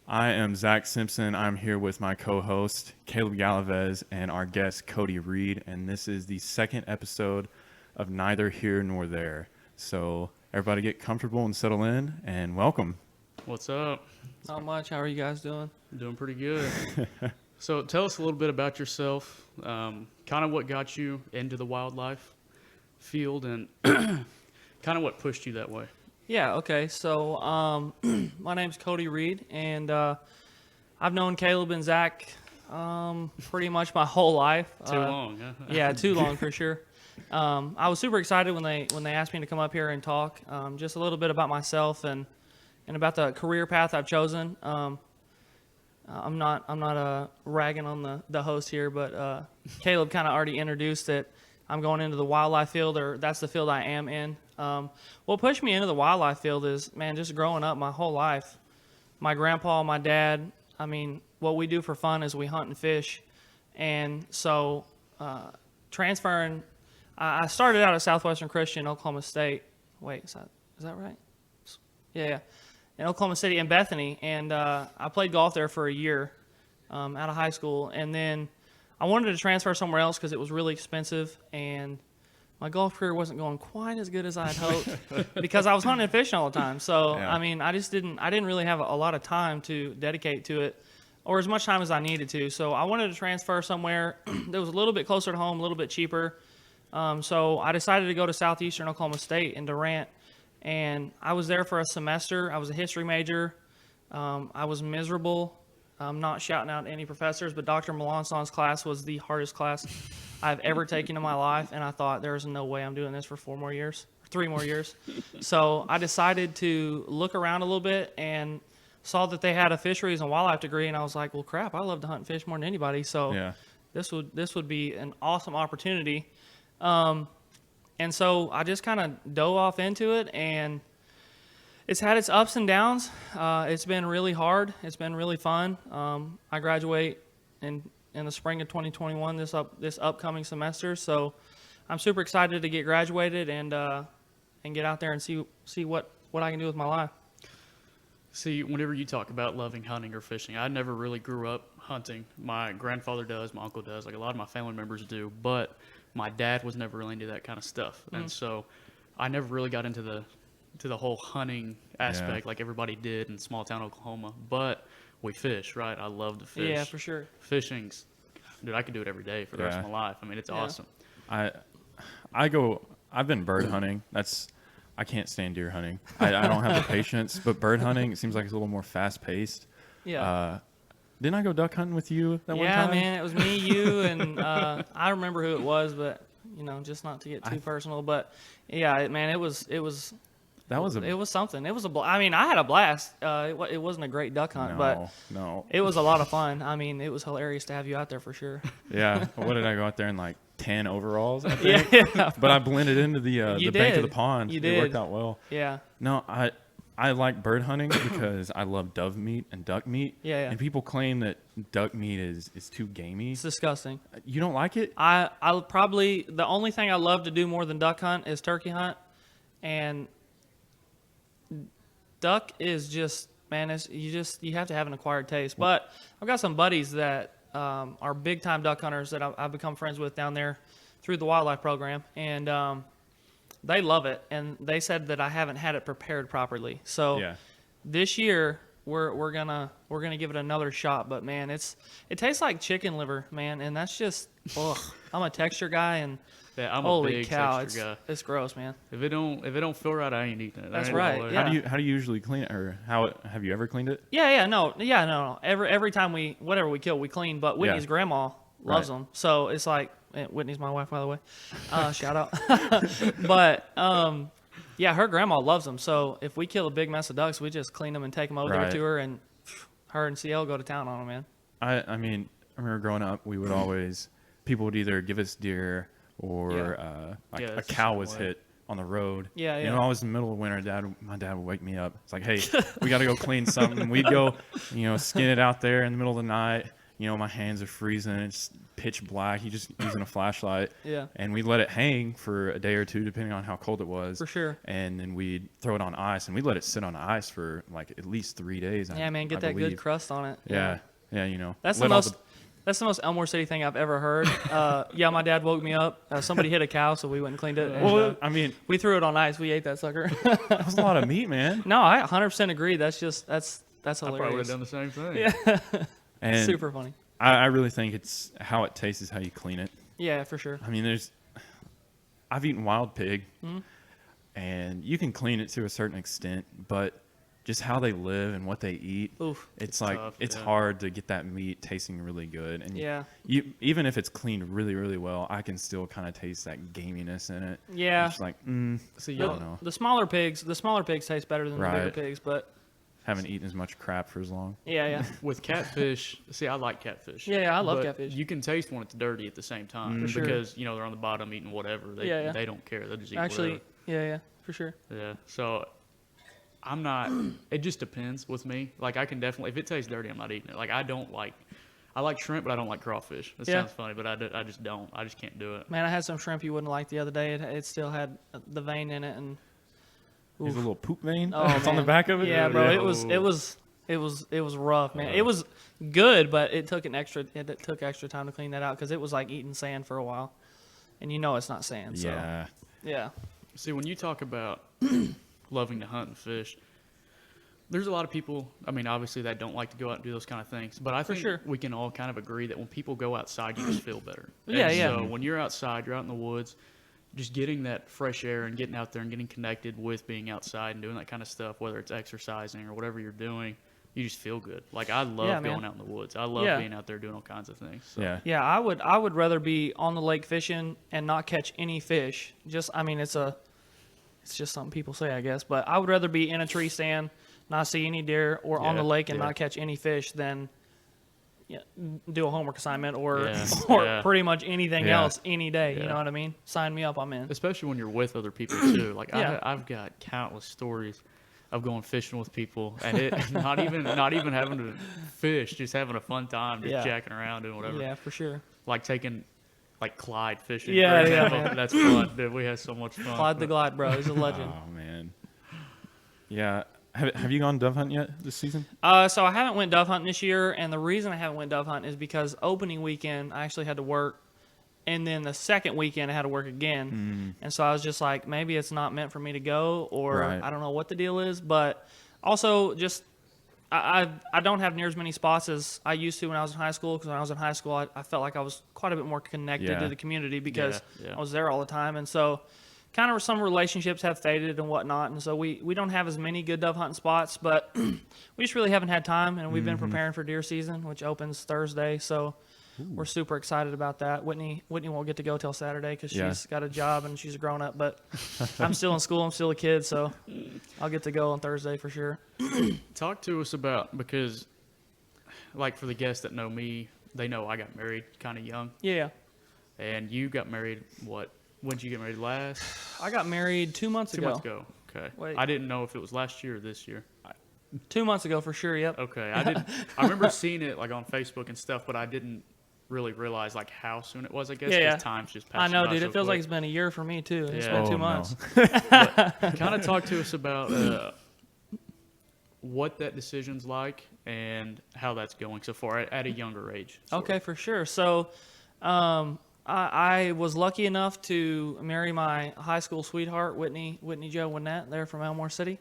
I am Zach Simpson. I'm here with my co-host, Caleb Galavez, and our guest, Cody Reed, and this is the second episode of Neither Here Nor There. So everybody get comfortable and settle in, and welcome. What's up? Not much. How are you guys doing? Doing pretty good. So tell us a little bit about yourself, kind of what got you into the wildlife field and kind of what pushed you that way. Yeah, okay. So my name's Cody Reed, and I've known Caleb and Zach pretty much my whole life. Too long, huh? Yeah, too long for sure. I was super excited when they asked me to come up here and talk just a little bit about myself and about the career path I've chosen. I'm not ragging on the host here, but Caleb kind of already introduced that I'm going into the wildlife field, or that's the field I am in. What pushed me into the wildlife field is, man, just growing up my whole life. My grandpa, my dad, what we do for fun is we hunt and fish. And so transferring, I started out at Southwestern Christian, Oklahoma State. Wait, is that right? Yeah. In Oklahoma City and Bethany. And I played golf there for a year out of high school. And then I wanted to transfer somewhere else because it was really expensive, and my golf career wasn't going quite as good as I had hoped because I was hunting and fishing all the time. So, Yeah. I didn't really have a lot of time to dedicate to it, or as much time as I needed to. So I wanted to transfer somewhere that was a little bit closer to home, a little bit cheaper. So I decided to go to Southeastern Oklahoma State in Durant, and I was there for a semester. I was a history major. I was miserable. I'm not shouting out any professors, but Dr. Melanson's class was the hardest class I've ever taken in my life, and I thought there's no way I'm doing this for 3 more years. So I decided to look around a little bit and saw that they had a fisheries and wildlife degree, and I was like, well, crap, I love to hunt and fish more than anybody, so Yeah. this would be an awesome opportunity. And so I just kind of dove off into it, and it's had its ups and downs. It's been really hard. It's been really fun. I graduate in the spring of 2021 this upcoming semester, so I'm super excited to get graduated and get out there and see what I can do with my life. See, whenever you talk about loving hunting or fishing, I never really grew up hunting. My grandfather does, my uncle does, like a lot of my family members do, but my dad was never really into that kind of stuff. Mm-hmm. And so I never really got into the whole hunting aspect like everybody did in small town Oklahoma. But we fish, right? I love to fish. Yeah, for sure. Fishing's, dude, I could do it every day for the rest of my life. It's awesome. I've been bird hunting. I can't stand deer hunting. I don't have the patience, but bird hunting, it seems like it's a little more fast paced. Yeah. Didn't I go duck hunting with you that one Yeah, time? man, it was me, you, and I remember who it was, but just not to get too personal. But yeah, it was That was it was something. It was I had a blast. It wasn't a great duck hunt, but no. it was a lot of fun. It was hilarious to have you out there for sure. Yeah. What did I go out there in, like 10 overalls? I Yeah, think? But I blended into the bank of the did. pond. You It did. worked out well. yeah. No, I like bird hunting because I love dove meat and duck meat. Yeah. And people claim that duck meat is too gamey. It's disgusting. You don't like it? I'll probably the only thing I love to do more than duck hunt is turkey hunt, and duck is just, man, you have to have an acquired taste. But I've got some buddies that are big time duck hunters that I've become friends with down there through the wildlife program, and they love it. And they said that I haven't had it prepared properly. So Yeah. this year we're gonna give it another shot. But man, it tastes like chicken liver, man, and that's just ugh. I'm a texture guy, and Yeah, I'm a holy big cow, texture guy. it's gross, man. If it don't feel right, I ain't eating it. That's I ain't right, gonna lie. yeah. How do you usually clean it, or have you ever cleaned it? No. Every time whatever we kill, we clean. But Whitney's grandma loves them, so it's like Whitney's my wife, by the way. Shout out. But yeah, her grandma loves them. So if we kill a big mess of ducks, we just clean them and take them over there Right. to her, and her and CL go to town on them, man. I remember growing up, we would always, people would either give us deer or Yeah, a that's the cow same was way. hit on the road. Yeah, You yeah. know, I was in the middle of winter. My dad would wake me up. It's like, hey, we got to go clean something. We'd go, skin it out there in the middle of the night. my hands are freezing. It's pitch black. You just using a flashlight. Yeah. And we let it hang for a day or two, depending on how cold it was. For sure. And then we'd throw it on ice, and we'd let it sit on ice for like at least 3 days. Yeah, man, get I that believe. good crust on it. Yeah. That's the let all most. That's the most Elmore City thing I've ever heard. Yeah, my dad woke me up. Somebody hit a cow, so we went and cleaned it. And, Well, I mean, we threw it on ice. We ate that sucker. that was a lot of meat, man. No, I 100% agree. That's I probably would hilarious. have done the same thing. Yeah, And super funny. I really think it's how it tastes is how you clean it. Yeah, for sure. I mean, I've eaten wild pig, Mm-hmm. and you can clean it to a certain extent, but just how they live and what they eat, Oof. it's like tough, it's yeah. hard to get that meat tasting really good. And Yeah. you even if it's cleaned really, really well, I can still kind of taste that gaminess in it. Yeah. It's like, See, I y'all, don't know. The smaller pigs taste better than the bigger Right. pigs, but Haven't eaten as much crap for as long. yeah. with catfish, see, I like catfish. Yeah, I love but catfish. You can taste when it's dirty at the same time For sure. because they're on the bottom eating whatever. They don't care. They just eat Actually, yeah, for sure. whatever. Yeah. So I'm not. It just depends with me. Like I can definitely, if it tastes dirty, I'm not eating it. Like I like shrimp, but I don't like crawfish. That Yeah. sounds funny, but I just don't. I just can't do it. Man, I had some shrimp you wouldn't like the other day. It still had the vein in it, and There's a little poop vein oh, that's on the man. back of it. Yeah, bro, Yeah. it was rough, man. It was good, but it took extra time to clean that out because it was like eating sand for a while, and it's not sand. So Yeah. yeah, See, when you talk about loving to hunt and fish, there's a lot of people, I mean, obviously, that don't like to go out and do those kind of things. But I think sure. we can all kind of agree that when people go outside, you just feel better. Yeah, And yeah. So when you're outside, you're out in the woods, just getting that fresh air and getting out there and getting connected with being outside and doing that kind of stuff, whether it's exercising or whatever you're doing, you just feel good. Like, I love Yeah, man. going out in the woods. I love Yeah. being out there doing all kinds of things. So. Yeah. yeah. I would rather be on the lake fishing and not catch any fish. It's just something people say, I guess. But I would rather be in a tree stand, not see any deer, or on Yeah, the lake and yeah. not catch any fish than do a homework assignment or Yeah, or yeah. pretty much anything Yeah. else any day. You Yeah. know what I mean? Sign me up, I'm in. Especially when you're with other people too. Like Yeah. I've got countless stories of going fishing with people and it not even having to fish, just having a fun time, just Yeah. jacking around doing whatever. Yeah, for sure. Like taking like Clyde fishing. Yeah, for yeah, example. man. That's fun, dude. We had so much fun. Clyde the Glide, bro. He's a legend. Oh man. Yeah. Have you gone dove hunting yet this season? So I haven't went dove hunting this year, and the reason I haven't went dove hunting is because opening weekend I actually had to work, and then the second weekend I had to work again, and so I was just like, maybe it's not meant for me to go, or Right. I don't know what the deal is, but also just I don't have near as many spots as I used to when I was in high school, because when I was in high school I felt like I was quite a bit more connected Yeah. to the community because Yeah, yeah. I was there all the time, and so kind of some relationships have faded and whatnot, and so we don't have as many good dove hunting spots, but we just really haven't had time, and we've been preparing for deer season, which opens Thursday, so we're super excited about that. Whitney won't get to go till Saturday because Yeah. she's got a job and she's a grown up, but I'm still in school, I'm still a kid, so I'll get to go on Thursday for sure. Talk to us about, because like for the guests that know me, they know I got married kind of young, Yeah, and you got married when did you get married last? I got married 2 months 2 ago. months ago. Okay. Wait. I didn't know if it was last year or this year. 2 months ago for sure. Yep. Okay, I remember seeing it like on Facebook and stuff, but I didn't really realize like how soon it was. I guess Yeah, 'cause yeah. time's just I passing. know, by dude. so It feels like quick. it's been a year for me too. It's Yeah. been 2 Oh, no. months. Kind of talk to us about what that decision's like and how that's going so far at a younger age. sort Okay, of. for sure. So, I was lucky enough to marry my high school sweetheart, Whitney Jo Winnett, there from Elmore City,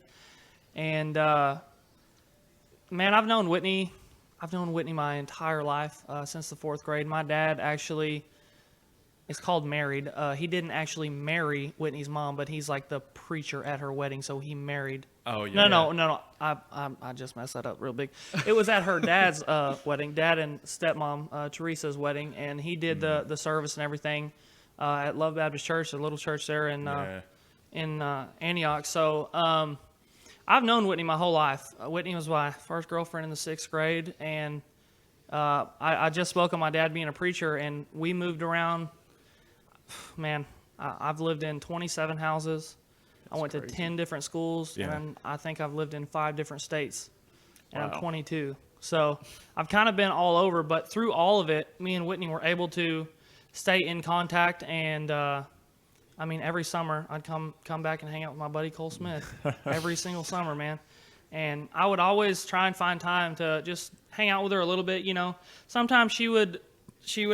and man, I've known Whitney my entire life since the 4th grade. My dad actually, it's called married. He didn't actually marry Whitney's mom, but he's like the preacher at her wedding, so he married. Oh yeah. No. I just messed that up real big. It was at her dad's wedding, dad and stepmom Teresa's wedding, and he did the service and everything at Love Baptist Church, a little church there in Antioch. So I've known Whitney my whole life. Whitney was my first girlfriend in the 6th grade, and I just spoke of my dad being a preacher, and we moved around. Man, I've lived in 27 houses. I went to crazy. 10 different schools, Yeah. and I think I've lived in 5 different states. and I'm Wow. 22. So I've kind of been all over, but through all of it, me and Whitney were able to stay in contact. And I mean, every summer I'd come back and hang out with my buddy Cole Smith every single summer, man. And I would always try and find time to just hang out with her a little bit. You know, sometimes she would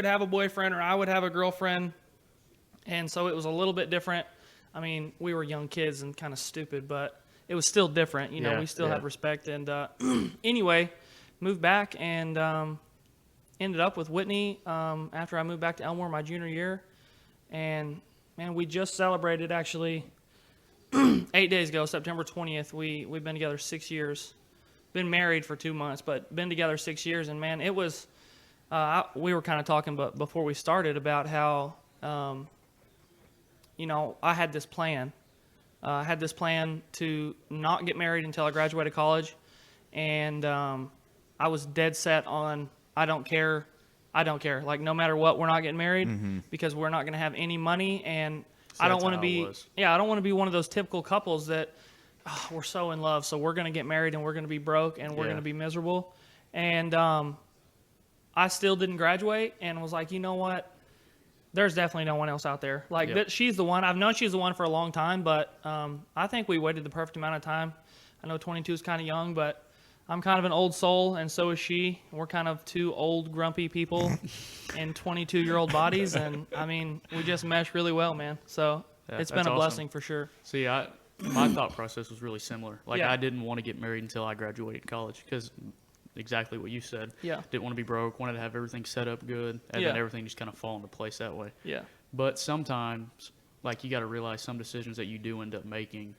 have a boyfriend or I would have a girlfriend, and so it was a little bit different. I mean, we were young kids and kind of stupid, but it was still different. You know, Yeah, we still yeah. had respect. And anyway, moved back and ended up with Whitney after I moved back to Elmore my junior year. And, man, we just celebrated actually 8 days ago, September 20th. We've been together 6 years. Been married for 2 months, but been together 6 years. And, man, it was we were kind of talking before we started about how, you know, I had this plan. I had this plan to not get married until I graduated college. And I was dead set on I don't care. Like, no matter what, we're not getting married because we're not going to have any money. And So I don't that's want to how it be was. I don't want to be one of those typical couples that we're so in love, so we're going to get married and we're going to be broke and we're Yeah. going to be miserable. And I still didn't graduate and was like, you know what? There's definitely no one else out there. Like, Yep. that she's the one. I've known she's the one for a long time, but I think we waited the perfect amount of time. I know 22 is kind of young, but I'm kind of an old soul, and so is she. We're kind of two old, grumpy people in 22-year-old bodies, and, I mean, we just mesh really well, man. So Yeah, it's been that's a awesome. blessing for sure. See, my thought process was really similar. Like, Yeah. I didn't want to get married until I graduated college because exactly what you said. Yeah. Didn't want to be broke, wanted to have everything set up good, and then Yeah. everything just kind of fall into place that way. Yeah. But sometimes, like, you got to realize some decisions that you do end up making,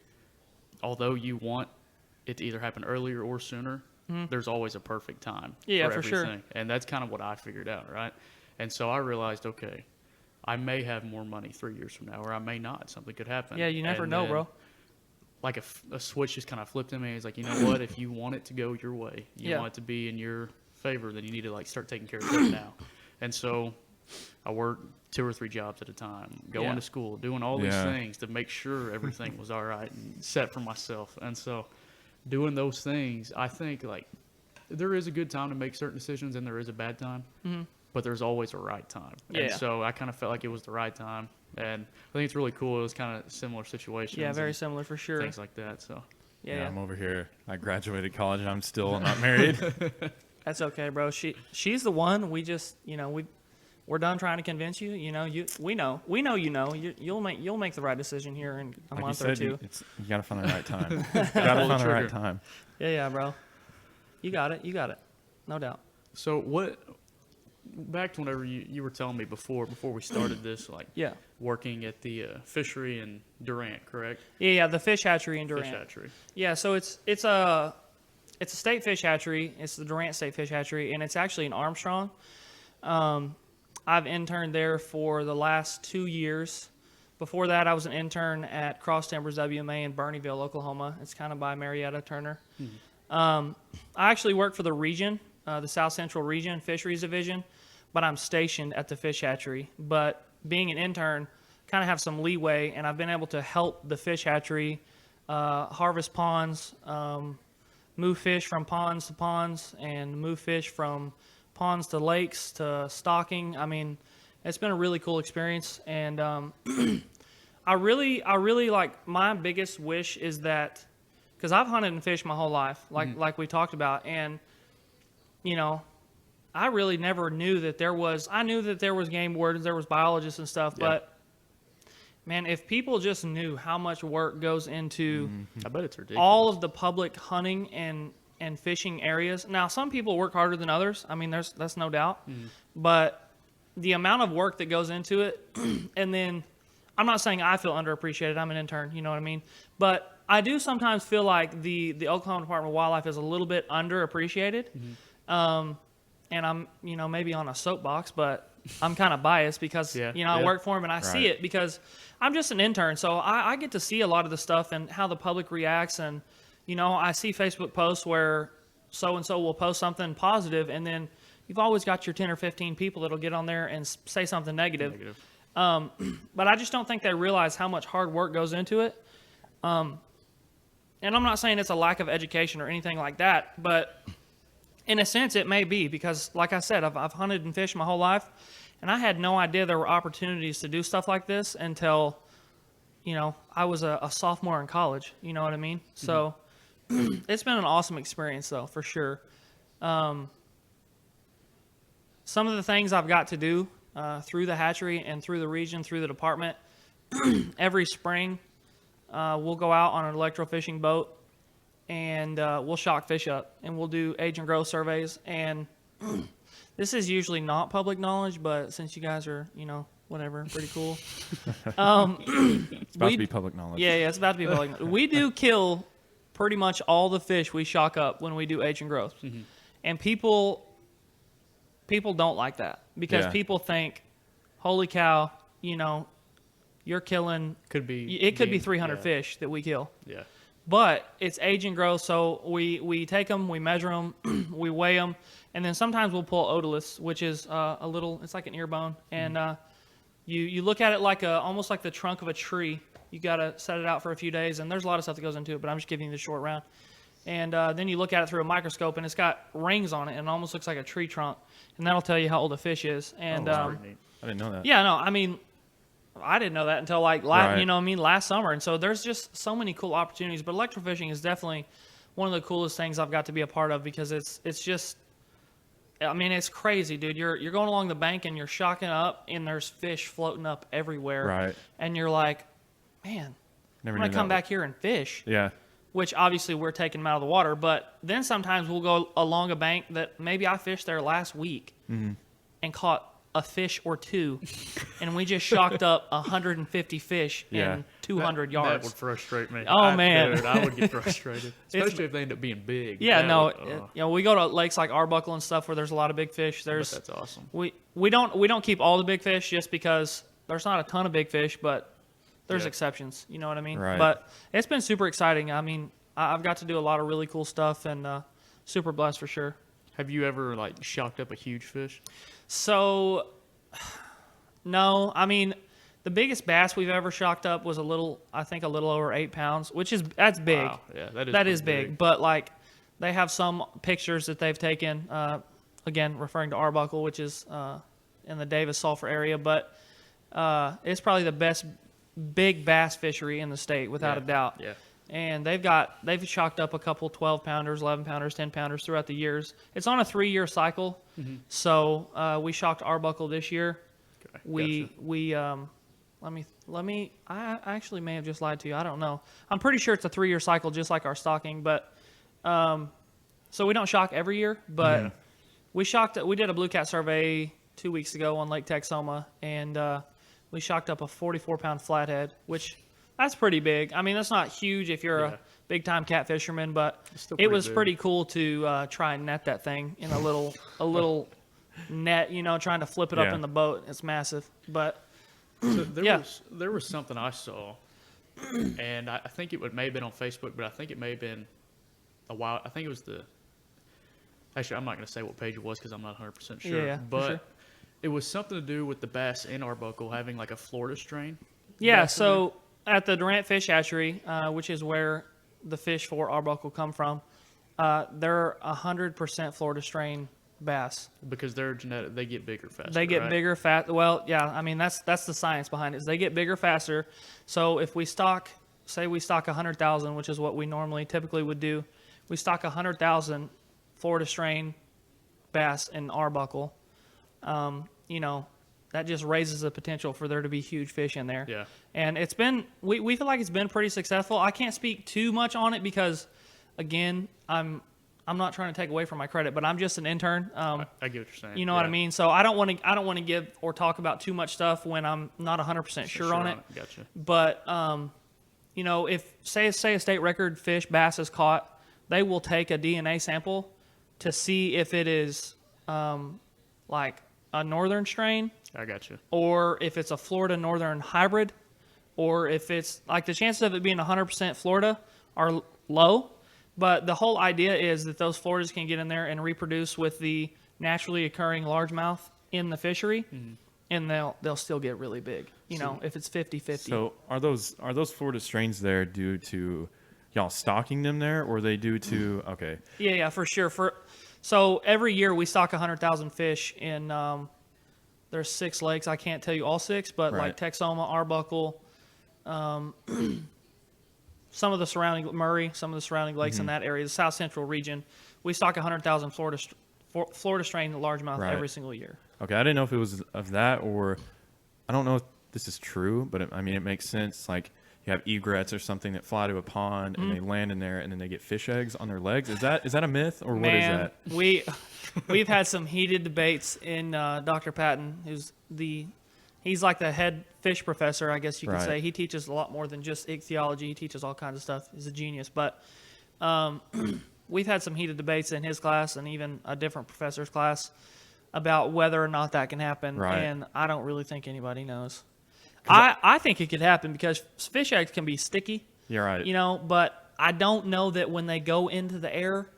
although you want it to either happen earlier or sooner, there's always a perfect time Yeah, for for sure. everything. And that's kind of what I figured out, right? And so I realized, okay, I may have more money 3 years from now, or I may not. Something could happen. Yeah, you never And know, then, bro. like, a switch just kind of flipped in me. It's like, you know what? If you want it to go your way, you Yeah. want it to be in your favor, then you need to, like, start taking care of that now. And so I worked 2 or 3 jobs at a time, going Yeah. to school, doing all these Yeah. things to make sure everything was all right and set for myself. And so doing those things, I think, like, there is a good time to make certain decisions and there is a bad time, but there's always a right time. Yeah. And so I kind of felt like it was the right time. And I think it's really cool. It was kind of similar situations. Yeah, very and similar for sure. things like that. So Yeah, I'm over here. I graduated college and I'm still not married. that's okay, bro. She's the one. We just, you know, we're done trying to convince you. You know, we know. You know. You'll make the right decision here in a Like you month or said, two. you gotta find the right time. You gotta Pull the find the right trigger. time. Yeah, bro. You got it. No doubt. So back to whenever you were telling me before we started this, like Yeah. working at the fishery in Durant, correct? Yeah, the fish hatchery in Durant. Fish hatchery. Yeah, so it's a state fish hatchery. It's the Durant State Fish Hatchery, and it's actually in Armstrong. I've interned there for the last 2 years. Before that, I was an intern at Cross Timbers WMA in Bernieville, Oklahoma. It's kind of by Marietta Turner. I actually work for the region, the South Central Region Fisheries Division, but I'm stationed at the fish hatchery. But being an intern, kind of have some leeway, and I've been able to help the fish hatchery harvest ponds, move fish from ponds to ponds, and move fish from ponds to lakes to stocking. I mean, it's been a really cool experience, and I really like, my biggest wish is that, because I've hunted and fished my whole life, like we talked about, and you know, I really never knew that I knew that there was game wardens, there was biologists and stuff, Yeah. but man, if people just knew how much work goes into I bet it's ridiculous. all of the public hunting and fishing areas. Now, some people work harder than others. I mean, that's no doubt. But the amount of work that goes into it, and then I'm not saying I feel underappreciated. I'm an intern, you know what I mean? But I do sometimes feel like the Oklahoma Department of Wildlife is a little bit underappreciated. And I'm, you know, maybe on a soapbox, but I'm kind of biased because, Yeah, you know, I yeah. work for them and I see Right. it because I'm just an intern. So I get to see a lot of the stuff and how the public reacts. And, you know, I see Facebook posts where so-and-so will post something positive, and then you've always got your 10 or 15 people that'll get on there and say something negative. But I just don't think they realize how much hard work goes into it. and I'm not saying it's a lack of education or anything like that, but in a sense it may be, because like I said, I've hunted and fished my whole life, and I had no idea there were opportunities to do stuff like this until, I was a sophomore in college. You know what I mean? Mm-hmm. So it's been an awesome experience, though, for sure. Some of the things I've got to do through the hatchery and through the region, through the department, every spring we'll go out on an electrofishing boat, and we'll shock fish up, and we'll do age and growth surveys. And this is usually not public knowledge, but since you guys are, whatever, pretty cool. It's about to be public knowledge. Yeah, it's about to be public knowledge. We do kill pretty much all the fish we shock up when we do age and growth. Mm-hmm. And people don't like that, because people think, holy cow, you're killing. It could be 300 fish that we kill. Yeah. But it's age and growth, so we take them, we measure them, we weigh them, and then sometimes we'll pull otoliths, which is it's like an ear bone, and you look at it like almost like the trunk of a tree. You got to set it out for a few days, and there's a lot of stuff that goes into it, but I'm just giving you the short round. And then you look at it through a microscope, and it's got rings on it, and it almost looks like a tree trunk, and that'll tell you how old a fish is. And I didn't know that. Yeah, no, I mean, I didn't know that until last summer. And so there's just so many cool opportunities. But electrofishing is definitely one of the coolest things I've got to be a part of, because it's just, I mean, it's crazy, dude. You're going along the bank and you're shocking up, and there's fish floating up everywhere. Right. And you're like, man, I'm going to come back here and fish. Yeah. Which obviously we're taking them out of the water. But then sometimes we'll go along a bank that maybe I fished there last week and caught a fish or two, and we just shocked up 150 fish in 200 yards. That would frustrate me. Oh, man. Dude, I would get frustrated, especially if they end up being big. Yeah, we go to lakes like Arbuckle and stuff where there's a lot of big fish. That's awesome. We don't keep all the big fish, just because there's not a ton of big fish, but there's exceptions. You know what I mean? Right. But it's been super exciting. I mean, I've got to do a lot of really cool stuff, and super blessed for sure. Have you ever shocked up a huge fish? So, no. I mean, the biggest bass we've ever shocked up was a little over 8 pounds, that's big. Wow. Yeah, that is big. But they have some pictures that they've taken. Again, referring to Arbuckle, which is in the Davis Sulphur area, but it's probably the best big bass fishery in the state, without a doubt. Yeah. And they've shocked up a couple 12-pounders, 11-pounders, 10-pounders throughout the years. It's on a 3-year cycle. Mm-hmm. So we shocked Arbuckle this year. Okay, I actually may have just lied to you. I don't know. I'm pretty sure it's a 3-year cycle, just like our stocking. But so we don't shock every year, but we did a blue cat survey 2 weeks ago on Lake Texoma, and we shocked up a 44-pound flathead, which that's pretty big. I mean, that's not huge if you're a big-time cat fisherman, but it was pretty cool to try and net that thing in a little net, trying to flip it up in the boat. It's massive. But so there was something I saw, and I think it may have been on Facebook, but I think it may have been a while. I think it was actually, I'm not going to say what page it was because I'm not 100% sure. Yeah, but sure. It was something to do with the bass in Arbuckle having a Florida strain. Yeah, so at the Durant Fish Hatchery, which is where the fish for Arbuckle come from, they're 100% Florida strain bass. Because they're genetic, they get bigger faster. They get bigger, Well, yeah, I mean that's the science behind it. Is they get bigger faster. So if we stock 100,000, which is what we typically would do, we stock 100,000 Florida strain bass in Arbuckle. That just raises the potential for there to be huge fish in there. Yeah. And it's been, we feel like it's been pretty successful. I can't speak too much on it because, again, I'm not trying to take away from my credit, but I'm just an intern. I get what you're saying. You know what I mean? So I don't want to give or talk about too much stuff when I'm not 100% sure on it. Gotcha. But, if, say a state record fish bass is caught, they will take a DNA sample to see if it is a northern strain. I got you. Or if it's a Florida northern hybrid, or if it's the chances of it being 100% Florida are low. But the whole idea is that those Floridas can get in there and reproduce with the naturally occurring largemouth in the fishery, and they'll still get really big. If it's 50-50. So are those Florida strains there due to y'all stocking them there, or they do to okay? Yeah, for sure. So every year we stock 100,000 fish in. There's 6 lakes. I can't tell you all 6, but Right. like Texoma, Arbuckle, some of the surrounding Murray, some of the surrounding lakes in that area, the South Central region. We stock 100,000 Florida strain largemouth Right. every single year. Okay, I didn't know if it was of that, or I don't know if this is true, but I mean it makes sense. Like you have egrets or something that fly to a pond and they land in there, and then they get fish eggs on their legs. Is that a myth, or what is Man, that? we've had some heated debates in Dr. Patton, he's like the head fish professor, I guess you could Right. say. He teaches a lot more than just ichthyology. He teaches all kinds of stuff. He's a genius. But we've had some heated debates in his class and even a different professor's class about whether or not that can happen. Right. And I don't really think anybody knows. I think it could happen because fish eggs can be sticky, You're right. but I don't know that when they go into the air,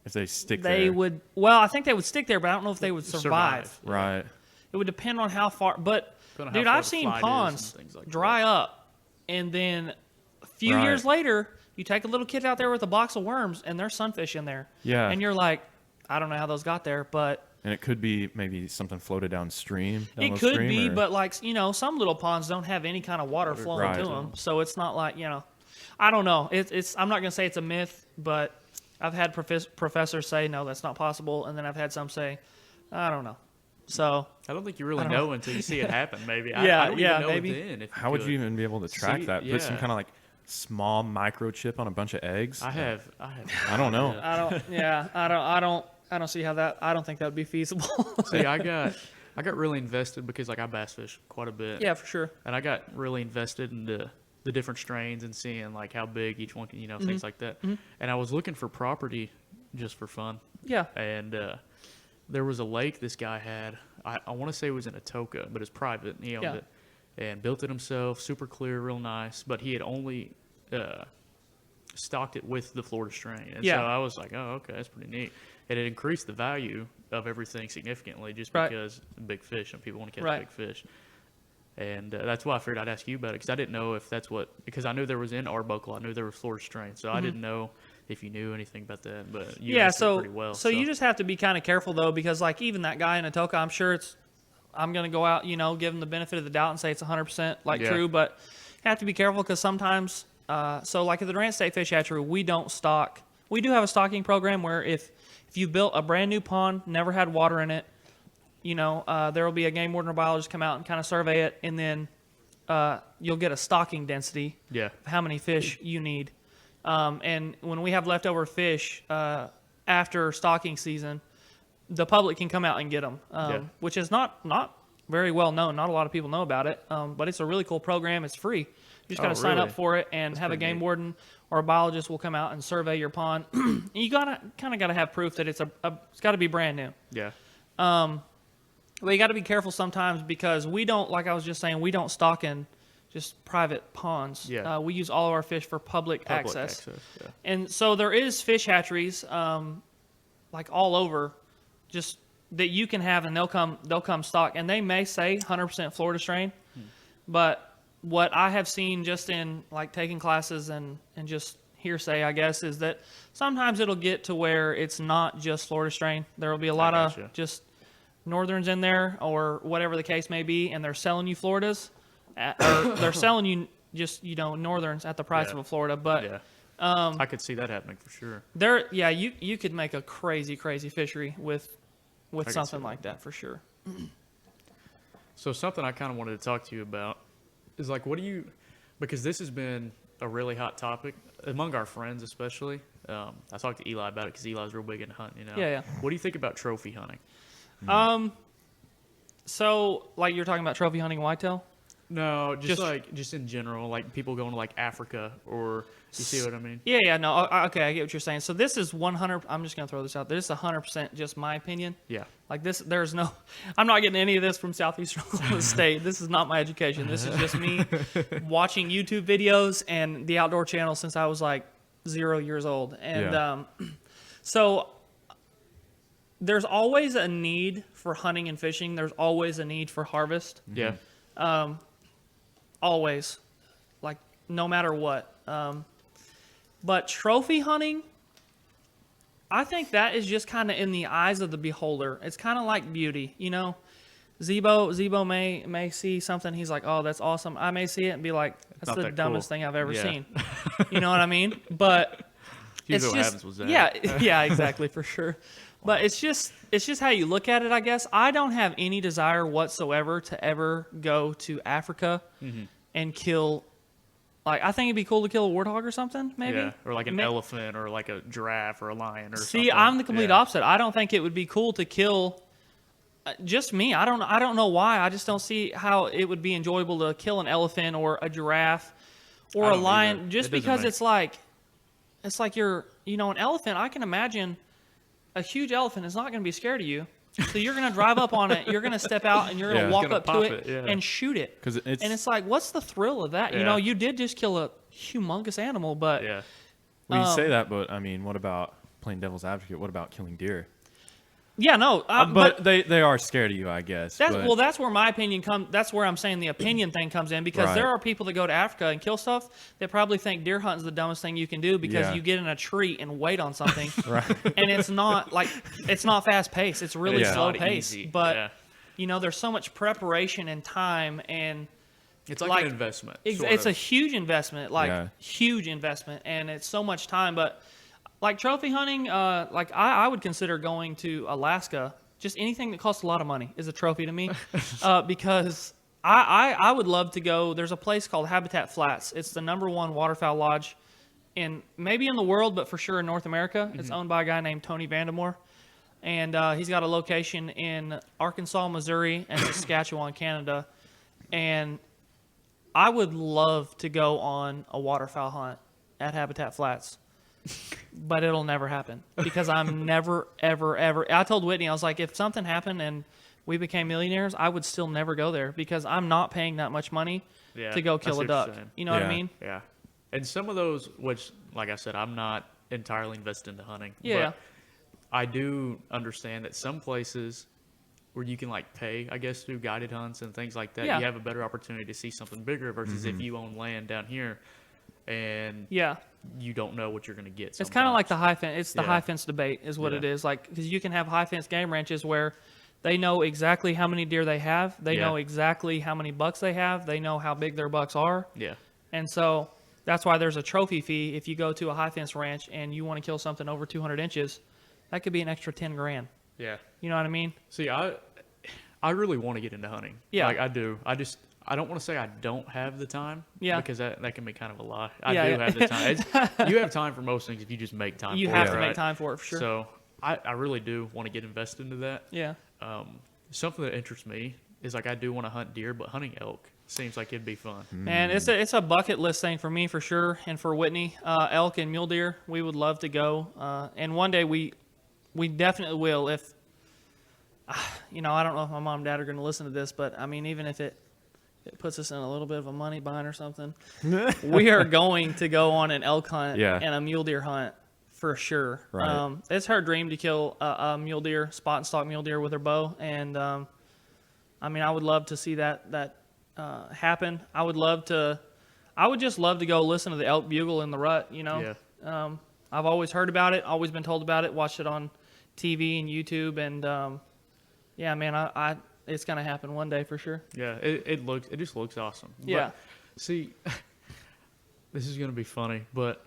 If they stick they there, would. Well, I think they would stick there, but I don't know if they would survive. right? It would depend on how far. But Depending on dude, how far I've the seen flight is ponds and things like dry up, and then a few Right. years later, you take a little kid out there with a box of worms, and there's sunfish in there. Yeah. And you're like, I don't know how those got there, but And it could be maybe something floated downstream. it could be. But like some little ponds don't have any kind of water flowing Right. to them, so it's not like I don't know. It's I'm not gonna say it's a myth, but I've had professors say no, that's not possible, and then I've had some say, I don't know. So I don't think you really know until you see it happen. Maybe. Yeah, I don't yeah, even know maybe. then if How would could. you even be able to track See, that? Put some yeah. kind of like small microchip on a bunch of eggs. I have. I don't know. I don't. Yeah, I don't see how that. I don't think that would be feasible. See, I got really invested because like I bass fish quite a bit. Yeah, for sure. And I got really invested into the different strains and seeing like how big each one can, things like that. And I was looking for property just for fun. Yeah. And there was a lake this guy had. I want to say it was in Atoka, but it's private. And he owned Yeah. it and built it himself. Super clear, real nice. But he had only stocked it with the Florida strain. And Yeah. so I was like, oh, okay, that's pretty neat. And it increased the value of everything significantly just Right. because big fish and people want to catch Right. big fish. And that's why I figured I'd ask you about it because I didn't know if that's because I knew there was in Arbuckle, I knew there was Florida strain, so I didn't know if you knew anything about that. But you Yeah. answered So pretty well. so you just have to be kind of careful though, because like even that guy in Atoka, I'm sure I'm gonna go out, give him the benefit of the doubt and say it's 100% like Yeah. true, but you have to be careful because sometimes. So like at the Durant State Fish Hatchery, we don't stock. We do have a stocking program where if you built a brand new pond, never had water in it, there will be a game warden or biologist come out and kind of survey it, and then you'll get a stocking density Yeah. of how many fish you need. And when we have leftover fish after stocking season, the public can come out and get them, Yeah. which is not very well known. Not a lot of people know about it, but it's a really cool program. It's free. You just got to sign up really? for it and have a pretty game neat. warden or a biologist will come out and survey your pond. You got to have proof that it's got to be brand new. Yeah. Well, you got to be careful sometimes because we don't, like I was just saying, we don't stock in just private ponds. Yeah. We use all of our fish for public access. Yeah. And so there is fish hatcheries, like all over, just that you can have, and they'll come stock, and they may say 100% Florida strain, but what I have seen just in like taking classes and just hearsay, I guess, is that sometimes it'll get to where it's not just Florida strain. There will be a lot of gotcha. just northerns in there or whatever the case may be, and they're selling you Floridas, or they're selling you just northerns at the price Yeah. of a Florida. But Yeah. I could see that happening for sure. you could make a crazy fishery with can see something that. like that for sure. So something I kind of wanted to talk to you about is like, because this has been a really hot topic among our friends, especially. I talked to Eli about it because Eli's real big into hunting. Yeah. What do you think about trophy hunting? So like you're talking about trophy hunting whitetail. No, Just- just in general, like people going to like Africa, or you see what I mean? No, okay, I get what you're saying. So this is 100. I'm just gonna throw this out there. This is 100% just my opinion. Yeah. Like this, there's no. I'm not getting any of this from Southeastern Oklahoma State. This is not my education. This is just me watching YouTube videos and the Outdoor Channel since I was like 0 years old. And Yeah. so there's always a need for hunting and fishing. There's always a need for harvest. Yeah. Always, like no matter what. But trophy hunting, I think that is just kind of in the eyes of the beholder. It's kind of like beauty, you know. Zebo may see something. He's like, "Oh, that's awesome." I may see it and be like, "That's Not the that dumbest cool. thing I've ever Yeah. seen." You know what I mean? But it's Usually what just happens was that. yeah, exactly for sure. But it's just how you look at it, I guess. I don't have any desire whatsoever to ever go to Africa and kill. Like, I think it'd be cool to kill a warthog or something, maybe. Yeah, or like an Ma- elephant, or like a giraffe, or a lion, or See, something. I'm the complete Yeah. opposite. I don't think it would be cool to kill. Just me. I don't know why. I just don't see how it would be enjoyable to kill an elephant or a giraffe or I a don't lion. either. Just It doesn't because make- it's like you're, you know, an elephant. I can imagine a huge elephant is not going to be scared of you. So you're going to drive up on it. You're going to step out and you're going to Yeah. walk Gonna up to pop it, it, yeah. and shoot it. 'Cause it's- and it's like, what's the thrill of that? You Yeah. know, you did just kill a humongous animal, but Yeah. Well, you say that, but I mean, what about playing devil's advocate? What about killing deer? yeah, no. But they are scared of you, I guess. That's but- well. That's where my opinion comes. That's where I'm saying the opinion thing comes in, because Right. there are people that go to Africa and kill stuff that probably think deer hunting is the dumbest thing you can do, because Yeah. you get in a tree and wait on something, Right. and it's not fast paced. It's really Yeah. slow Not paced. easy, But yeah. you know, there's so much preparation and time, and It's like like, an investment. it's sort a of. huge investment, like Yeah. huge investment, and it's so much time. But like trophy hunting, like I would consider going to Alaska. Just anything that costs a lot of money is a trophy to me, because I would love to go. There's a place called Habitat Flats. It's the #1 waterfowl lodge in maybe in the world, but for sure in North America. It's owned by a guy named Tony Vandemore, and he's got a location in Arkansas, Missouri, and Saskatchewan, Canada. And I would love to go on a waterfowl hunt at Habitat Flats, but it'll never happen, because I'm never, ever, ever. I told Whitney, I was like, if something happened and we became millionaires, I would still never go there, because I'm not paying that much money Yeah, to go I kill see a what you're duck. saying. You know what I Yeah. mean? Yeah. And some of those, which, like I said, I'm not entirely invested into hunting. Yeah. But I do understand that some places where you can like pay, I guess, through guided hunts and things like that, Yeah. you have a better opportunity to see something bigger versus if you own land down here and Yeah. you don't know what you're going to get. It's kind of like the sometimes. high fence. It's the Yeah. high fence debate is what Yeah. it is. Like, because you can have high fence game ranches where they know exactly how many deer they have. They Yeah. know exactly how many bucks they have. They know how big their bucks are. Yeah. And so that's why there's a trophy fee. If you go to a high fence ranch and you want to kill something over 200 inches, that could be an extra 10 grand. Yeah. You know what I mean? See, I really want to get into hunting. Yeah. Like I do. I don't want to say I don't have the time. Yeah. Because that can be kind of a lie. I Yeah, do yeah. have the time. You have time for most things if you just make time You for have it. to right? make time for it, for sure. So I really do want to get invested into that. Yeah. Something that interests me is like I do want to hunt deer, but hunting elk seems like it'd be fun. Man, it's a bucket list thing for me, for sure, and for Whitney. Elk and mule deer, we would love to go, and one day we definitely will. If you know, I don't know if my mom and dad are going to listen to this, but I mean, even if it puts us in a little bit of a money bind or something, we are going to go on an elk hunt Yeah. and a mule deer hunt for sure. Right. It's her dream to kill a mule deer, spot and stalk mule deer with her bow, and I mean, I would love to see that happen. I would just love to go listen to the elk bugle in the rut, you know. Yeah. I've always heard about it, always been told about it, watched it on TV and YouTube, and yeah, man, I it's gonna happen one day for sure. Yeah. It just looks awesome. Yeah. But, see, this is gonna be funny, but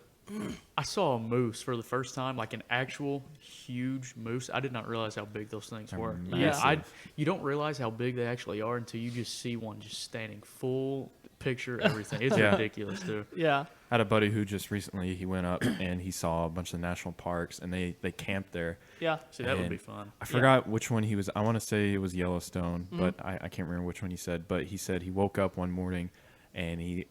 I saw a moose for the first time, like an actual huge moose. I did not realize how big those things were. Yeah. You don't realize how big they actually are until you just see one just standing full picture, everything. It's Yeah. ridiculous, too. Yeah. I had a buddy who just recently he went up and he saw a bunch of national parks and they camped there. Yeah. See, that would And be fun. I forgot which one he was. I want to say it was Yellowstone, but I can't remember which one he said. But he said he woke up one morning and he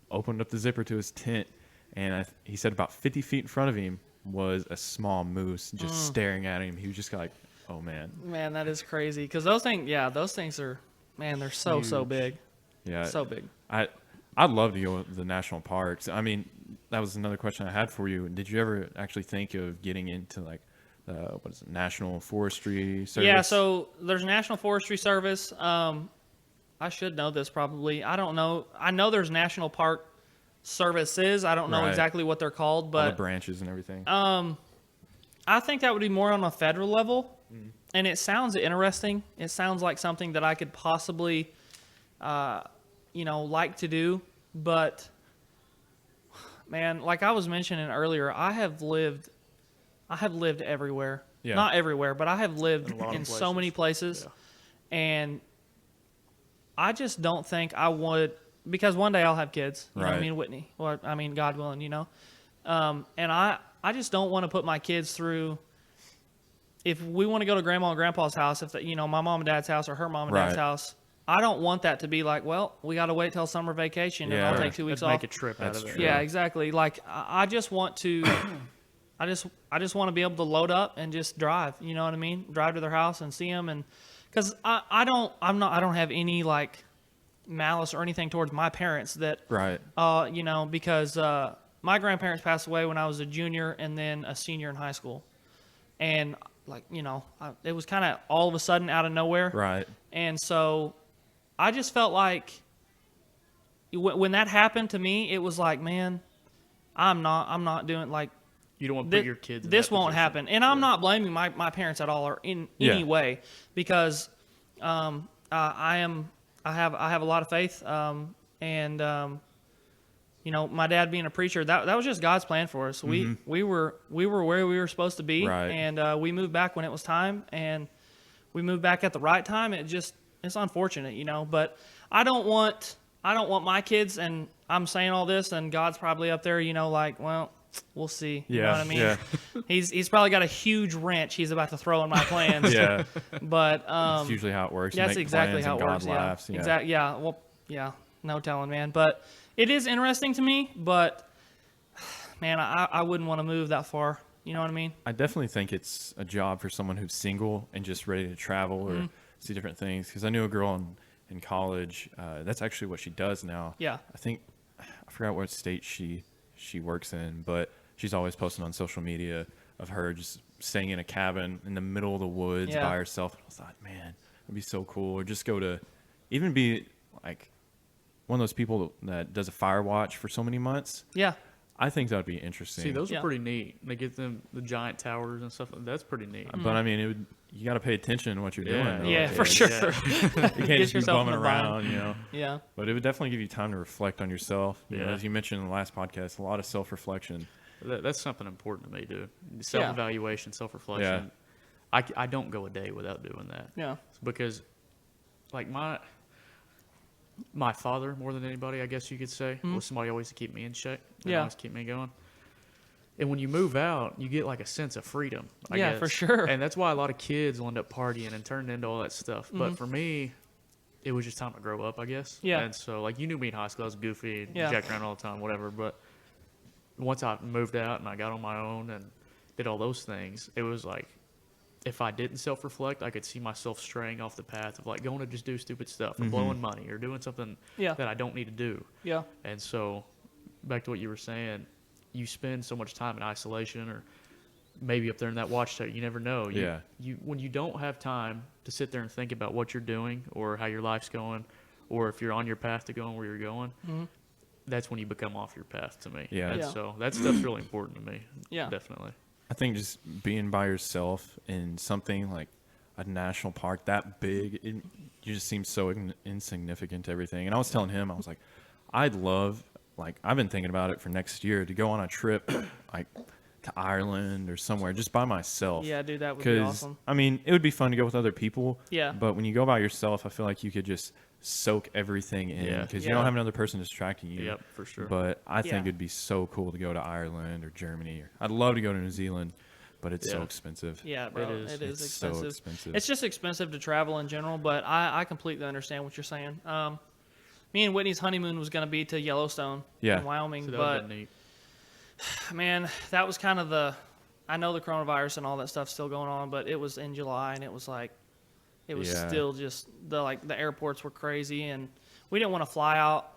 opened up the zipper to his tent, and he said about 50 feet in front of him was a small moose just staring at him. He was just like, "Oh man, Man, that is crazy. Because those things are, man, they're so Huge. big, yeah." so big. I'd love to go to the national parks. I mean, that was another question I had for you. Did you ever actually think of getting into like what is it, National Forestry Service? Yeah, so there's National Forestry Service. I should know this probably. I don't know. I know there's National Park services. I don't know Right. exactly what they're called, All the but branches and everything. I think that would be more on a federal level. And it sounds interesting. It sounds like something that I could possibly, like to do. But, man, like I was mentioning earlier, I have lived everywhere. Yeah. Not everywhere, but I have lived In a lot of in so many places. Yeah. And I just don't think I would, because one day I'll have kids. You know what I Right. mean, Whitney. Or, I mean, God willing, and I just don't want to put my kids through. If we want to go to grandma and grandpa's house, if my mom and dad's house or her mom and dad's Right. house, I don't want that to be like, well, we got to wait till summer vacation and I'll Yeah. take 2 weeks Let's off. make a trip That's out of it. true. Yeah, exactly. Like I just want to, I just want to be able to load up and just drive. You know what I mean? Drive to their house and see them, and because I don't have any like malice or anything towards my parents that Right. because my grandparents passed away when I was a junior and then a senior in high school, and it was kind of all of a sudden out of nowhere. Right. And so I just felt like when that happened to me, it was like, man, I'm not doing like You don't want to put your kids in this that won't position. happen. And I'm not blaming my parents at all or in Yeah. any way, because I have a lot of faith, and my dad being a preacher, that was just God's plan for us. We were where we were supposed to be, Right. and we moved back when it was time, and we moved back at the right time. It's unfortunate, but I don't want my kids, and I'm saying all this, and God's probably up there, like, well, we'll see. You know what I mean? Yeah. He's probably got a huge wrench he's about to throw in my plans. Yeah. But That's usually how it works. You that's make exactly plans how and it God works. laughs. Yeah. Yeah. Exactly. Yeah. Well, yeah. No telling, man. But it is interesting to me. But man, I wouldn't want to move that far. You know what I mean? I definitely think it's a job for someone who's single and just ready to travel or Mm-hmm. see different things. Because I knew a girl in college. That's actually what she does now. Yeah. I forgot what state she works in, but she's always posting on social media of her just staying in a cabin in the middle of the woods Yeah. by herself. And I thought, man, it'd be so cool. Or just go to, even be like one of those people that does a fire watch for so many months. Yeah. I think that would be interesting. See, those Yeah. are pretty neat. They get them the giant towers and stuff. That's pretty neat. But I mean, you got to pay attention to what you're Yeah. doing. though. Yeah, for It's- sure. You can't just be yourself in bumming a bind. around, Yeah. But it would definitely give you time to reflect on yourself. You know, Yeah. as you mentioned in the last podcast, a lot of self-reflection. That's something important to me, dude. Self-evaluation, self-reflection. I don't go a day without doing that. Yeah. Because, like, my father, more than anybody, I guess you could say, was somebody always to keep me in check. And Yeah. always keep me going. And when you move out, you get like a sense of freedom. I Yeah, guess. for sure. And that's why a lot of kids will end up partying and turning into all that stuff. But for me, it was just time to grow up, I guess. Yeah. And so, like, you knew me in high school. I was goofy, Yeah. jacked around all the time, whatever. But once I moved out and I got on my own and did all those things, it was like, if I didn't self-reflect, I could see myself straying off the path of like going to just do stupid stuff or blowing money or doing something Yeah. that I don't need to do. Yeah. And so, back to what you were saying, you spend so much time in isolation or maybe up there in that watchtower. You never know. Yeah. When you don't have time to sit there and think about what you're doing or how your life's going, or if you're on your path to going where you're going, that's when you become off your path. To me. Yeah. And Yeah. so that stuff's really important to me. Yeah. Definitely. I think just being by yourself in something like a national park that big, you just seem so insignificant to everything. And I was telling him, I was like, I'd love, like, I've been thinking about it for next year to go on a trip, like to Ireland or somewhere just by myself. Yeah, dude, that would be awesome. I mean, it would be fun to go with other people. Yeah. But when you go by yourself, I feel like you could just soak everything in Yeah. because you Yeah. don't have another person distracting you. Yep, for sure. But I think Yeah. it'd be so cool to go to Ireland or Germany. Or I'd love to go to New Zealand, but it's so Yeah. expensive. Yeah, bro, is. it is It's so expensive. expensive. It's just expensive to travel in general, but I completely understand what you're saying. Me and Whitney's honeymoon was going to be to Yellowstone Yeah. in Wyoming, So that but would've been neat. man, that was kind of I know the coronavirus and all that stuff's still going on, but it was in July and it was like, it was Yeah. still just the airports were crazy and we didn't want to fly out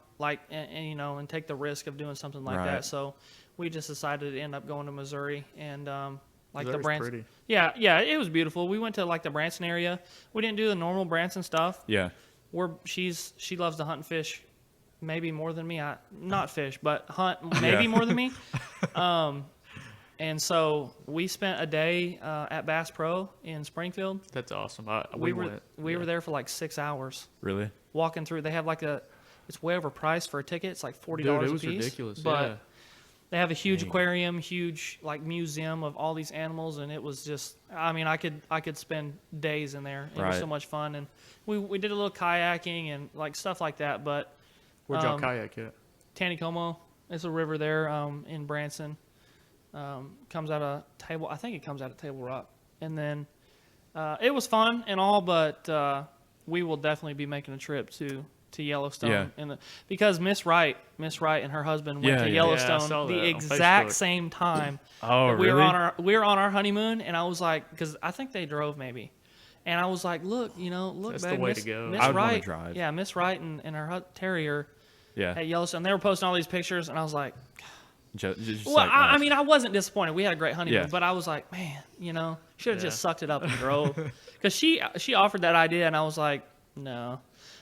and take the risk of doing something like Right. that. So we just decided to end up going to Missouri and like the Missouri's Branson. pretty. Yeah, it was beautiful. We went to like the Branson area. We didn't do the normal Branson stuff. Yeah. She loves to hunt and fish maybe more than me. Not fish, but hunt maybe more than me. And so we spent a day at Bass Pro in Springfield. That's awesome. We were there for like 6 hours Really? walking through. They have like it's way overpriced for a ticket. It's like $40 Dude, it a was piece. ridiculous. But Yeah. they have a huge Dang. aquarium, huge like museum of all these animals, and it was just, I mean, I could spend days in there. It was Right. so much fun, and we did a little kayaking and like stuff like that. But Where'd y'all kayak at? Taneycomo, it's a river there in Branson. Comes out of Table, I think it comes out of Table Rock, and then it was fun and all, but we will definitely be making a trip to Yellowstone because Miss Wright and her husband went to Yeah. Yellowstone Yeah, I saw that the on exact Facebook. same time. Oh, that we really? were on our honeymoon, and I was like, because I think they drove maybe, and I was like, look, That's babe, the way Miss, to go. Miss I would wanna Wright, drive. yeah, Miss Wright and her terrier Yeah. at Yellowstone. They were posting all these pictures, and I was like, Just well, like I us. mean, I wasn't disappointed. We had a great honeymoon, Yeah. but I was like, man, should have Yeah. just sucked it up and drove. Because she offered that idea, and I was like, no,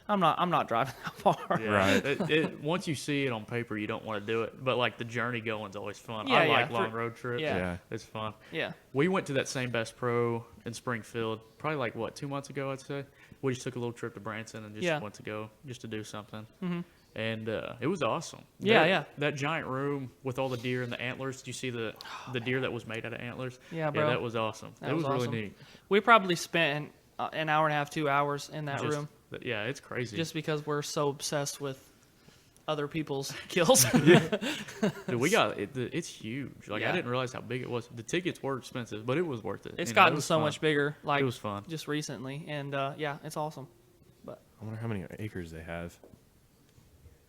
I'm not driving that far. Yeah. Right. Once you see it on paper, you don't want to do it. But like the journey going's always fun. Yeah, I yeah, like long for- road trips. yeah. Yeah. It's fun. Yeah. We went to that same Bass Pro in Springfield probably like 2 months ago, I'd say. We just took a little trip to Branson and just Yeah. went to go just to do something. Mm-hmm. And it was awesome. Yeah, That- yeah. That giant room with all the deer and the antlers. Did you see the deer that was made out of antlers? Yeah, bro. Yeah, that was awesome. That it was was awesome. really neat. We probably spent an hour and a half, 2 hours in that Just- room Yeah, it's crazy. just because we're so obsessed with other people's kills. Dude, we got it. It's huge. Like Yeah. I didn't realize how big it was. The tickets were expensive, but it was worth it. It's You know, it gotten was so fun. much bigger, like It was fun. just recently, and yeah, it's awesome. But I wonder how many acres they have.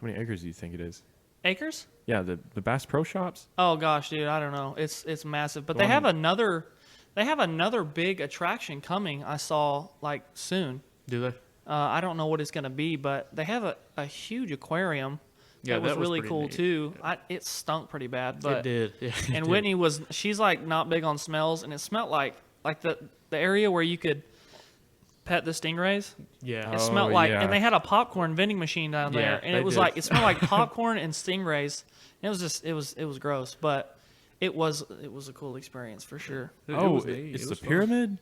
How many acres do you think it is? acres? Yeah, the Bass Pro Shops. Oh gosh, dude, I don't know. It's massive. But The they have one- another big attraction coming. I saw like soon. Do they? I don't know what it's gonna be, but they have a huge aquarium. Yeah, that was that was really pretty cool neat. too. It stunk pretty bad, but it did. Yeah, it and did. Whitney she's like not big on smells, and it smelled like the area where you could pet the stingrays. Yeah. It Oh, smelled like, yeah. and they had a popcorn vending machine down Yeah, there, and they it was did. like it smelled like popcorn and stingrays. And it was just it was gross, but it was a cool experience for sure. It Oh, was neat. it's It the was fun. pyramid.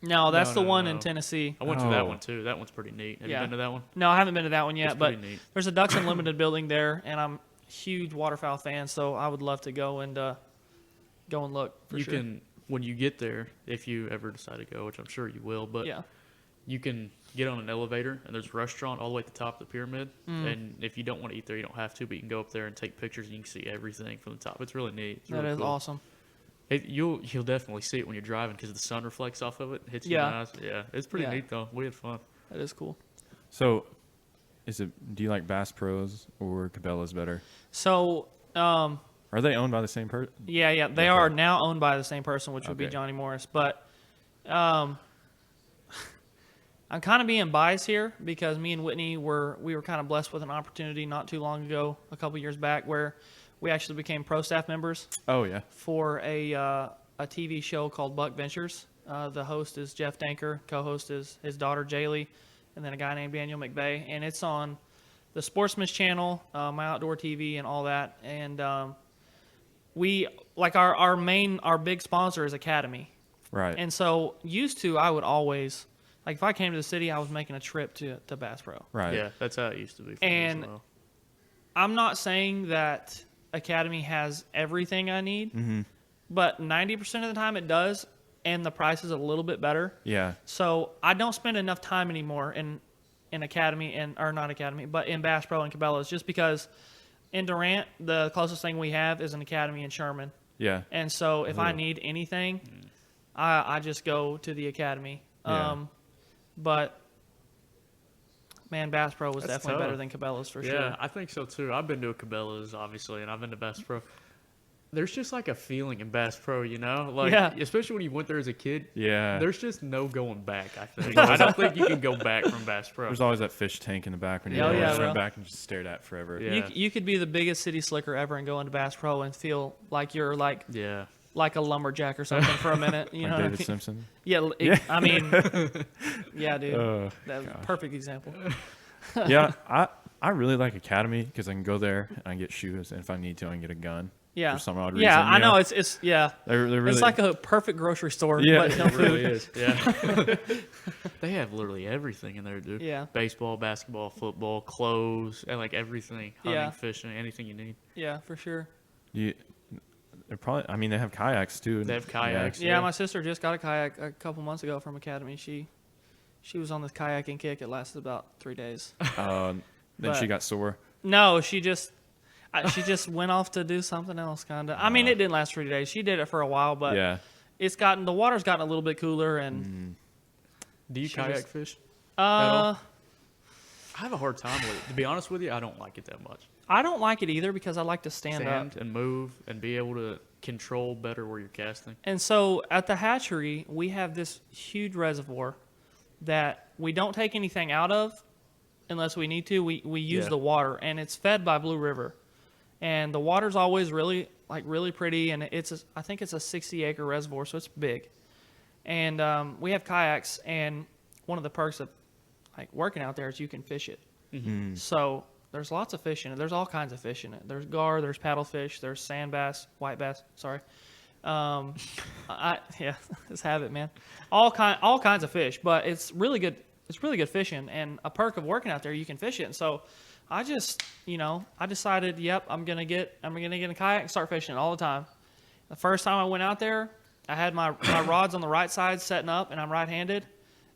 No, that's No, the no, one no. in Tennessee. I went to that Oh. one too. That one's pretty neat. Have Yeah. you been to that one? No, I haven't been to that one yet, It's but pretty neat. there's a Ducks Unlimited building there, and I'm a huge waterfowl fan, so I would love to go and look for You sure. can when you get there, if you ever decide to go, which I'm sure you will, but Yeah. you can get on an elevator and there's a restaurant all the way at the top of the pyramid. Mm. And if you don't want to eat there, you don't have to, but you can go up there and take pictures and you can see everything from the top. It's really neat. It's That really is cool. awesome. You'll definitely see it when you're driving because the sun reflects off of it, hits you Yeah. in the eyes. Yeah, it's pretty Yeah. neat though. We had fun. That is cool. So, do you like Bass Pros or Cabela's better? So, Are they owned by the same person? yeah, they Okay. are now owned by the same person, which would be Okay. Johnny Morris. But I'm kind of being biased here because me and Whitney we were kind of blessed with an opportunity not too long ago, a couple years back, where we actually became pro staff members Oh yeah. for a TV show called Buck Ventures. The host is Jeff Danker, co-host is his daughter Jaylee, and then a guy named Daniel McVeigh, and it's on the Sportsman's Channel, My Outdoor TV, and all that. And we like our big sponsor is Academy, Right. and so used to I would always like if I came to the city, I was making a trip to Bass Pro. right. Yeah, that's how it used to be. For me And as well. I'm not saying that Academy has everything I need, but 90% of the time it does, and the price is a little bit better. Yeah. So I don't spend enough time anymore in Academy or not Academy, but in Bass Pro and Cabela's, just because in Durant the closest thing we have is an Academy in Sherman, Yeah. and so if I Ooh. need anything, I just go to the Academy. Yeah. But man, Bass Pro was That's definitely tough. better than Cabela's for Yeah, sure. I think so too. I've been to a Cabela's, obviously, and I've been to Bass Pro. There's just like a feeling in Bass Pro, you know? Like, Yeah. especially when you went there as a kid. Yeah. There's just no going back, I think. I don't think you can go back from Bass Pro. There's always that fish tank in the back when you Oh, yeah, swim bro. back and just stared at forever. Yeah. You could be the biggest city slicker ever and go into Bass Pro and feel like you're like Yeah. a lumberjack or something for a minute. You Like know what I David mean? Simpson. Yeah, I mean, yeah, dude. Oh, That's a gosh. perfect example. Yeah. I really like Academy because I can go there and I get shoes, and if I need to, I can get a gun. Yeah. For some odd reason. Yeah, I you know. It's yeah. They're really, It's like a perfect grocery store, Yeah. but no It food. really is. Yeah. They have literally everything in there, dude. Yeah. Baseball, basketball, football, clothes, and like everything. Hunting, Yeah. fishing, anything you need. Yeah, for sure. they're probably. I mean, they have kayaks too. They have kayaks. Yeah, my sister just got a kayak a couple months ago from Academy. She was on this kayaking kick. It lasted about 3 days. Then she But- got sore. No, she just went off to do something else, kind of. I mean, it didn't last 3 days. She did it for a while, but Yeah. the water's gotten a little bit cooler, and Do you She kayak was- fish? uh, I have a hard time with it. To be honest with you, I don't like it that much. I don't like it either because I like to stand up. Stand and move and be able to control better where you're casting. And so at the hatchery, we have this huge reservoir that we don't take anything out of unless we need to. We use Yeah. the water, and it's fed by Blue River. And the water's always really pretty, and I think it's a 60-acre reservoir, so it's big. And we have kayaks, and one of the perks of like working out there is you can fish it. So there's lots of fish in it. There's all kinds of fish in it. There's gar, there's paddlefish, there's sand bass, white bass. Sorry. Just have it, man. All kinds of fish, but it's really good. It's really good fishing, and a perk of working out there, you can fish it. And so, I just, I decided, yep, I'm gonna get a kayak and start fishing it all the time. The first time I went out there, I had my rods on the right side setting up, and I'm right-handed,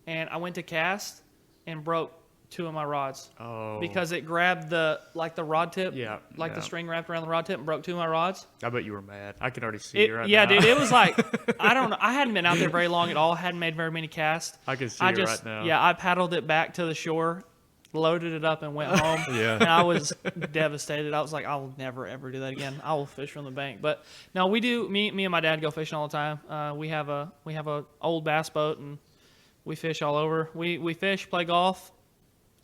and I went to cast and broke 2 of my rods. Oh. Because it grabbed the rod tip, Yeah, the yeah. string wrapped around the rod tip and broke 2 of my rods. I bet you were mad. I can already see you right Yeah, now. dude, it was like, I don't know. I hadn't been out there very long at all. Hadn't made very many casts. I can see you right now. Yeah, I paddled it back to the shore, loaded it up, and went home. Yeah. And I was devastated. I was like, I will never, ever do that again. I will fish from the bank. But no, we do. Me and my dad go fishing all the time. We have a old bass boat, and we fish all over. We fish, play golf,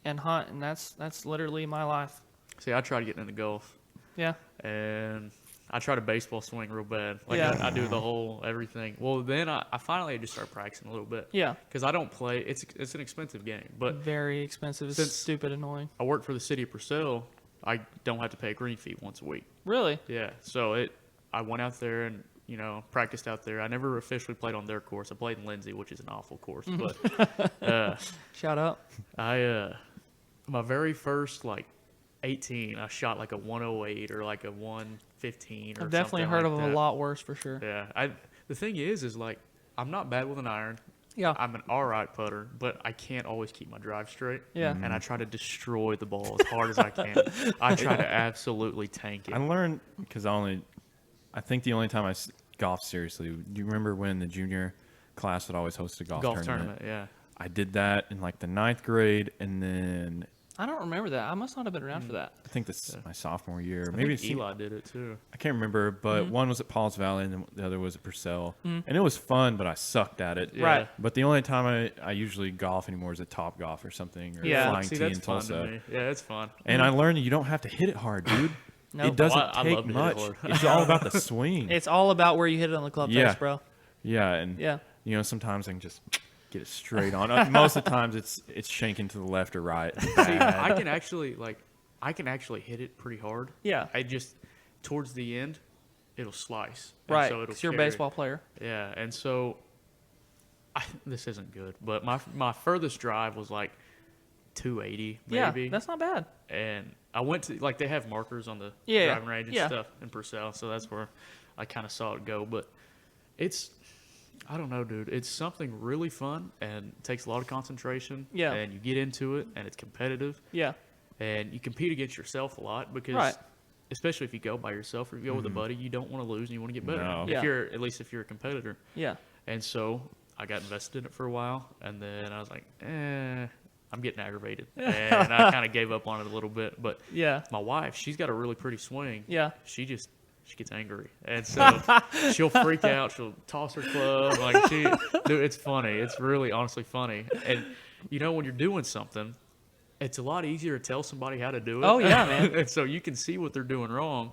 and hunt, and that's literally my life. See, I tried getting into golf, Yeah. and I tried a baseball swing real bad. Like, Yeah. I do the whole everything. Well, then I finally had to start practicing a little bit. Yeah. Because I don't play. It's an expensive game. But Very expensive. It's Since- stupid annoying. I work for the city of Purcell. I don't have to pay a green fee once a week. Really? Yeah. So I went out there and, practiced out there. I never officially played on their course. I played in Lindsay, which is an awful course. But Shout out. my very first, 18, I shot like a 108 or like a 115 or I've definitely something heard like of that. a lot worse for sure. Yeah. The thing is like, I'm not bad with an iron. Yeah. I'm an all right putter, but I can't always keep my drive straight. Yeah. And I try to destroy the ball as hard as I can. I try to absolutely tank it. I learned because I think the only time I golfed seriously. Do you remember when the junior class would always host a golf tournament? Yeah. I did that in like the 9th grade, and then I don't remember that. I must not have been around for that. I think this is my sophomore year. I Maybe think Eli did it too. I can't remember, but one was at Paul's Valley and the other was at Purcell. And it was fun, but I sucked at it. Yeah. Right. But the only time I usually golf anymore is at Top Golf or something, or Yeah. Flying See, T that's in fun to Tulsa. me. Yeah, it's fun. And I learned you don't have to hit it hard, dude. Nope. It doesn't Oh, I take love to hit it much. hard. It's all about the swing. It's all about where you hit it on the club Yeah. face, bro. Yeah, and Yeah. sometimes I can just get it straight on. Most of the times it's shanking to the left or right. See, I can actually hit it pretty hard. Yeah. I just towards the end, it'll slice. And Right. So it'll 'Cause you're a carry. baseball player. Yeah, and so this isn't good, but my furthest drive was like 280 maybe. Yeah, that's not bad. And I went to they have markers on the Yeah, driving range and yeah. stuff in Purcell, so that's where I kind of saw it go. But I don't know, dude. It's something really fun and takes a lot of concentration. Yeah. And you get into it, and it's competitive, Yeah. and you compete against yourself a lot because, Right. especially if you go by yourself or if you go with a buddy, you don't want to lose and you want to get better. No. Yeah. At least if you're a competitor. Yeah. And so I got invested in it for a while, and then I was like, I'm getting aggravated, and I kind of gave up on it a little bit. But Yeah. my wife, she's got a really pretty swing. Yeah. She gets angry, and so she'll freak out. She'll toss her club. Dude, it's funny. It's really honestly funny. And when you're doing something, it's a lot easier to tell somebody how to do it. Oh, yeah, man. And so you can see what they're doing wrong,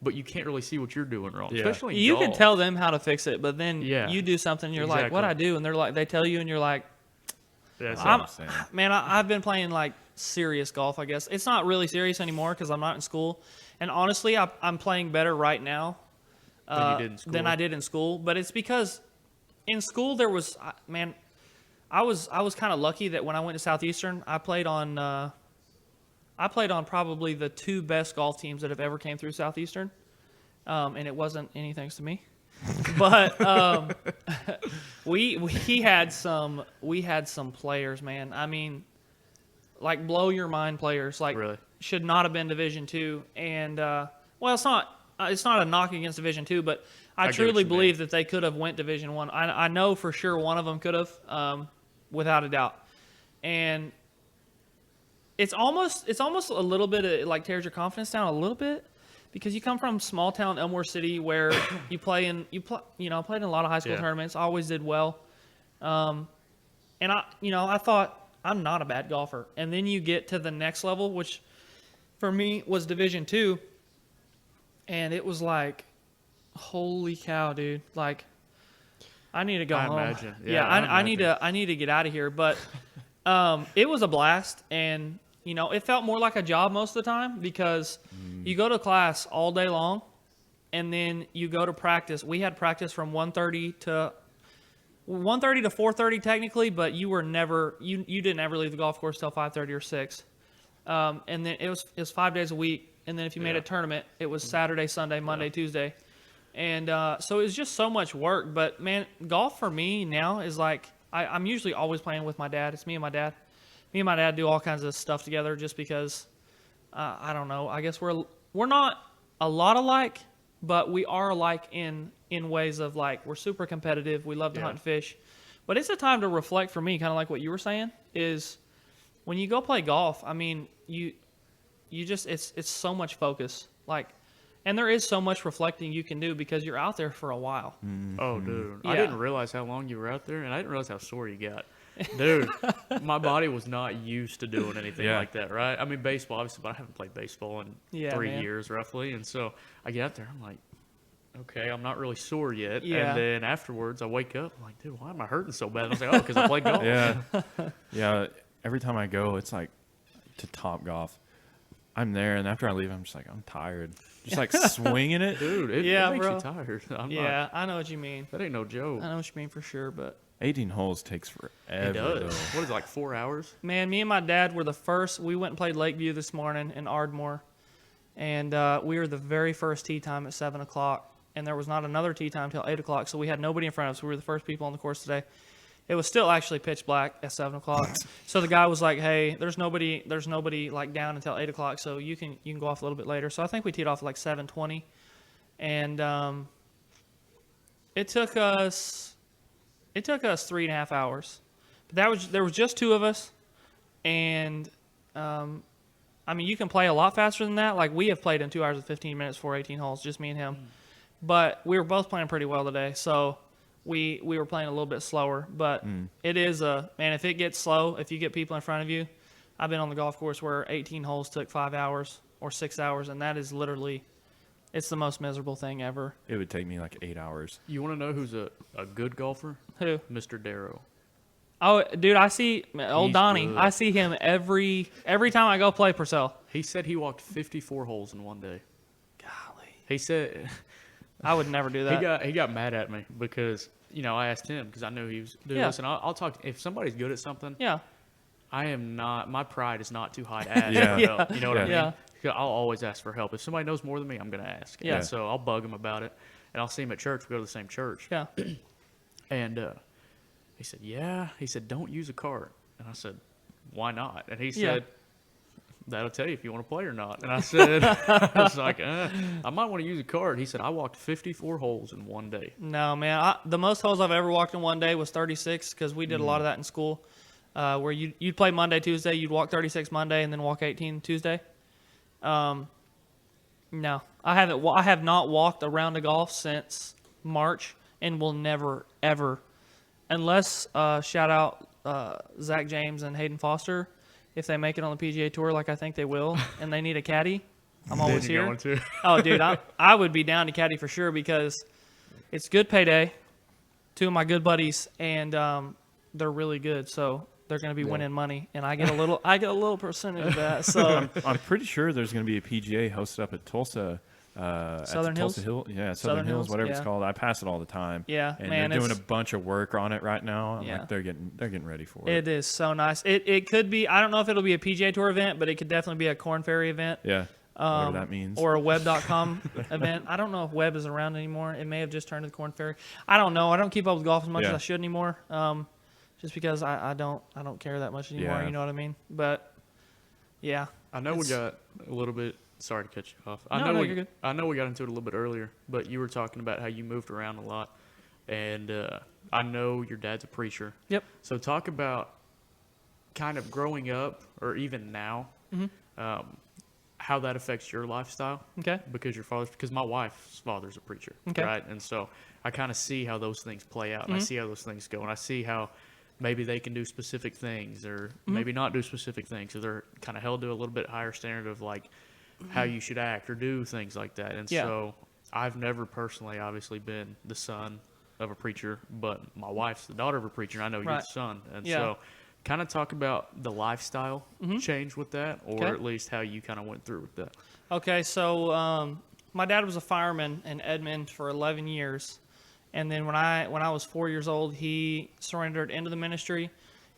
but you can't really see what you're doing wrong. Yeah. Especially in You can golf. tell them how to fix it, but then Yeah. you do something, you're like, what I Exactly. do? And they're like, they tell you, and you're like, That's what what I'm saying. Man, I've been playing like serious golf, I guess. It's not really serious anymore because I'm not in school. And honestly, I'm playing better right now Than you did in school. than I did in school. But it's because in school there was, man, I was kind of lucky that when I went to Southeastern, I played on probably the 2 best golf teams that have ever came through Southeastern, and it wasn't any thanks to me. But we had some players, man. I mean, like blow your mind players. Like Really? should not have been Division II. And well, it's not a knock against Division II, but I get what truly you believe mean. that they could have went Division I. I know for sure one of them could have, without a doubt. And it's almost a little bit it like tears your confidence down a little bit because you come from small town Elmore City where you played in a lot of high school Yeah. tournaments, always did well. And I thought I'm not a bad golfer. And then you get to the next level, which for me was Division II, and it was like, holy cow, dude! Like, I need to go I home. imagine. Yeah, Yeah, I I need to get out of here. But it was a blast, and it felt more like a job most of the time because you go to class all day long, and then you go to practice. We had practice from 1:30 to 4:30 technically, but you were never you didn't ever leave the golf course till 5:30 or 6. And then it was 5 days a week, and then if you made Yeah. a tournament, it was Saturday, Sunday, Monday, Tuesday. And so it was just so much work. But, man, golf for me now is like I'm usually always playing with my dad. It's me and my dad. Me and my dad do all kinds of stuff together just because, I don't know, I guess we're not a lot alike, but we are alike in ways of, like, we're super competitive. We love to Yeah. hunt and fish. But it's a time to reflect for me, kind of like what you were saying, is when you go play golf, I mean, you just it's so much focus. Like, and there is so much reflecting you can do because you're out there for a while. Oh, dude. I Yeah. didn't realize how long you were out there, and I didn't realize how sore you got. Dude, my body was not used to doing anything Yeah. like that, right? I mean, baseball, obviously, but I haven't played baseball in Yeah, 3 man. years, roughly. And so I get out there, I'm like, okay, I'm not really sore yet. Yeah. And then afterwards, I wake up, I'm like, dude, why am I hurting so bad? And I was like, oh, because I played golf. Yeah. Yeah. Every time I go, it's like to Top Golf. I'm there, and after I leave, I'm just like, I'm tired. Just like swinging it. Dude, it Yeah, makes bro. you tired. I'm Yeah, not, I know what you mean. that ain't no joke. I know what you mean for sure. But 18 holes takes It forever. does. Though. What is it, like 4 hours? man, me and my dad were the first. We went and played Lakeview this morning in Ardmore, and we were the very first tee time at 7:00, and there was not another tee time till 8:00. So we had nobody in front of us. We were the first people on the course today. It was still actually pitch black at 7:00. So the guy was like, "Hey, there's nobody like down until 8:00, so you can go off a little bit later." So I think we teed off at like 7:20, and it took us 3.5 hours. But there was just 2 of us, and I mean, you can play a lot faster than that. Like, we have played in 2 hours and 15 minutes for 18 holes, just me and him. But we were both playing pretty well today, so we were playing a little bit slower. But it is man, if it gets slow, if you get people in front of you, I've been on the golf course where 18 holes took 5 hours or 6 hours, and that is literally, it's the most miserable thing ever. It would take me like 8 hours. You want to know who's a good golfer? Who? Mr. Darrow. Oh, dude, I see old He's Donnie. good. I see him every time I go play Purcell. He said he walked 54 holes in one day. Golly, He said I would never do that. he got mad at me because I asked him because I knew he was. Dude, Yeah. listen, I'll talk. If somebody's good at something, Yeah, I am not. My pride is not too high to ask Yeah. for help. You know what I mean? Yeah. 'Cause I'll always ask for help. If somebody knows more than me, I'm gonna ask. Yeah. And so I'll bug him about it, and I'll see him at church. We go to the same church. yeah. And he said, "Yeah." He said, "Don't use a cart." And I said, "Why not?" And he Yeah. said, "That'll tell you if you want to play or not." And I said, "I was like, I might want to use a cart." He said, "I walked 54 holes in one day." No, man. The most holes I've ever walked in one day was 36 because we did a lot of that in school, where you'd play Monday, Tuesday, you'd walk 36 Monday, and then walk 18 Tuesday. No, I haven't. I have not walked a round of golf since March, and will never ever, unless shout out Zach James and Hayden Foster, if they make it on the PGA Tour, like I think they will, and they need a caddy. I'm always Then you're here. going to. Oh, dude, I would be down to caddy for sure because it's good payday. 2 of my good buddies, and they're really good. So they're going to be winning money, and I get a little percentage of that. So I'm pretty sure there's going to be a PGA hosted up at Tulsa. Southern Tulsa Hills? Yeah, Southern Southern Hills, Hills, whatever it's yeah. called. I pass it all the time. Yeah, and man, they're doing a it's- bunch of work on it right now. I'm Yeah. like, they're getting ready for it. it is so nice. It could be. I don't know if it'll be a PGA Tour event, but it could definitely be a Corn Ferry event. Yeah, whatever that means. Or a web.com event. I don't know if web is around anymore. It may have just turned to the Corn Ferry. I don't know. I don't keep up with golf as much Yeah. as I should anymore. Just because I don't care that much anymore. Yeah. You know what I mean? But yeah, I know we It's- got a little bit. Sorry to cut you off. No, you're good. I know we got into it a little bit earlier, but you were talking about how you moved around a lot, and I know your dad's a preacher. Yep. So talk about kind of growing up, or even now, how that affects your lifestyle. Okay. Because my wife's father's a preacher, Okay. right? And so I kind of see how those things play out, and I see how those things go, and I see how maybe they can do specific things, or maybe not do specific things, so they're kind of held to a little bit higher standard of like how you should act or do things like that. And Yeah. so I've never personally, obviously, been the son of a preacher, but my wife's the daughter of a preacher, and I know you're Right. the son, and Yeah. so kind of talk about the lifestyle change with that, or Okay. at least how you kind of went through with that. Okay, so my dad was a fireman in Edmond for 11 years, and then when I was 4 years old, he surrendered into the ministry,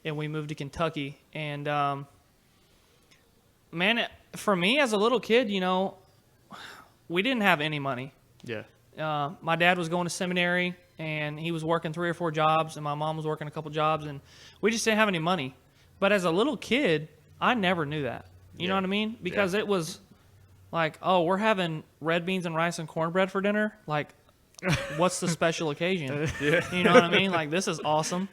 and we moved to Kentucky. And man, for me as a little kid, you know, we didn't have any money. Yeah. My dad was going to seminary, and he was working 3 or 4 jobs, and my mom was working a couple jobs, and we just didn't have any money. But as a little kid, I never knew that. You know Yeah. what I mean? Because it was like, oh, we're having red beans and rice and cornbread for dinner. Like, what's the special occasion? You know what I mean? Like, this is awesome.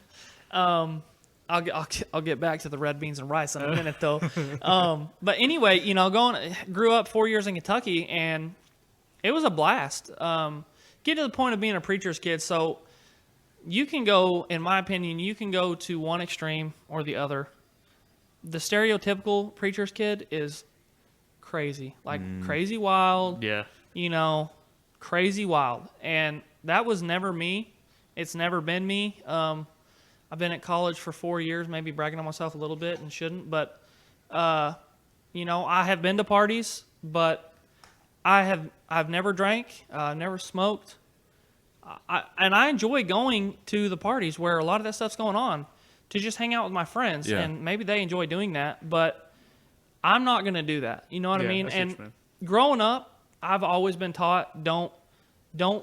I'll get back to the red beans and rice in a minute, though. But anyway, you know, grew up 4 years in Kentucky, and it was a blast. Get to the point of being a preacher's kid. So you can go, in my opinion, you can go to one extreme or the other. The stereotypical preacher's kid is crazy, like crazy wild. Yeah. You know, crazy wild. And that was never me. It's never been me. I've been at college for 4 years, maybe bragging on myself a little bit and shouldn't. But, you know, I have been to parties, but I've never drank, never smoked. And I enjoy going to the parties where a lot of that stuff's going on to just hang out with my friends. Yeah. And maybe they enjoy doing that, but I'm not going to do that. You know what I Yeah, mean? I see what And you mean. growing up, I've always been taught don't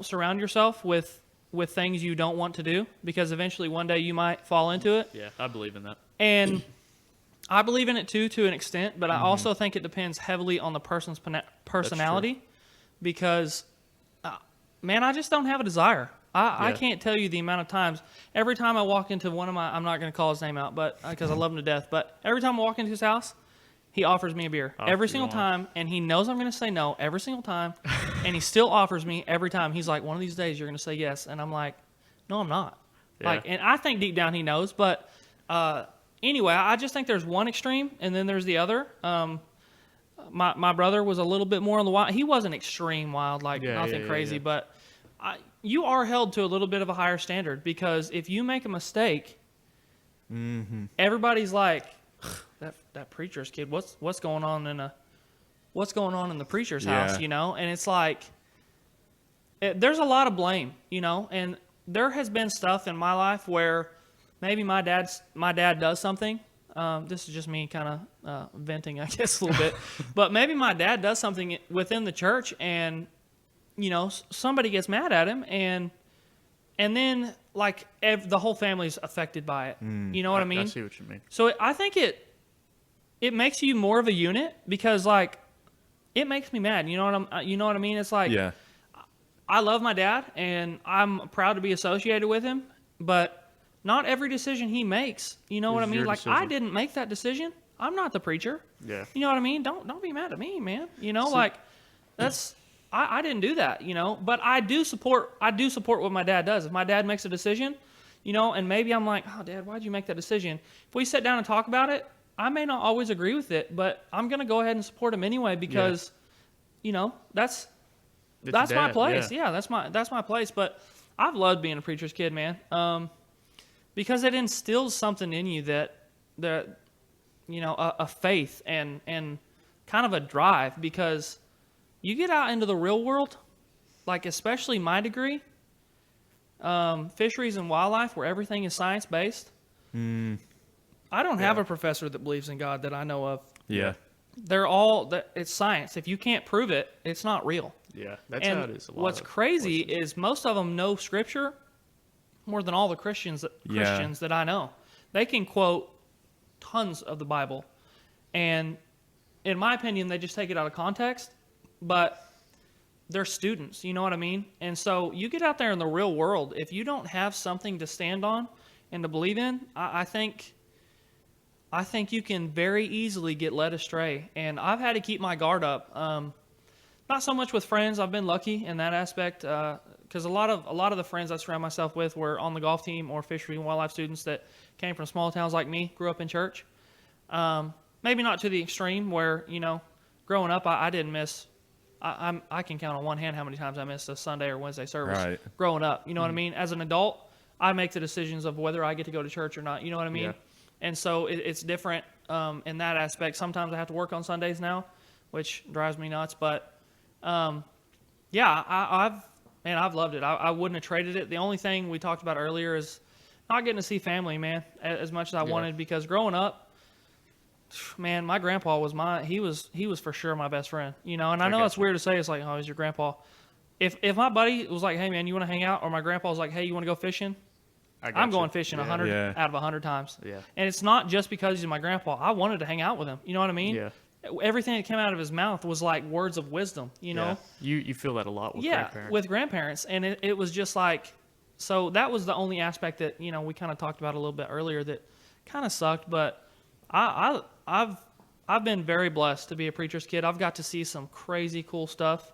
surround yourself with things you don't want to do, because eventually one day you might fall into it. Yeah, I believe in that. And I believe in it too, to an extent, but I also think it depends heavily on the person's personality, because, man, I just don't have a desire. I Yeah. can't tell you the amount of times. Every time I walk into one of my, I'm not going to call his name out, but because I love him to death, but every time I walk into his house, he offers me a beer every single time, and he knows I'm going to say no every single time, and he still offers me every time. He's like, one of these days you're going to say yes, and I'm like, no, I'm not. Yeah. Like, and I think deep down he knows, but anyway, I just think there's one extreme, and then there's the other. My brother was a little bit more on the wild. He wasn't extreme wild, like nothing crazy, but you are held to a little bit of a higher standard, because if you make a mistake, everybody's like, that preacher's kid, what's going on in the preacher's house, you know? And it's like, there's a lot of blame, you know, and there has been stuff in my life where maybe my dad does something. This is just me kind of venting, I guess, a little bit. But maybe my dad does something within the church, and, you know, somebody gets mad at him, and then, like, the whole family's affected by it. You know what I mean? I see what you mean. So I think it makes you more of a unit, because, like, it makes me mad. You know what I mean? It's like, Yeah. I love my dad, and I'm proud to be associated with him, but not every decision he makes, you know what I Is mean? your Like, I decision. didn't make that decision. I'm not the preacher. Yeah. You know what I mean? Don't be mad at me, man. You know, like, that's I didn't do that, you know. But I do support what my dad does. If my dad makes a decision, you know, and maybe I'm like, oh, Dad, why'd you make that decision? If we sit down and talk about it, I may not always agree with it, but I'm gonna go ahead and support him anyway, because, you know, that's It's my dad, place. yeah. Yeah, that's my place. But I've loved being a preacher's kid, man, because it instills something in you that a faith and kind of a drive, because you get out into the real world, like especially my degree, fisheries and wildlife, where everything is science based. I don't have a professor that believes in God that I know of. Yeah. They're all it's science. If you can't prove it, it's not real. Yeah, that's And how it is. A lot what's of crazy places. is most of them know Scripture more than all the Christians that I know. They can quote tons of the Bible, and in my opinion, they just take it out of context. But they're students, you know what I mean? And so you get out there in the real world, if you don't have something to stand on and to believe in, I think you can very easily get led astray. And I've had to keep my guard up. Not so much with friends. I've been lucky in that aspect, because a lot of the friends I surround myself with were on the golf team or fishery and wildlife students that came from small towns like me, grew up in church. Maybe not to the extreme where, growing up I didn't miss. I can count on one hand how many times I missed a Sunday or Wednesday service growing up. You know what I mean? As an adult, I make the decisions of whether I get to go to church or not. You know what I mean? Yeah. And so it's different in that aspect. Sometimes I have to work on Sundays now, which drives me nuts. But yeah, I've loved it. I wouldn't have traded it. The only thing we talked about earlier is not getting to see family, man, as much as I wanted, because growing up, man, my grandpa was he was for sure my best friend, and I know it's weird to say, it's like, oh, he's your grandpa. If my buddy was like, hey man, you want to hang out, or my grandpa was like, hey, you want to go fishing, I'm going fishing 100 out of 100 times. Yeah. And it's not just because he's my grandpa. I wanted to hang out with him. You know what I mean? Yeah. Everything that came out of his mouth was like words of wisdom, know? You feel that a lot with grandparents. With grandparents. And it was just like, so that was the only aspect that, we kind of talked about a little bit earlier that kind of sucked. But I've been very blessed to be a preacher's kid. I've got to see some crazy cool stuff.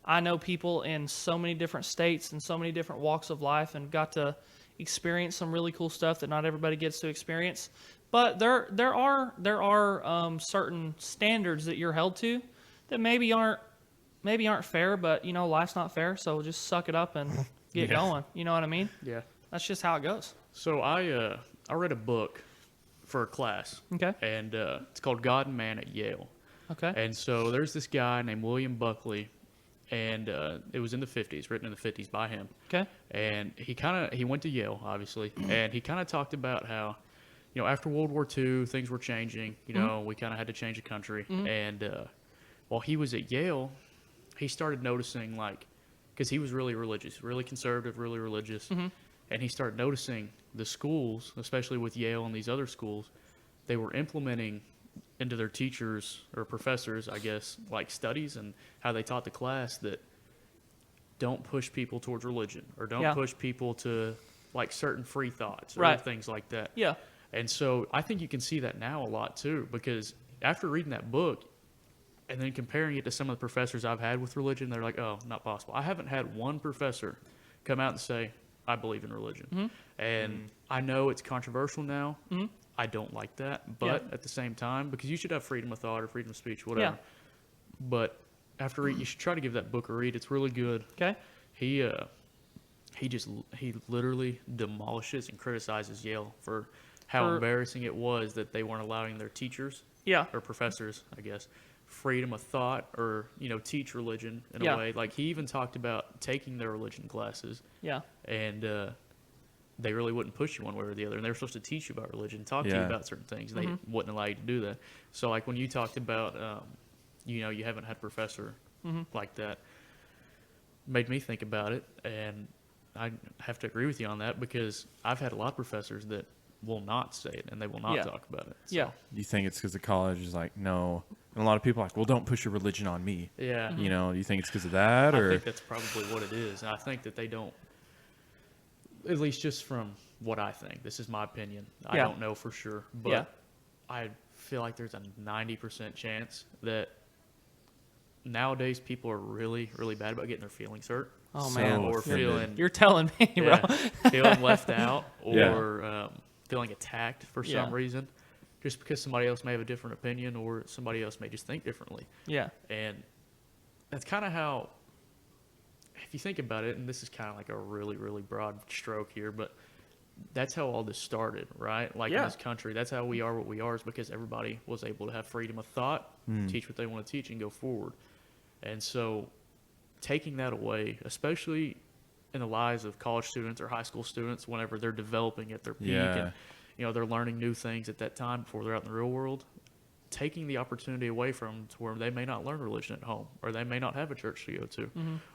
I know people in so many different states and so many different walks of life, and got to experience some really cool stuff that not everybody gets to experience. But there are certain standards that you're held to that maybe aren't fair, but life's not fair, so just suck it up and get going. You know what I mean? Yeah. That's just how it goes. So I read a book for a class. Okay. And it's called God and Man at Yale. Okay. And so there's this guy named William Buckley, and it was in the 50s, written in the 50s by him. Okay. And he went to Yale, obviously, and he kind of talked about how, after World War II, things were changing. We kind of had to change the country. And while he was at Yale, he started noticing, because he was really religious, really conservative, really religious, and he started noticing the schools, especially with Yale and these other schools, they were implementing into their teachers or professors, I guess, studies and how they taught the class that don't push people towards religion, or don't push people to certain free thoughts or things like that. Yeah. And so I think you can see that now a lot too, because after reading that book and then comparing it to some of the professors I've had with religion, they're like, oh, not possible. I haven't had one professor come out and say, I believe in religion. And I know it's controversial now. I don't like that. But at the same time, because you should have freedom of thought or freedom of speech, whatever. Yeah. But after read, you should try to give that book a read. It's really good. Okay. He literally demolishes and criticizes Yale for how embarrassing it was that they weren't allowing their teachers or professors, I guess, freedom of thought or, teach religion in a way. He even talked about taking their religion classes. Yeah. And they really wouldn't push you one way or the other. And they were supposed to teach you about religion, talk to you about certain things. And they wouldn't allow you to do that. So, when you talked about, you haven't had a professor like that, made me think about it. And I have to agree with you on that, because I've had a lot of professors that will not say it and they will not talk about it. So. Yeah. You think it's because the college is like, no. And a lot of people are like, well, don't push your religion on me. Yeah. Do you think it's because of that? Or? I think that's probably what it is. And I think that they don't, at least just from what I think. This is my opinion. I don't know for sure. But I feel like there's a 90% chance that nowadays people are really, really bad about getting their feelings hurt. Oh, man. Or feeling... You're telling me, bro. Feeling left out or feeling attacked for some reason. Just because somebody else may have a different opinion or somebody else may just think differently. Yeah. And that's kind of how, if you think about it, and this is kind of like a really, really broad stroke here, but that's how all this started, right? Like Yeah. in this country, that's how we are what we are, is because everybody was able to have freedom of thought, teach what they want to teach, and go forward. And so taking that away, especially in the lives of college students or high school students, whenever they're developing at their peak Yeah. and they're learning new things at that time before they're out in the real world, taking the opportunity away from them to where they may not learn religion at home, or they may not have a church to go to,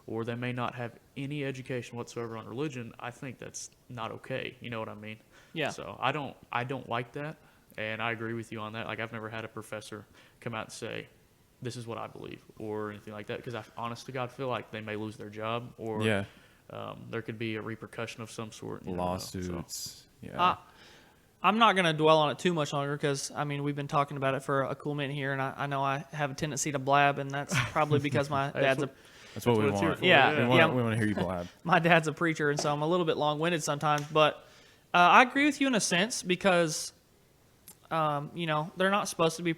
or they may not have any education whatsoever on religion, I think that's not okay. You know what I mean? Yeah. So I don't like that, and I agree with you on that. Like, I've never had a professor come out and say, this is what I believe, or anything like that, because I honest to God feel like they may lose their job, or Yeah. there could be a repercussion of some sort. You never know. Lawsuits. Yeah. I'm not going to dwell on it too much longer because, I mean, we've been talking about it for a cool minute here, and I know I have a tendency to blab, and that's probably because my dad's a That's what we what it's here want. for, Yeah, We yeah. want to hear you blab. my dad's a preacher, and so I'm a little bit long-winded sometimes. But I agree with you in a sense because, they're not supposed to be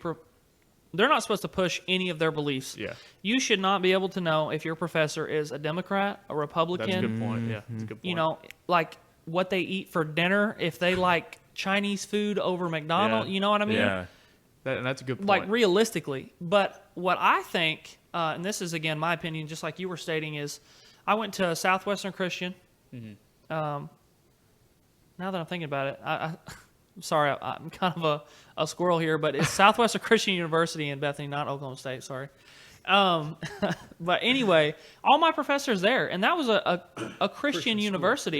they're not supposed to push any of their beliefs. Yeah. You should not be able to know if your professor is a Democrat, a Republican. That's a good point. Yeah, that's a good point. You know, like what they eat for dinner, if they like Chinese food over McDonald's, Yeah. you know what I mean? Yeah. and that's a good point. Like realistically. But what I think, and this is again my opinion, just like you were stating, is I went to Southwestern Christian. Now that I'm thinking about it, I'm sorry, I'm kind of a squirrel here, but it's Southwestern Christian University in Bethany, not Oklahoma State. Sorry. But anyway, all my professors there, and that was a Christian school, university.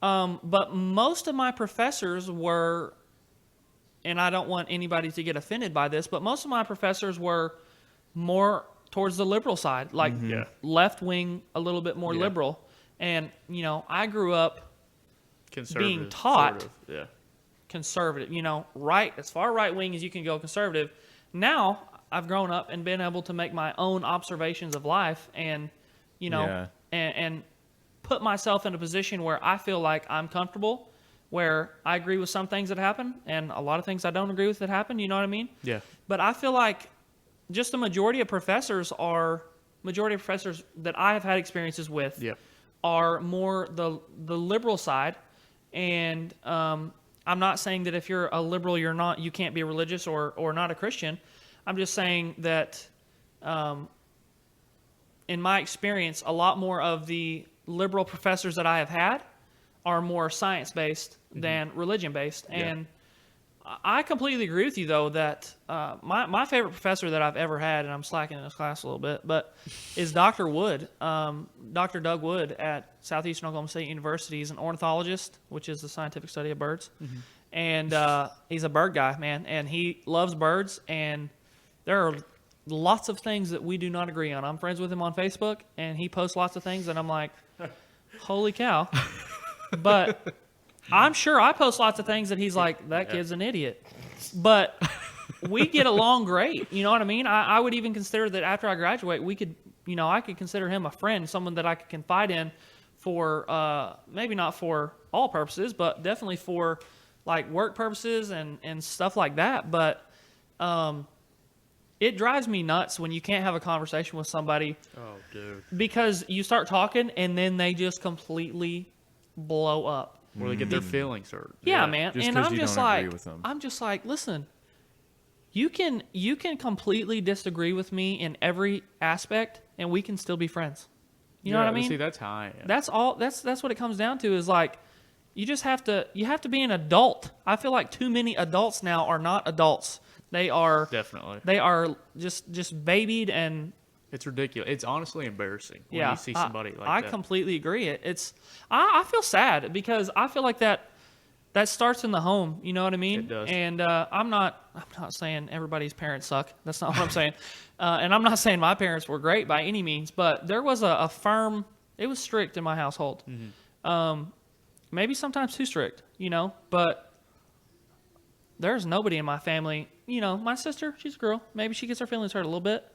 yeah. But most of my professors were, and I don't want anybody to get offended by this, but most of my professors were more towards the liberal side, like Yeah. left wing, a little bit more Yeah. liberal. And, I grew up Conservative, taught- sort of, yeah. conservative, right, as far right wing as you can go conservative. Now I've grown up and been able to make my own observations of life and, Yeah. and put myself in a position where I feel like I'm comfortable, where I agree with some things that happen and a lot of things I don't agree with that happen. You know what I mean? Yeah. But I feel like just the majority of professors that I have had experiences with Yeah. are more the liberal side. And I'm not saying that if you're a liberal, you can't be religious or not a Christian. I'm just saying that in my experience, a lot more of the liberal professors that I have had are more science-based than religion-based. Yeah. And I completely agree with you, though, that my favorite professor that I've ever had, and I'm slacking in this class a little bit, but is Dr. Wood, Dr. Doug Wood at Southeastern Oklahoma State University. He's an ornithologist, which is the scientific study of birds. And he's a bird guy, man, and he loves birds, and there are lots of things that we do not agree on. I'm friends with him on Facebook, and he posts lots of things, and I'm like, holy cow. But I'm sure I post lots of things that he's like, that kid's an idiot. But we get along great. You know what I mean? I would even consider that after I graduate, I could consider him a friend, someone that I could confide in for, maybe not for all purposes, but definitely for like work purposes and stuff like that. But it drives me nuts when you can't have a conversation with somebody Oh, dude. because you start talking and then they just completely blow up. Or they get their feelings hurt. Yeah, man. Just And 'cause I'm you just don't agree like, with them. I'm just like, listen, you can completely disagree with me in every aspect, and we can still be friends. You know what I mean? See, that's how I am. That's all. That's what it comes down to. Is like, you have to be an adult. I feel like too many adults now are not adults. They are Definitely. They are just babied and. It's ridiculous. It's honestly embarrassing when Yeah, you see somebody like I that. completely agree. I feel sad because I feel like that starts in the home. You know what I mean? It does. And I'm not saying everybody's parents suck. That's not what I'm saying. And I'm not saying my parents were great by any means. But there was a firm. It was strict in my household. Maybe sometimes too strict. But there's nobody in my family. My sister, she's a girl. Maybe she gets her feelings hurt a little bit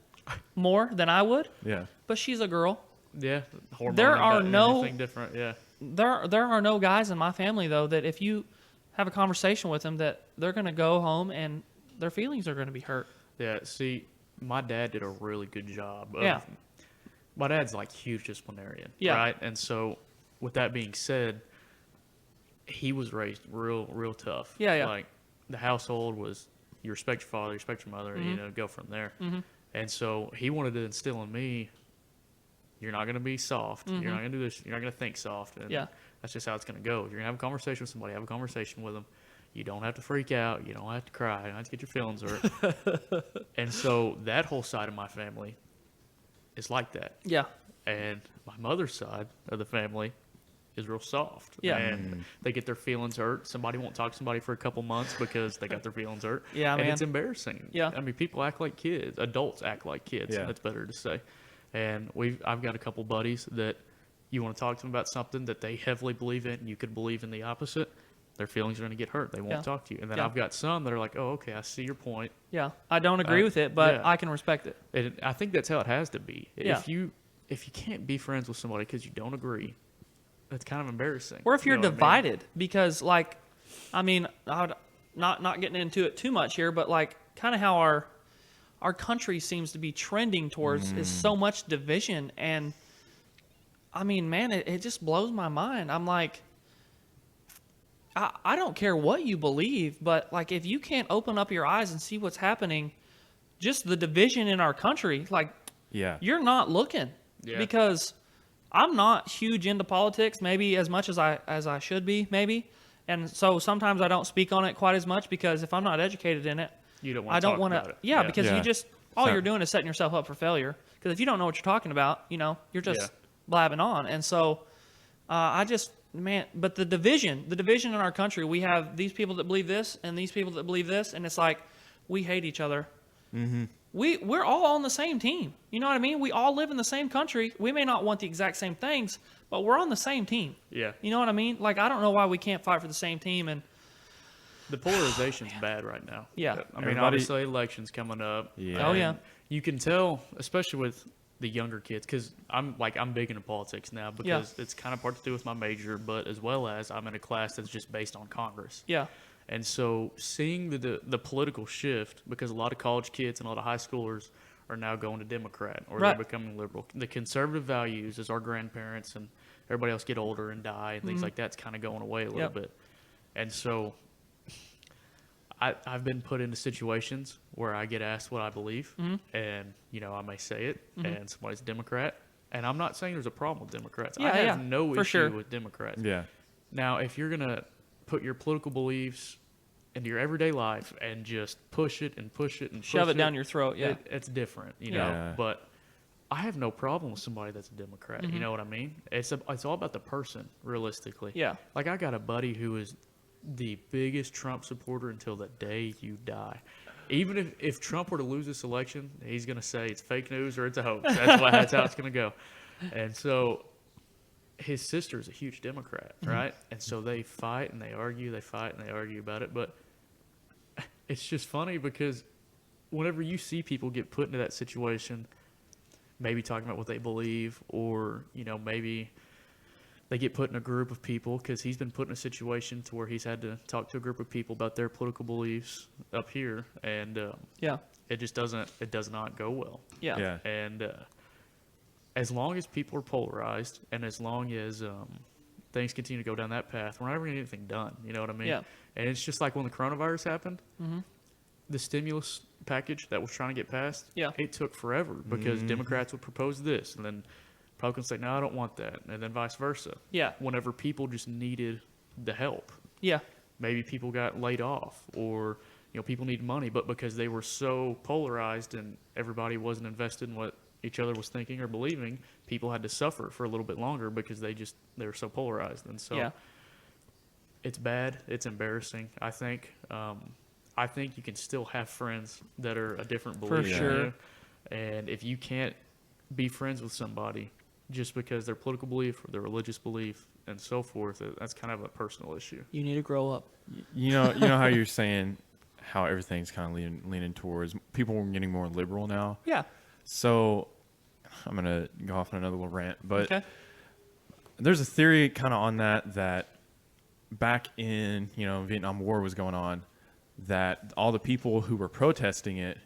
more than I would. Yeah. But she's a girl. Yeah. Hormone There are and no- anything different. Yeah. There are no guys in my family though that if you have a conversation with them that they're going to go home and their feelings are going to be hurt. Yeah. See, my dad did a really good job. Yeah. My dad's like huge disciplinarian. Yeah. Right. And so, with that being said, he was raised real tough. Yeah, yeah. Like the household was, you respect your father, you respect your mother, Mm-hmm. and go from there. Mm-hmm. And so he wanted to instill in me, you're not going to be soft. Mm-hmm. You're not going to do this. You're not going to think soft. And Yeah. that's just how it's going to go. If you're going to have a conversation with somebody, have a conversation with them. You don't have to freak out. You don't have to cry. You don't have to get your feelings hurt. And so that whole side of my family is like that. Yeah. And my mother's side of the family is real soft. Yeah. And they get their feelings hurt. Somebody won't talk to somebody for a couple months because they got their feelings hurt. Yeah, and man. it's embarrassing. Yeah. I mean, people act like kids. Adults act like kids. Yeah. That's better to say. And I've got a couple buddies that you want to talk to them about something that they heavily believe in, and you could believe in the opposite. Their feelings are going to get hurt. They won't Yeah. talk to you. And then Yeah. I've got some that are like, oh, okay, I see your point. Yeah. I don't agree with it, but yeah. I can respect it. And I think that's how it has to be. Yeah. If you can't be friends with somebody because you don't agree, that's kind of embarrassing. Or if you're You know what I mean? divided, because like, I mean, not getting into it too much here, but like kind of how our country seems to be trending towards is so much division. And I mean, man, it just blows my mind. I'm like, I don't care what you believe, but like if you can't open up your eyes and see what's happening, just the division in our country, like Yeah. you're not looking. Yeah. Because I'm not huge into politics, maybe as much as I should be, maybe. And so sometimes I don't speak on it quite as much because if I'm not educated in it, You don't want to I don't talk want about to. it. Yeah, because Yeah. you just all So- you're doing is setting yourself up for failure. Because if you don't know what you're talking about, you're just Yeah. blabbing on. And so but the division in our country, we have these people that believe this and these people that believe this, and it's like we hate each other. Mm-hmm. We're all on the same team. You know what I mean? We all live in the same country. We may not want the exact same things, but we're on the same team. Yeah. You know what I mean? Like I don't know why we can't fight for the same team. And The polarization's bad right now. Yeah. I mean, Everybody- obviously, elections coming up. Yeah. Oh, yeah. and You can tell, especially with the younger kids, because I'm big into politics now because it's kind of part to do with my major, but as well as I'm in a class that's just based on Congress. yeah, And so seeing the political shift, because a lot of college kids and a lot of high schoolers are now going to Democrat or Right. they're becoming liberal. The conservative values as our grandparents and everybody else get older and die and things like that's kind of going away a little Yep. bit. And so I've been put into situations where I get asked what I believe and, I may say it and somebody's a Democrat. And I'm not saying there's a problem with Democrats. Yeah, I have yeah, no for issue sure. with Democrats. Yeah. Now, if you're going to put your political beliefs into your everyday life and just push it and push it and shove push it down your throat. Yeah, it's different, Yeah. But I have no problem with somebody that's a Democrat. You know what I mean? It's all about the person, realistically. Yeah. Like I got a buddy who is the biggest Trump supporter until the day you die. Even if Trump were to lose this election, he's going to say it's fake news or it's a hoax. That's how it's going to go. And so his sister's a huge Democrat, right? And so they fight and they argue, about it. But it's just funny because whenever you see people get put into that situation, maybe talking about what they believe or, maybe they get put in a group of people because he's been put in a situation to where he's had to talk to a group of people about their political beliefs up here. And yeah, it does not go well. yeah, Yeah. And as long as people are polarized and as long as things continue to go down that path, we're not ever going to get anything done. You know what I mean? Yeah. And it's just like when the coronavirus happened, the stimulus package that was trying to get passed, Yeah. it took forever because Democrats would propose this and then Republicans say, no, I don't want that. And then vice versa. Yeah. Whenever people just needed the help. yeah, Maybe people got laid off or, people need money, but because they were so polarized and everybody wasn't invested in what each other was thinking or believing, people had to suffer for a little bit longer because they were so polarized. And so yeah. it's bad. It's embarrassing. I think you can still have friends that are a different For belief than sure. you. And if you can't be friends with somebody just because their political belief or their religious belief and so forth, that's kind of a personal issue. You need to grow up. You know how you're saying how everything's kind of leaning towards people are getting more liberal now. Yeah. So I'm gonna go off on another little rant, but Okay. there's a theory kind of on that back in Vietnam War was going on, that all the people who were protesting it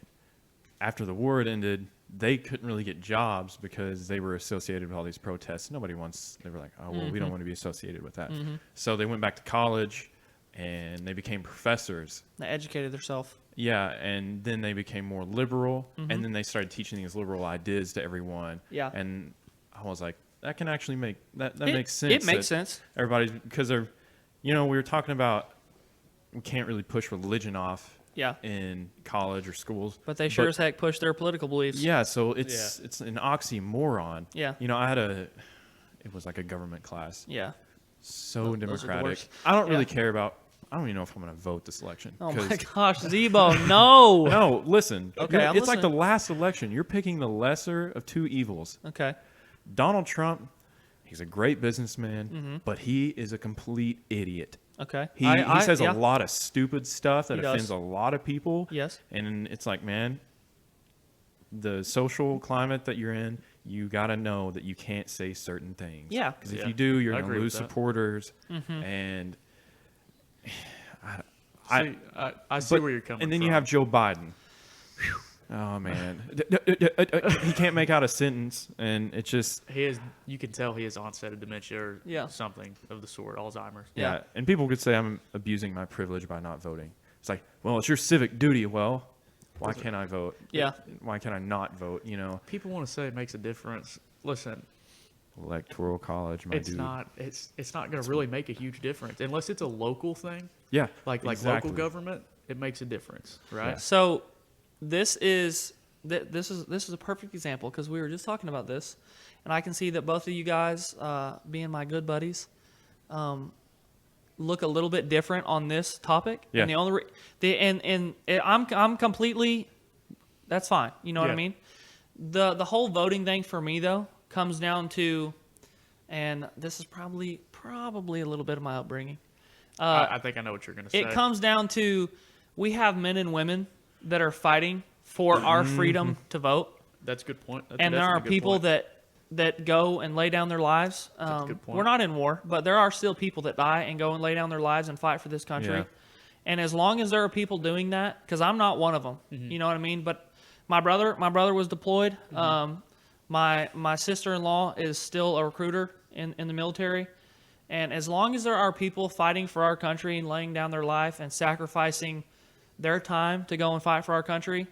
after the war had ended, they couldn't really get jobs because they were associated with all these protests. They were like, oh, well, we don't want to be associated with that. So they went back to college and they became professors. They educated themselves. Yeah, and then they became more liberal, and then they started teaching these liberal ideas to everyone. Yeah. And I was like, that can actually make that It- makes sense. it makes that sense. Everybody's because they're, we were talking about we can't really push religion off Yeah. in college or schools, But they sure as heck push their political beliefs. yeah. So it's an oxymoron. Yeah. I had it was like a government class. Yeah. So Those are the democratic. worst. I don't really Yeah. care about. I don't even know if I'm going to vote this election. Oh my 'cause- gosh, Zebo, no. No, listen. Okay, I'm it's like the listening. last election. You're picking the lesser of two evils. Okay. Donald Trump, he's a great businessman, but he is a complete idiot. Okay. He says a lot of stupid stuff that He does. offends a lot of people. Yes. And it's like, man, the social climate that you're in, you got to know that you can't say certain things. Yeah. Because if Yeah, you do, you're I going to agree lose with that. supporters. And I See, I see where you're coming from. and then you have Joe Biden. Oh man, he can't make out a sentence, and it just you can tell he has onset of dementia or Yeah. something of the sort, Alzheimer's. yeah. Yeah. And people could say I'm abusing my privilege by not voting. It's like, well, it's your civic duty. Well, why can't I vote? Yeah. Why can't I not vote? People want to say it makes a difference. Listen, Electoral college, my it's dude. not. It's not going to really make a huge difference unless it's a local thing, Yeah, like exactly. local government. It makes a difference, right? Yeah. So this is a perfect example because we were just talking about this, and I can see that both of you guys, being my good buddies, look a little bit different on this topic. Yeah. And the only I'm completely. That's fine. You know what I Yeah. mean? The whole voting thing for me though comes down to, and this is probably a little bit of my upbringing. I think I know what you're going to say. It comes down to we have men and women that are fighting for our freedom to vote, That's a good point. That's and there definitely are a good people point. that go and lay down their lives. a good point. We're not in war, but there are still people that die and go and lay down their lives and fight for this country. Yeah. And as long as there are people doing that, because I'm not one of them, you know what I mean. But my brother was deployed. My sister-in-law is still a recruiter in the military. And as long as there are people fighting for our country and laying down their life and sacrificing their time to go and fight for our country,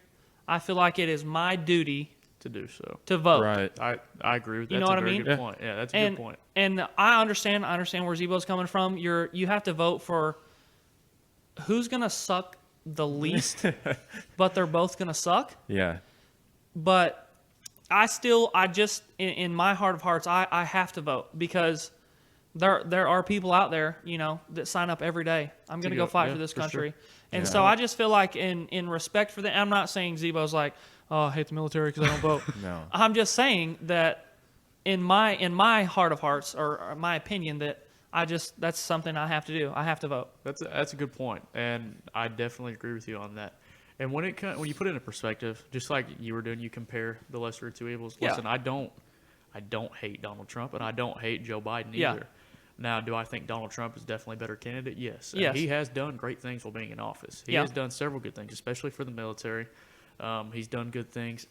I feel like it is my duty to do so. to vote. Right. I agree with that. You know That's what a I very mean? good Yeah. point. Yeah, that's a And good point. and I understand where Zebo's coming from. You have to vote for who's gonna suck the least, but they're both gonna suck. Yeah. But I just in my heart of hearts, I have to vote because there are people out there, that sign up every day. I'm going to go fight yeah, for this for country. sure. And Yeah. so I just feel like in respect for them, I'm not saying Zebo's like, oh, I hate the military because I don't vote. No. I'm just saying that in my heart of hearts or my opinion that that's something I have to do. I have to vote. That's a good point, and I definitely agree with you on that. And when you put it in perspective, just like you were doing, you compare the lesser of two evils. Yeah. Listen, I don't hate Donald Trump, and I don't hate Joe Biden Yeah. either. Now, do I think Donald Trump is definitely a better candidate? Yes. And Yes. he has done great things while being in office. He Yeah. has done several good things, especially for the military. He's done good things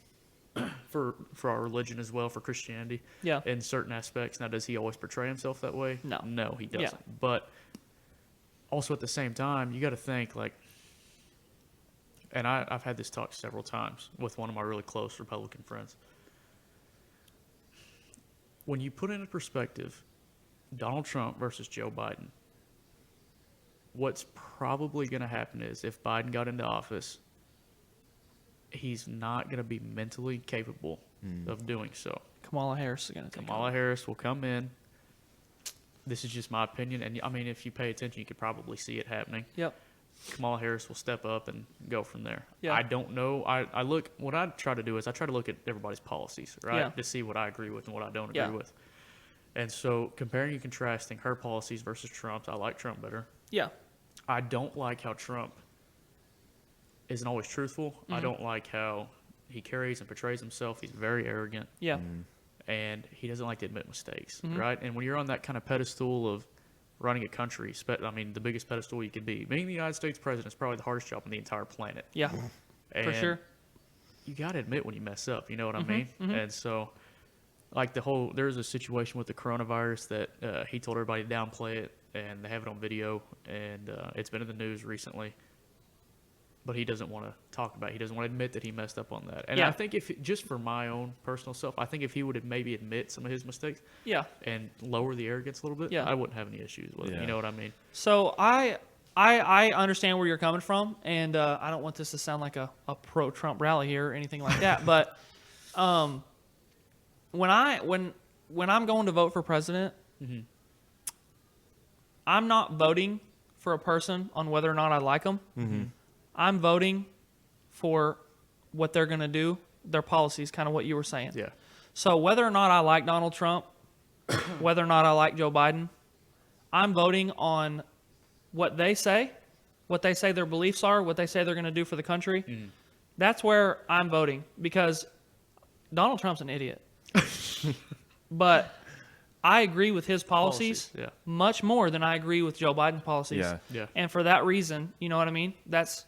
for our religion as well, for Christianity. Yeah. In certain aspects. Now, does he always portray himself that way? No. No, he Yeah. doesn't. But also at the same time, you got to think and I've had this talk several times with one of my really close Republican friends. When you put into perspective Donald Trump versus Joe Biden, what's probably going to happen is if Biden got into office, he's not going to be mentally capable of doing so. Kamala Harris is going to take Kamala Harris will come in. This is just my opinion, and I mean, if you pay attention, you could probably see it happening. Yep. Kamala Harris will step up and go from there. Yeah. I don't know. What I try to do is I try to look at everybody's policies, right? Yeah. To see what I agree with and what I don't Yeah. agree with. And so comparing and contrasting her policies versus Trump's, I like Trump better. Yeah. I don't like how Trump isn't always truthful. I don't like how he carries and portrays himself. He's very arrogant. Yeah. And he doesn't like to admit mistakes, right? And when you're on that kind of pedestal of running a country, the biggest pedestal you could be, being the United States president is probably the hardest job on the entire planet. Yeah. For And sure. you got to admit when you mess up. You know what I mean? And so, like there's a situation with the coronavirus that he told everybody to downplay it, and they have it on video, and it's been in the news recently. But he doesn't want to talk about it. He doesn't want to admit that he messed up on that. And I think just for my own personal self, I think if he would maybe admit some of his mistakes and lower the arrogance a little bit, I wouldn't have any issues with it. You know what I mean? So I understand where you're coming from, and I don't want this to sound like a pro-Trump rally here or anything like that. But when I'm going to vote for president, I'm not voting for a person on whether or not I like them. I'm voting for what they're going to do, their policies, kind of what you were saying. Yeah. So whether or not I like Donald Trump, whether or not I like Joe Biden, I'm voting on what they say their beliefs are, what they say they're going to do for the country. That's where I'm voting, because Donald Trump's an idiot. But I agree with his policies much more than I agree with Joe Biden's policies. Yeah. And for that reason, you know what I mean? That's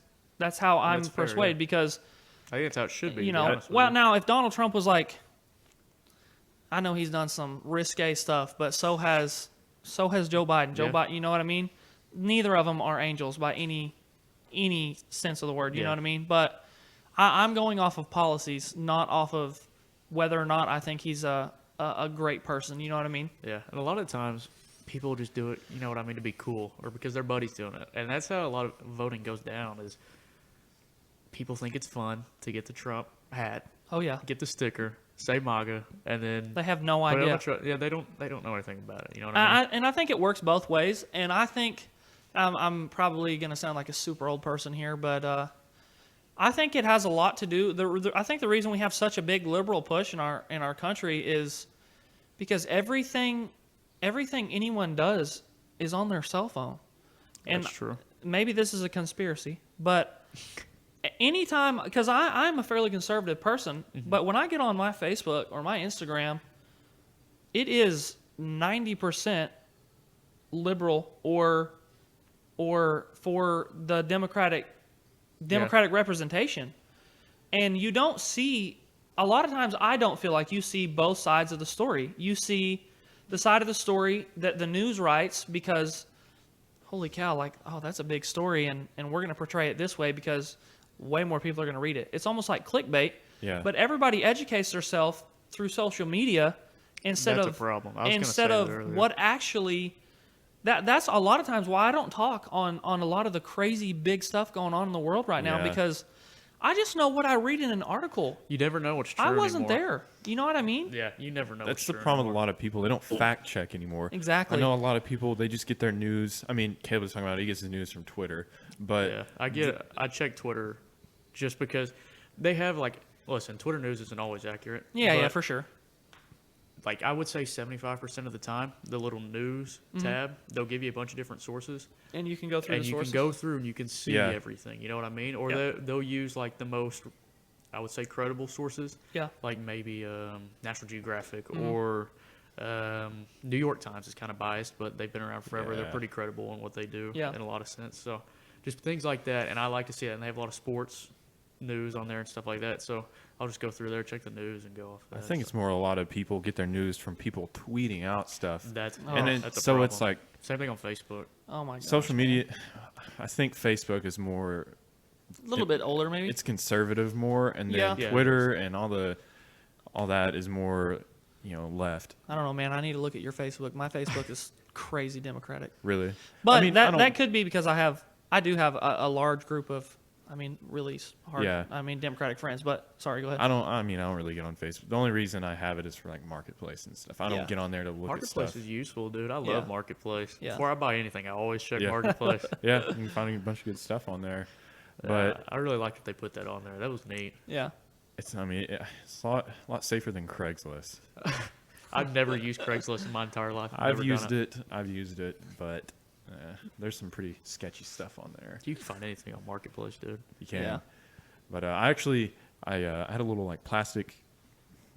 how I'm persuaded, because I think that's how it should be. You know, now if Donald Trump was like, I know he's done some risque stuff, but so has Joe Biden. Joe Biden, you know what I mean? Neither of them are angels by any sense of the word. You know what I mean? But I'm going off of policies, not off of whether or not I think he's a great person. You know what I mean? Yeah, and a lot of times people just do it, you know what I mean, to be cool or because their buddy's doing it. And that's how a lot of voting goes down, is people think it's fun to get the Trump hat. Oh yeah. Get the sticker, say MAGA, and then they have no put it on idea. the truck. Yeah, they don't know anything about it. You know what I mean? And I think it works both ways. And I think I'm probably going to sound like a super old person here, but I think it has a lot to do. I think the reason we have such a big liberal push in our country is because everything anyone does is on their cell phone. And that's true. Maybe this is a conspiracy, but anytime, because I'm a fairly conservative person, but when I get on my Facebook or my Instagram, it is 90% liberal or for the Democratic representation. And you don't see, a lot of times I don't feel like you see both sides of the story. You see the side of the story that the news writes because, holy cow, like, oh, that's a big story, and we're going to portray it this way because way more people are going to read it. It's almost like clickbait. Yeah. But everybody educates themselves through social media instead That's of a problem. what actually. That's a lot of times why I don't talk on a lot of the crazy big stuff going on in the world right now, because I just know what I read in an article. You never know what's true. I wasn't anymore. there. You know what I mean? Yeah, you never know. That's the problem with a lot of people. They don't fact check anymore. Exactly. I know a lot of people, they just get their news. I mean, Caleb was talking about it. He gets his news from Twitter. But yeah, I check Twitter just because they have, like, listen, Twitter news isn't always accurate. Yeah, for sure. Like, I would say 75% of the time, the little news tab, they'll give you a bunch of different sources. And you can go through and the you sources. can go through and you can see everything. You know what I mean? Or they'll use, like, the most, I would say, credible sources. Yeah. Like maybe National Geographic or New York Times is kind of biased, but they've been around forever. They're pretty credible in what they do in a lot of sense. So just things like that. And I like to see it. And they have a lot of sports news on there and stuff like that. So I'll just go through there, check the news, and go off that. I think it's more a lot of people get their news from people tweeting out stuff. That's it's like same thing on Facebook. Oh my god. Social media. I think Facebook is more a little bit older, maybe. It's conservative more, and then Twitter and all that is more, left. I don't know, man. I need to look at your Facebook. My Facebook is crazy Democratic. Really? But I mean, that could be because I do have a large group of, really hard. Yeah. Democratic friends. But sorry, go ahead. I don't really get on Facebook. The only reason I have it is for like Marketplace and stuff. I don't get on there to look at stuff. Marketplace is useful, dude. I love Marketplace. Yeah. Before I buy anything, I always check Marketplace. Yeah, you can find a bunch of good stuff on there. But I really like that they put that on there. That was neat. Yeah. It's a lot safer than Craigslist. I've never used Craigslist in my entire life. I've used it, but there's some pretty sketchy stuff on there. You can find anything on Marketplace, dude. You can. Yeah. But I had a little like plastic,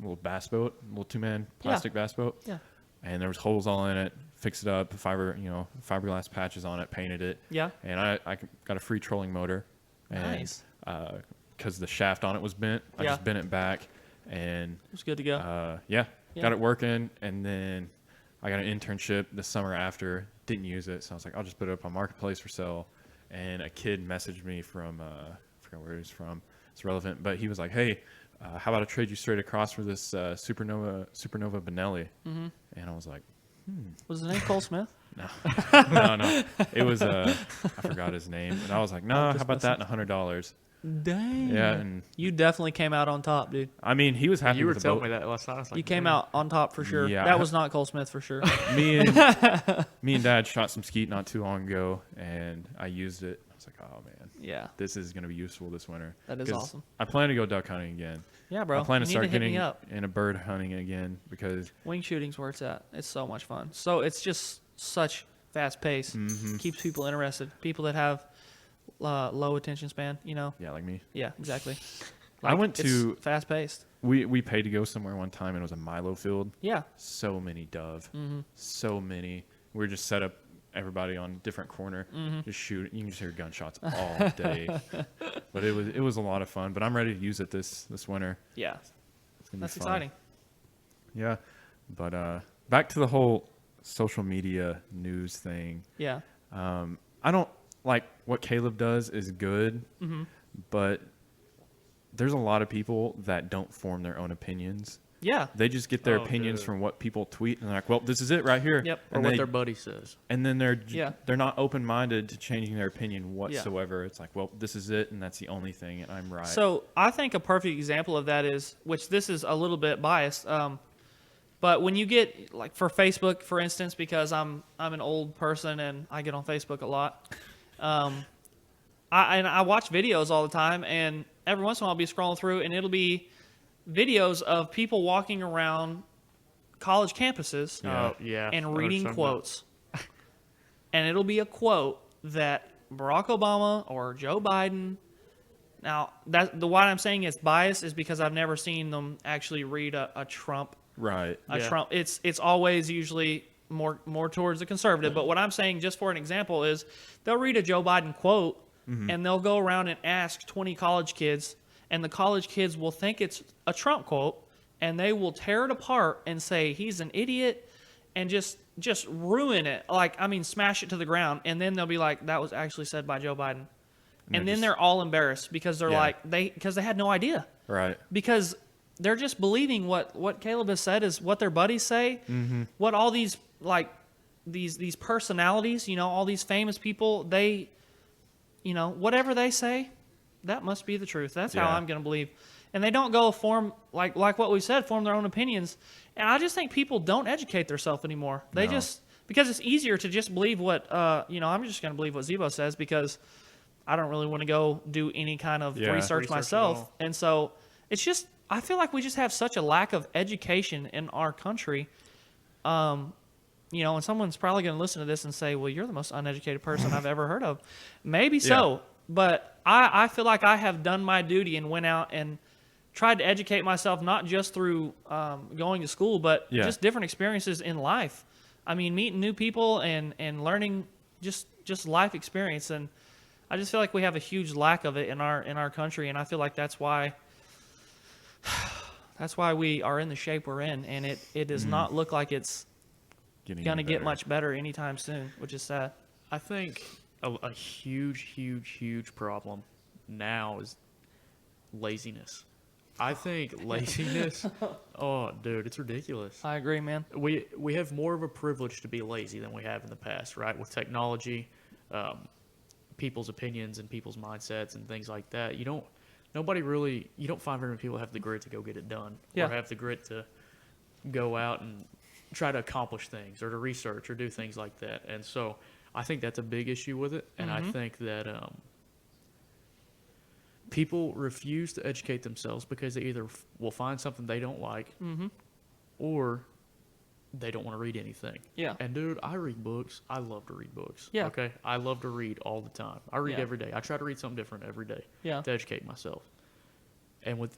little bass boat, little 2-man plastic bass boat. Yeah. And there was holes all in it. Fixed it up, fiberglass patches on it, painted it. Yeah. And I got a free trolling motor. And, Nice. because the shaft on it was bent. I Yeah. just bent it back, and It was good to go. yeah, Yeah. got it working. And then I got an internship the summer after. Didn't use it, so I was like, I'll just put it up on Marketplace for sale. And a kid messaged me from I forgot where he's from. It's relevant, but he was like, "Hey, how about I trade you straight across for this Supernova Benelli?" Mm-hmm. And I was like, Was his name Cole Smith? no. It was I forgot his name, and I was like, "No, just how about that? And $100." Dang. Yeah, and You definitely came out on top, dude. I mean, he was happy You were with the telling boat. me that last night. I was like, You came "Man." out on top for sure. Yeah. That was not Cole Smith for sure. Me and Dad shot some skeet not too long ago, and I used it. I was like, "Oh man, Yeah. this is gonna be useful this winter." That is 'Cause awesome. I plan to go duck hunting again. Yeah, bro. I plan to You need start hit me getting up. into bird hunting again because Wing shooting's where it's at. It's so much fun. So it's just such fast pace. Mm-hmm. Keeps people interested. People that have low attention span, you know. yeah, like me. Yeah, exactly. I went to fast paced. we paid to go somewhere one time and it was a Milo field. Yeah. So many dove. Mm-hmm. So many. We were just set up everybody on different corner, Mm-hmm. just shoot. You can just hear gunshots all day. But it was a lot of fun. But I'm ready to use it this winter. Yeah. It's gonna be That's fun. exciting. Yeah. But back to the whole social media news thing. Yeah. I don't like what Caleb does is good, Mm-hmm. but there's a lot of people that don't form their own opinions. Yeah. They just get their Oh, opinions dude. from what people tweet, and they're like, "Well, this is it right here." Yep. Or And what they- their buddy says. and then they're Yeah. they're not open minded to changing their opinion whatsoever. It's like, well, this is it, and that's the only thing, and I'm right. So I think a perfect example of that is, which this is a little bit biased, but when you get like for Facebook, for instance, because I'm an old person and I get on Facebook a lot, I watch videos all the time, and every once in a while I'll be scrolling through, and it'll be videos of people walking around college campuses Yeah. Oh, yeah. I and know what reading you're talking about. quotes. And it'll be a quote that Barack Obama or Joe Biden. Now, why I'm saying it's biased is because I've never seen them actually read a Trump. right. Yeah. Trump. It's always usually more towards the conservative. But what I'm saying, just for an example, is they'll read a Joe Biden quote and they'll go around and ask 20 college kids, and the college kids will think it's a Trump quote, and they will tear it apart and say he's an idiot, and just ruin it. Like, I mean, smash it to the ground, and then they'll be like, that was actually said by Joe Biden. And then they're all embarrassed because they're Yeah. like because they had no idea, Right. because they're just believing what Caleb has said is what their buddies say, what all these like these personalities, you know, all these famous people, they, you know, whatever they say, that must be the truth. That's how Yeah. I'm going to believe. And they don't go form like what we said, form their own opinions. And I just think people don't educate themselves anymore. They No. just, because it's easier to just believe what you know, I'm just going to believe what Zebo says because I don't really want to go do any kind of Yeah. research Research at myself. all. And so it's just, I feel like we just have such a lack of education in our country. You know, and someone's probably going to listen to this and say, well, you're the most uneducated person I've ever heard of. Maybe so, but I feel like I have done my duty and went out and tried to educate myself, not just through going to school, but Yeah. just different experiences in life. I mean, meeting new people and learning just life experience. And I just feel like we have a huge lack of it in our country, and I feel like that's why we are in the shape we're in, and it does not look like it's Getting going to any get better. much better anytime soon, which is sad. I think a huge problem now is laziness. I think laziness. Oh, dude, it's ridiculous. I agree, man. We have more of a privilege to be lazy than we have in the past, right? With technology, people's opinions and people's mindsets and things like that. You don't find very many people have the grit to go get it done, Yeah. or have the grit to go out and try to accomplish things, or to research or do things like that. And so I think that's a big issue with it. And I think that people refuse to educate themselves because they either will find something they don't like, or they don't want to read anything. Yeah. And dude, I read books. I love to read books. Yeah. Okay. I love to read all the time. I read Yeah. every day. I try to read something different every day Yeah. to educate myself. And with,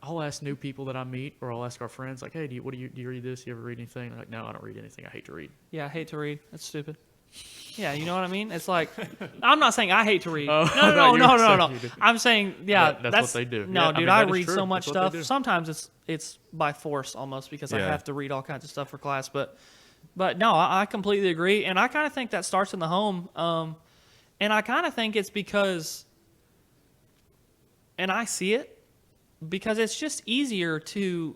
I'll ask new people that I meet, or I'll ask our friends, like, hey, do you read this? Do you ever read anything? They're like, no, I don't read anything. I hate to read. Yeah, I hate to read. That's stupid. Yeah, you know what I mean? It's like, I'm not saying I hate to read. Oh, No, I thought no, you no, were no, saying no. you do. I'm saying, yeah, That's what they do. No, Yeah, I dude, mean, I that is read true. so much That's what they stuff. do. Sometimes it's by force almost because I Yeah. have to read all kinds of stuff for class. But no, I completely agree, and I kind of think that starts in the home. And I kind of think it's because, and I see it because it's just easier to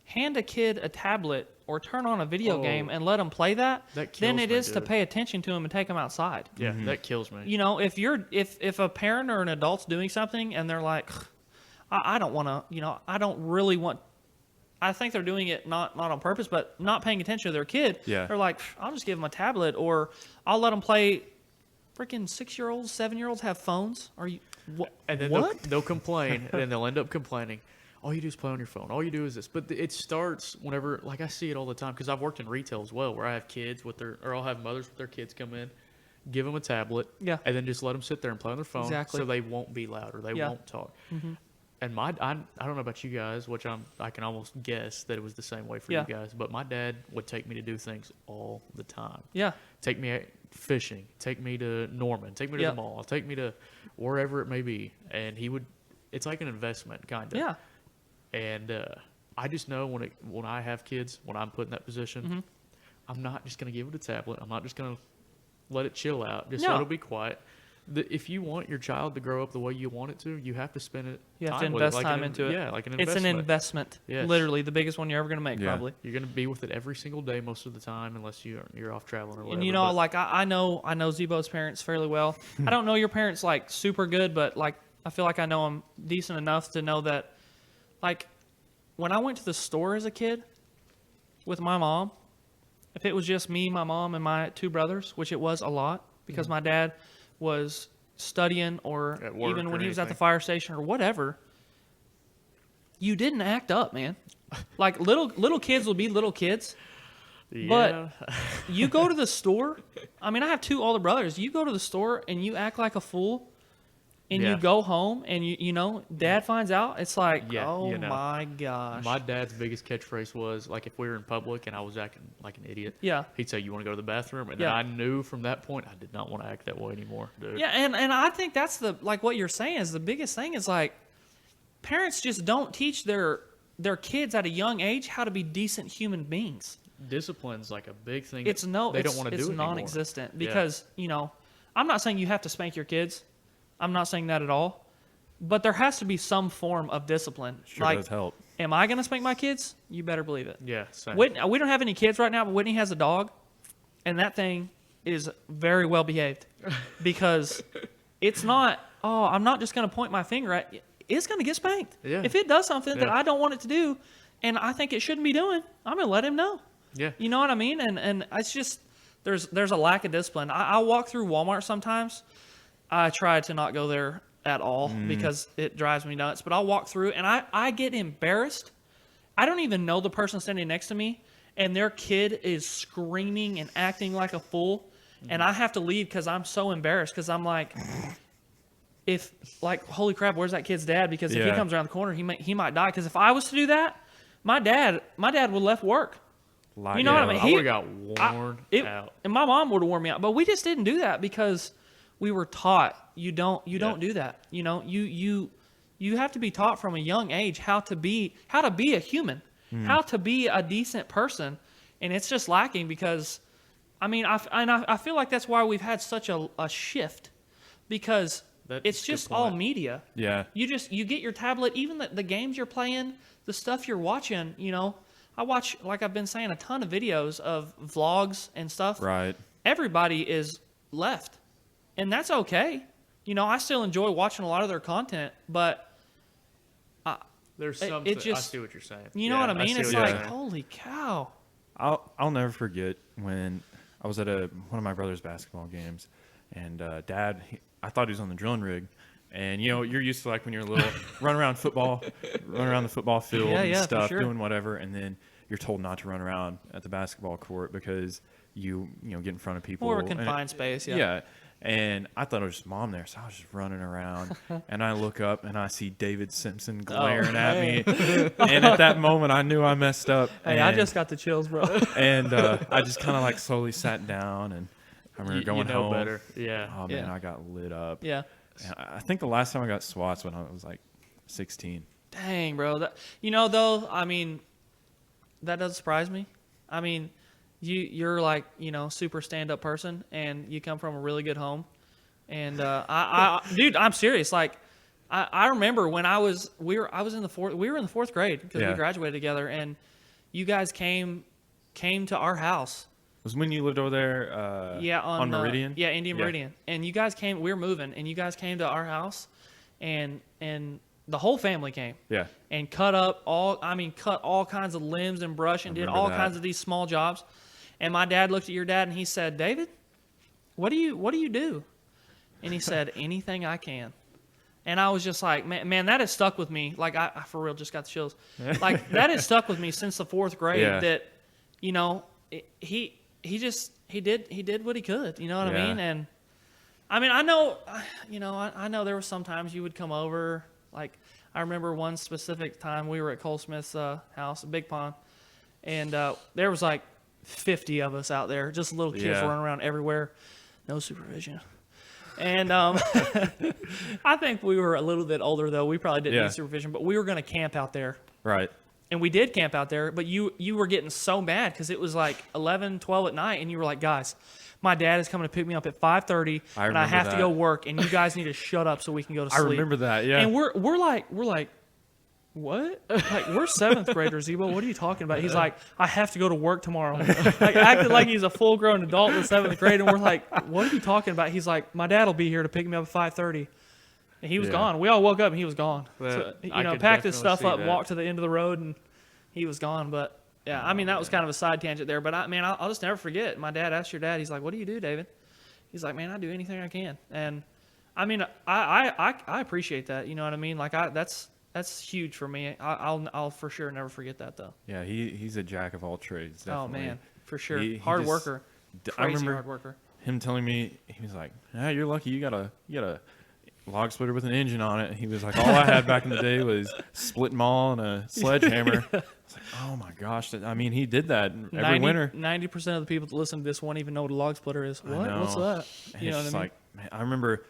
hand a kid a tablet or turn on a video game and let them play that That than kills it me, is to dude. pay attention to them and take them outside. Yeah, that kills me. You know, if a parent or an adult's doing something and they're like, I don't want to, I don't really want. I think they're doing it not on purpose, but not paying attention to their kid. Yeah. They're like, I'll just give them a tablet, or I'll let them play. Freaking 6-year-olds, 7-year-olds have phones. Are you what? And then what? they'll complain, and then they'll end up complaining. All you do is play on your phone. All you do is this. But it starts whenever, like I see it all the time because I've worked in retail as well, where I have kids or I'll have mothers with their kids come in, give them a tablet, Yeah. and then just let them sit there and play on their phone, Exactly. so they won't be loud or they Yeah. won't talk. And I don't know about you guys, which I can almost guess that it was the same way for Yeah. you guys. But my dad would take me to do things all the time. Yeah. Take me fishing, take me to Norman, take me to Yeah. the mall, take me to wherever it may be, and he would. It's like an investment, kind of. Yeah. And I just know when I have kids, when I'm put in that position, I'm not just gonna give it a tablet. I'm not just gonna let it chill out. Just No. let it be quiet. If you want your child to grow up the way you want it to, you have to spend it. You have to time with it, invest like time an into it. Yeah, like an It's investment. an investment. Yes. Literally the biggest one you're ever going to make, Yeah. probably. You're gonna be with it every single day, most of the time, unless you're off traveling or whatever. And you know, but- like I know Zebo's parents fairly well. I don't know your parents like super good, but like I feel like I know them decent enough to know that, like, when I went to the store as a kid with my mom, if it was just me, my mom, and my 2 brothers, which it was a lot because my dad was studying or At work even or when he was at the anything. fire station or whatever, you didn't act up, man. Like little kids will be little kids. yeah. You go to the store. I mean, I have 2 older brothers. You go to the store and you act like a fool, and Yeah. you go home and you know, Dad finds out. It's like, Yeah, oh you know. my gosh. My dad's biggest catchphrase was like if we were in public and I was acting like an idiot. Yeah. He'd say, "You want to go to the bathroom?" And Yeah. then I knew from that point I did not want to act that way anymore, dude. Yeah, and I think that's the like what you're saying is the biggest thing is like parents just don't teach their kids at a young age how to be decent human beings. Discipline's like a big thing. It's they it's, don't want to it's do it anymore. non-existent Yeah. because I'm not saying you have to spank your kids. I'm not saying that at all. But there has to be some form of discipline. Sure like, does help. am I going to spank my kids? You better believe it. Yeah, same. We don't have any kids right now, but Whitney has a dog, and that thing is very well behaved because it's not. Oh, I'm not just going to point my finger at. It's going to get spanked. Yeah. If it does something that Yeah. I don't want it to do, and I think it shouldn't be doing, I'm going to let him know. Yeah. You know what I mean? And it's just there's a lack of discipline. I walk through Walmart sometimes. I try to not go there at all because it drives me nuts. But I'll walk through and I get embarrassed. I don't even know the person standing next to me, and their kid is screaming and acting like a fool, and I have to leave because I'm so embarrassed because I'm like, holy crap, where's that kid's dad? Because if he Yeah. comes around the corner, he might die. Because if I was to do that, my dad would have left work. Like, You know what I mean? I He- would have got worn out. And my mom would have worn me out. But we just didn't do that because we were taught you don't do that. You know, you have to be taught from a young age how to be a human, how to be a decent person, and it's just lacking because, I mean, I feel like that's why we've had such a shift because That's it's a good just all point. media. Yeah. You get your tablet, even the games you're playing, the stuff you're watching, I watch, like I've been saying, a ton of videos of vlogs and stuff. Right. Everybody is left, and that's okay. I still enjoy watching a lot of their content, but There's It- something. it just- I see what you're saying. you know Yeah, what I mean? see It's what you're like, saying. holy cow. I'll never forget when I was at one of my brother's basketball games, and Dad, I thought he was on the drilling rig, and you're used to like when you're little, run around the football field Yeah, and yeah, for stuff, sure. doing whatever, and then you're told not to run around at the basketball court because you get in front of people. More of a and- confined space, yeah. Yeah. And I thought it was just Mom there, so I was just running around. And I look up and I see David Simpson glaring at me. And at that moment, I knew I messed up. Hey, I and- just got the chills, bro. and I just kind of like slowly sat down, and I remember you going know home. better. Yeah. Oh man, Yeah. I got lit up. Yeah. And I think the last time I got swats when I was like 16. Dang, bro. Though, I mean, that does surprise me. I mean, you're like, super stand-up person, and you come from a really good home. And dude, I'm serious. Like, I remember when we were in the fourth grade because we Yeah. graduated together, and you guys came to our house. Was when you lived over there? Yeah, on Meridian. Indian Meridian. And you guys came. We were moving, and you guys came to our house, and the whole family came. Yeah. And cut all kinds of limbs and brush and did remember all that. kinds of these small jobs. And my dad looked at your dad and he said, "David, what do you do?" And he said, "Anything I can." And I was just like, man, that has stuck with me. Like, I for real just got the chills. Like, that has stuck with me since the fourth grade. Yeah. That, he did what he could. You know what I Yeah. mean? And I mean, I know there were some times you would come over. Like, I remember one specific time we were at Cole Smith's house, Big Pond, and there was like 50 of us out there, just little kids Yeah. running around everywhere, no supervision. And I think we were a little bit older, though. We probably didn't Yeah. need supervision, but we were going to camp out there. Right. And we did camp out there, but you were getting so mad because it was like 11, 12 at night, and you were like, "Guys, my dad is coming to pick me up at 5:30, and I remember have to that. go work, and you guys need to shut up so we can go to I sleep." remember that. Yeah. And we're like, "What? Like, we're seventh graders, Zebo. What are you talking about?" He's like, "I have to go to work tomorrow." Like, acting like he's a full-grown adult in seventh grade, and we're like, "What are you talking about?" He's like, "My dad will be here to pick me up at 5:30." And he was Yeah. gone. We all woke up and he was gone. That- So, I could packed his definitely stuff see up, that. walked to the end of the road, and he was gone. But yeah, I mean, that was kind of a side tangent there. But I'll just never forget. My dad asked your dad. He's like, "What do you do, David?" He's like, "Man, I do anything I can." And I mean, I appreciate that. You know what I mean? Like, that's huge for me. I'll for sure never forget that though. Yeah. He's a jack of all trades. Oh Definitely. man, for sure. He Hard just- worker. I Crazy remember hard worker. him telling me, he was like, "You're lucky. You got a log splitter with an engine on it." He was like, "All I had back in the day was split maul and a sledgehammer." It's like, oh my gosh. I mean, he did that every winter. 90% of the people that listen to this won't even know what a log splitter is. I What? know. What's that? And You know it's what just I mean? like, man, I remember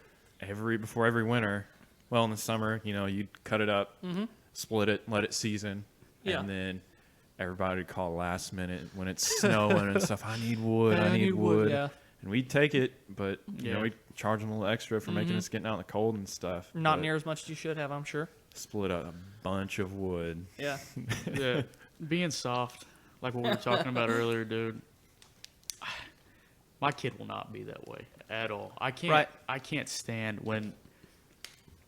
before every winter, well, in the summer, you'd cut it up, split it, let it season, Yeah. and then everybody would call last minute when it's snowing and stuff. "I need wood. Man, I need wood." Yeah. And we'd take it, but Yeah. we'd charge them a little extra for making us getting out in the cold and stuff. Not But near as much as you should have, I'm sure. split a bunch of wood. Yeah. Yeah, being soft, like what we were talking about earlier, dude. My kid will not be that way at all. I can't. Right. I can't stand when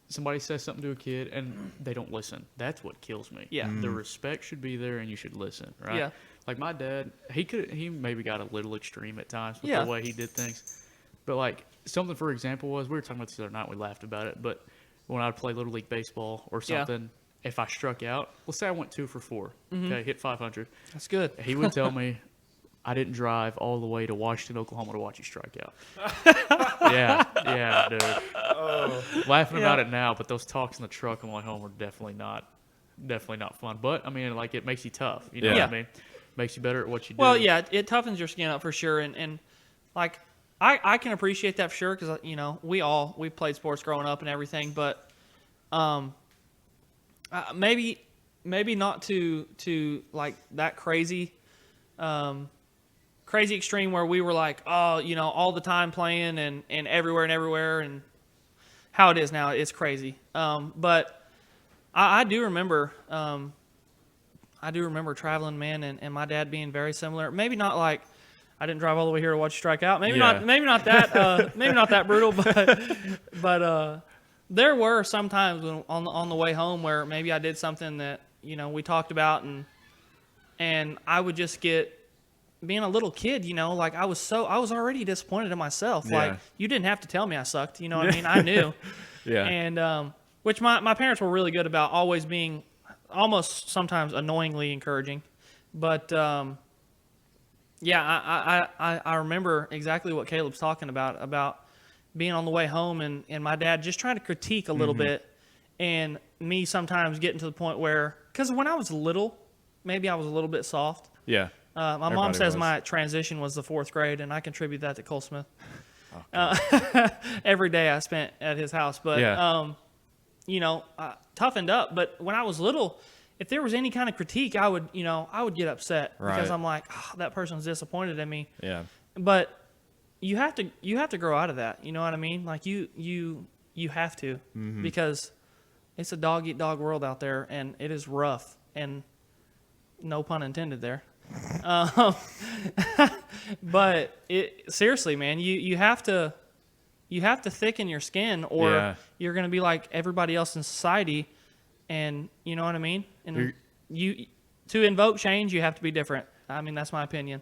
somebody says something to a kid and they don't listen. That's what kills me. Yeah. The respect should be there, and you should listen, right? Yeah. Like my dad, he maybe got a little extreme at times with Yeah. the way he did things. But like something, for example, was we were talking about this the other night. We laughed about it, but when I'd play Little League baseball or Yeah. something, if I struck out, let's say I went 2 for 4, okay, hit 500, That's good. he would tell me I didn't drive all the way to Washington, Oklahoma to watch you strike out. yeah, dude. Laughing about it now, but those talks in the truck on my way home were definitely not fun. But I mean, like, it makes you tough. You know Yeah. what I mean? Makes you better at what you do. Well, yeah, it toughens your skin up for sure. And like, I can appreciate that for sure because, we played sports growing up and everything. But maybe not to like that crazy extreme where we were like, all the time playing and everywhere and how it is now, it's crazy. But I do remember traveling, man, and my dad being very similar. Maybe not like I didn't drive all the way here to watch you strike out. Maybe Yeah. not that maybe not that brutal, but there were some times when on the way home where maybe I did something that we talked about and I would just get, being a little kid, like I was already disappointed in myself. Yeah. Like, you didn't have to tell me I sucked. You know what I mean? I knew. Yeah. And which my parents were really good about, always being almost sometimes annoyingly encouraging. But yeah, I remember exactly what Caleb's talking about being on the way home and my dad just trying to critique a little bit, and me sometimes getting to the point where, because when I was little, maybe I was a little bit soft. Yeah. My mom Everybody says was. my transition was the 4th grade, and I contribute that to Cole Smith. Oh, Every day I spent at his house. But, Yeah. I toughened up. But when I was little, if there was any kind of critique, I would get upset because Right. I'm like, that person's disappointed in me. Yeah. But you have to grow out of that. You know what I mean? Like you have to because it's a dog eat dog world out there, and it is rough, and no pun intended there. But seriously, man, you have to thicken your skin, or Yeah. you're going to be like everybody else in society, and you know what I mean. And to invoke change, you have to be different. I mean, that's my opinion.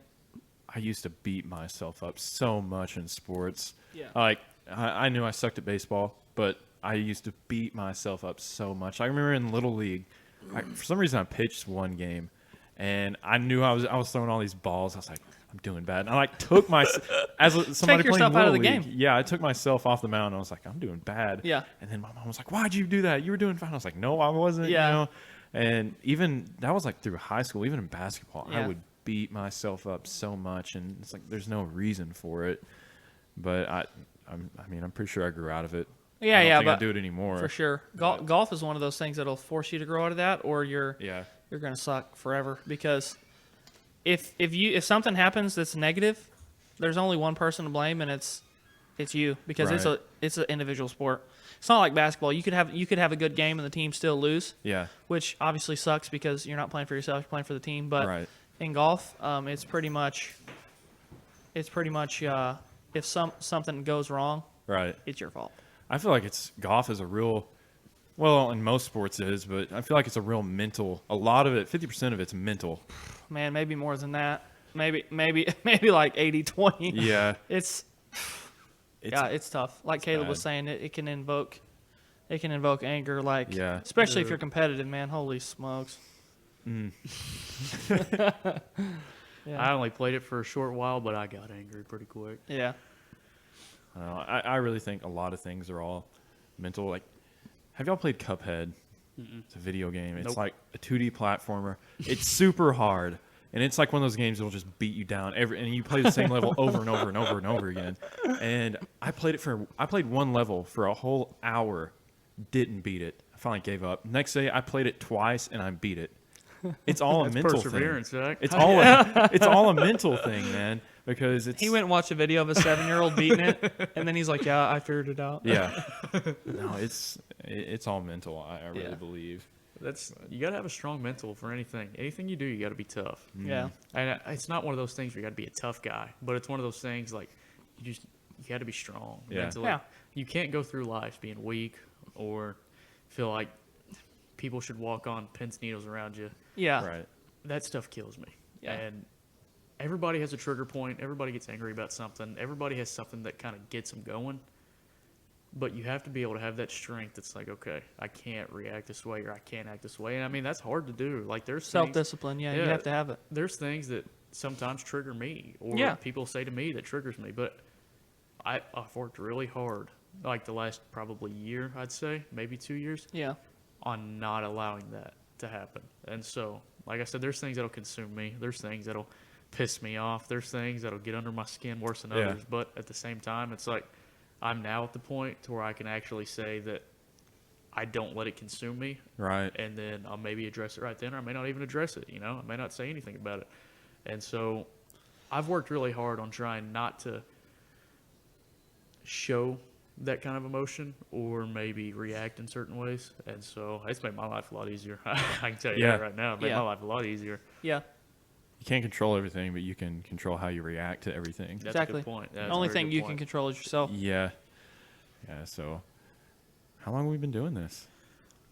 I used to beat myself up so much in sports. Yeah. Like, I knew I sucked at baseball, but I used to beat myself up so much. I remember in Little League, for some reason I pitched one game, and I knew I was throwing all these balls. I was like, I'm doing bad. And I took my somebody Take yourself playing out of Little the League. game. Yeah, I took myself off the mound. I was like, I'm doing bad. Yeah. And then my mom was like, why'd you do that? You were doing fine. I was like, no, I wasn't. Yeah. You know. And even that was like through high school. Even in basketball, Yeah. I would beat myself up so much, and it's like there's no reason for it. But I'm pretty sure I grew out of it. Yeah, I don't yeah, think I but do it anymore. for sure. Golf is one of those things that'll force you to grow out of that, or you're going to suck forever. Because if something happens that's negative, there's only one person to blame, and it's you, because Right. it's an individual sport. It's not like basketball. You could have a good game and the team still lose, Yeah. which obviously sucks because you're not playing for yourself, you're playing for the team. But Right. in golf, it's pretty much if something goes wrong, Right. it's your fault. I feel like golf is a real, well, in most sports it is, but I feel like it's a real mental. A lot of it, 50% of it's mental. Man, maybe more than that. Maybe like 80-20. Yeah. It's tough. Like Caleb was bad. saying, it can invoke anger, like Yeah. especially if you're competitive, man. Holy smokes. Yeah. I only played it for a short while, but I got angry pretty quick. Yeah. I really think a lot of things are all mental. Like, have y'all played Cuphead? It's a video game. It's Nope. like a 2D platformer. It's super hard. And it's like one of those games that'll just beat you down and you play the same level over and over and over and over again. And I played one level for a whole hour, didn't beat it. I finally gave up. Next day I played it twice and I beat it. It's all a That's mental perseverance, thing. Zach. It's all a mental thing, man. Because it's He went and watched a video of a 7-year-old beating it, and then he's like, "Yeah, I figured it out." Yeah. No, it's all mental. I really Yeah. believe. You gotta have a strong mental for anything. Anything you do, you gotta be tough. Yeah. And it's not one of those things where you gotta be a tough guy, but it's one of those things like you gotta be strong Yeah. mentally. Yeah. You can't go through life being weak or feel like people should walk on pins and needles around you. Yeah. Right. That stuff kills me. Yeah. And everybody has a trigger point. Everybody gets angry about something. Everybody has something that kind of gets them going. But you have to be able to have that strength. It's like, okay, I can't react this way, or I can't act this way. And I mean, that's hard to do. Like, there's things, Self-discipline. Yeah, you Yeah. have to have it. there's things that sometimes trigger me, or Yeah. people say to me that triggers me. But I've worked really hard, like the last probably year, I'd say, maybe 2 years, Yeah. on not allowing that to happen. And so, like I said, there's things that'll consume me. There's things that'll piss me off. There's things that'll get under my skin worse than Yeah. others. But at the same time, it's like I'm now at the point to where I can actually say that I don't let it consume me, Right. and then I'll maybe address it right then, or I may not even address it. I may not say anything about it. And so I've worked really hard on trying not to show that kind of emotion or maybe react in certain ways. And so it's made my life a lot easier. I can tell you Yeah. that right now. It made Yeah. my life a lot easier. Yeah. You can't control everything, but you can control how you react to everything. That's Exactly. a good point. That's The a only very thing good you point. can control is yourself. Yeah. Yeah. So, how long have we been doing this?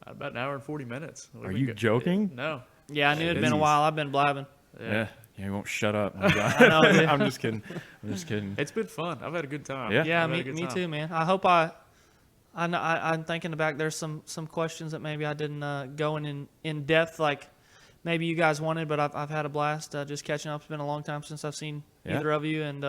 About an hour and 40 minutes. We've Are been you joking? No. Yeah, I knew it'd been a Business. while. I've been blabbing. Yeah. You won't shut up. I know, dude. I'm just kidding. I'm just kidding. It's been fun. I've had a good time. Yeah. Yeah, I've had a me, good me time. too, man. I hope I'm thinking back. There's some questions that maybe I didn't go in depth, like maybe you guys wanted, but I've had a blast just catching up. It's been a long time since I've seen Yeah. either of you, and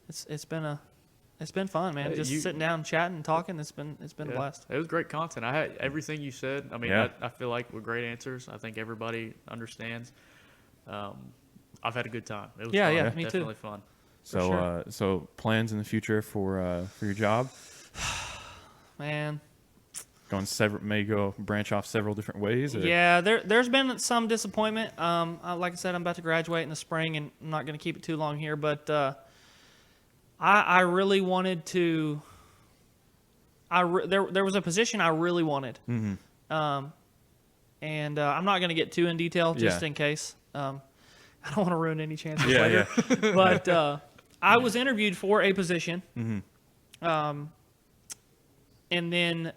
it's been fun, man. Just sitting down, chatting, talking. It's been a Yeah. blast. It was great content. I had everything you said. I mean, Yeah. I feel like were great answers. I think everybody understands. I've had a good time. It was Yeah, fun. yeah, me too. Definitely fun. So, sure. so plans in the future for your job? Man. May go branch off several different ways. Or? Yeah, there's been some disappointment. Like I said, I'm about to graduate in the spring, and I'm not going to keep it too long here. But I really wanted to. There was a position I really wanted, and I'm not going to get too in detail just in case. I don't want to ruin any chances later. Yeah. But I was interviewed for a position, and then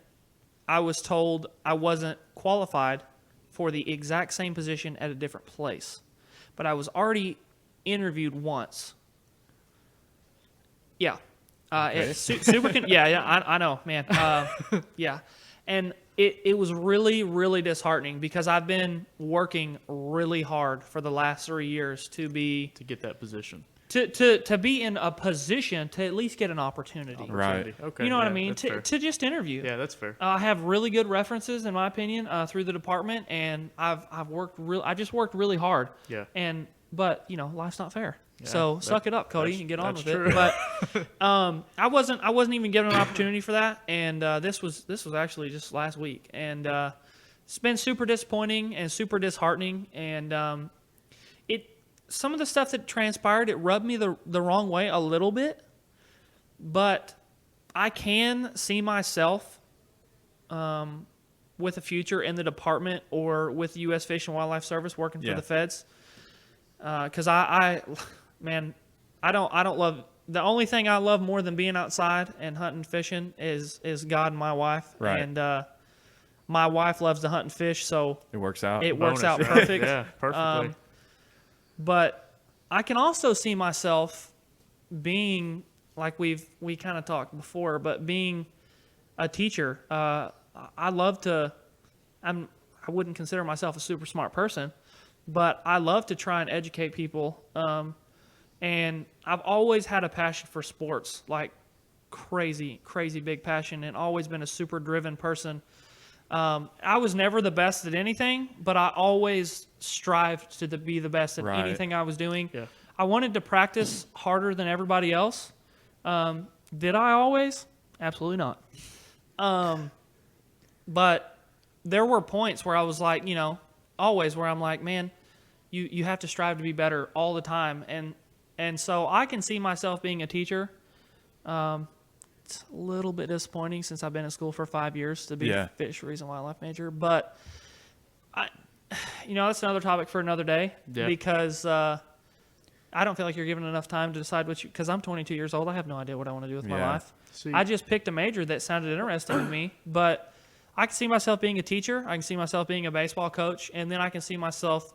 I was told I wasn't qualified for the exact same position at a different place. But I was already interviewed once. Yeah. Okay. I know, man. Yeah. And it was really, really disheartening because I've been working really hard for the last 3 years to get that position. To be in a position to at least get an opportunity. Right. Okay. You know what I yeah, mean? that's fair. To just interview. Yeah, that's fair. I have really good references, in my opinion, through the department, and I just worked really hard. Yeah. But life's not fair. Yeah, So suck it up, Cody, and get on that's with true. it. But I wasn't even given an opportunity for that, and this was actually just last week, and it's been super disappointing and super disheartening, and some of the stuff that transpired, it rubbed me the wrong way a little bit, but I can see myself with a future in the department or with the U.S. Fish and Wildlife Service working for the feds. Because I don't love, the only thing I love more than being outside and hunting, fishing is God and my wife. Right. And my wife loves to hunt and fish, so It works out. it works out Bonus, right? perfect. Yeah, perfectly. But I can also see myself being, like we kind of talked before, but being a teacher. I love to. I wouldn't consider myself a super smart person, but I love to try and educate people. And I've always had a passion for sports, like crazy big passion, and always been a super driven person. I was never the best at anything, but I always strived to be the best at anything I was doing. Yeah. I wanted to practice harder than everybody else. Did I always? Absolutely not. But there were points where I was like, always where I'm like, man, you have to strive to be better all the time. And so I can see myself being a teacher. It's a little bit disappointing since I've been in school for 5 years to be a fisheries and wildlife major. But, that's another topic for another day because I don't feel like you're given enough time to decide because I'm 22 years old. I have no idea what I want to do with my life. See, I just picked a major that sounded interesting to me, but I can see myself being a teacher. I can see myself being a baseball coach, and then I can see myself,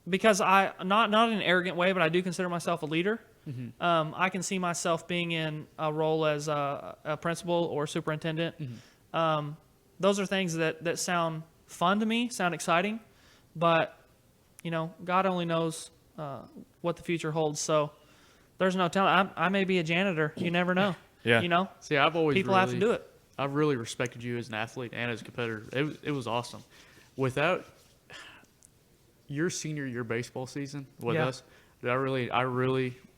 because not in an arrogant way, but I do consider myself a leader. Mm-hmm. I can see myself being in a role as a principal or superintendent. Mm-hmm. Those are things that sound fun to me, sound exciting, but God only knows what the future holds. So there's no telling. I may be a janitor. You never know. Yeah. See, I've always People have to do it. I've really respected you as an athlete and as a competitor. It was awesome. Without your senior year baseball season with us,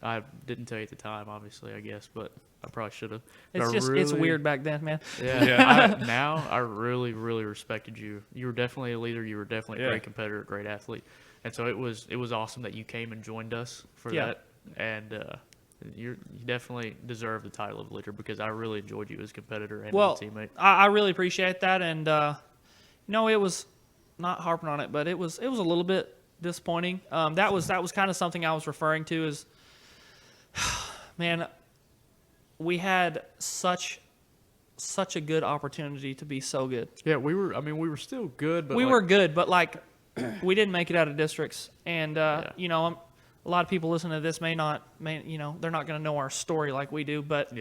I didn't tell you at the time, obviously, I guess, but I probably should have. It's weird back then, man. Yeah. Now I really, really respected you. You were definitely a leader. You were definitely a great competitor, great athlete. And so it was awesome that you came and joined us for that. And you definitely deserve the title of leader because I really enjoyed you as a competitor and as a teammate. I really appreciate that, and it was not harping on it, but it was a little bit disappointing. That was kind of something I was referring to as, man, we had such a good opportunity to be so good. Yeah, we were still good, but we were good, but we didn't make it out of districts, and a lot of people listening to this may not, they're not going to know our story like we do, but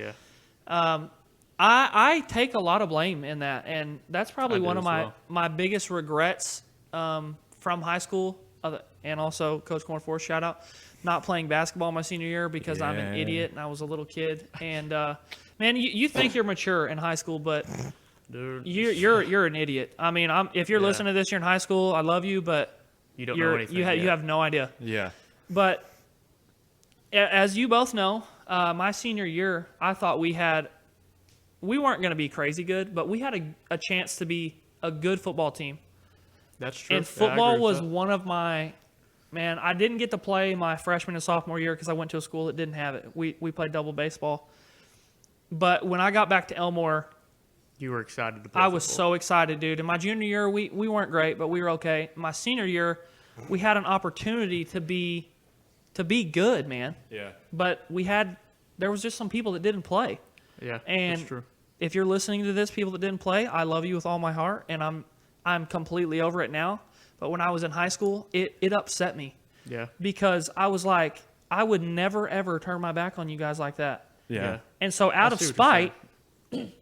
I take a lot of blame in that, and that's probably one of my biggest regrets from high school, and also Coach Cornforth, shout out, not playing basketball my senior year because I'm an idiot and I was a little kid, and man, you think you're mature in high school, but dude, you're an idiot. I mean, if you're listening to this, you're in high school, I love you, but You don't know anything. You yet. have no idea. Yeah. But as you both know, my senior year, I thought we weren't going to be crazy good, but we had a chance to be a good football team. That's true. And Yeah, I football agree with was that. one of my man. I didn't get to play my freshman and sophomore year because I went to a school that didn't have it. We played double baseball. But when I got back to Elmore, You were excited to play. I was football. so excited, dude. In my junior year, we weren't great, but we were okay. My senior year, we had an opportunity to be good, man. Yeah. But there was just some people that didn't play. Yeah, And that's true. if you're listening to this, people that didn't play, I love you with all my heart, and I'm completely over it now. But when I was in high school, it upset me Yeah. because I was like, I would never ever turn my back on you guys like that. Yeah. And so out I of see what you're spite,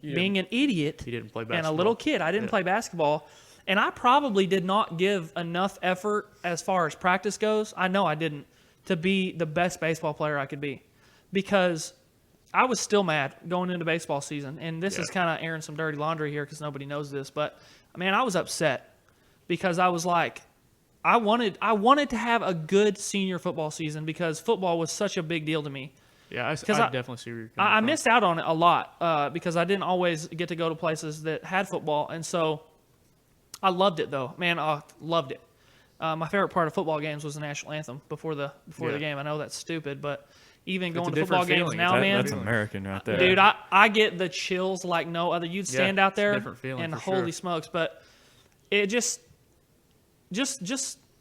You being an idiot He didn't play and basketball. a little kid, I didn't Yeah. play basketball. And I probably did not give enough effort as far as practice goes. I know I didn't, to be the best baseball player I could be, because I was still mad going into baseball season. And this Yeah. is kind of airing some dirty laundry here because nobody knows this. But, man, I was upset because I was like, I wanted to have a good senior football season because football was such a big deal to me. Yeah, I I- definitely see where you're coming I from. missed out on it a lot because I didn't always get to go to places that had football. And so I loved it, though. Man, I loved it. My favorite part of football games was the national anthem before the Yeah. game. I know that's stupid, but even going a to football different games feeling. now, man, That's American right there. dude, I get the chills like no other. You'd stand out it's a there different feeling and for holy sure. smokes, but it just,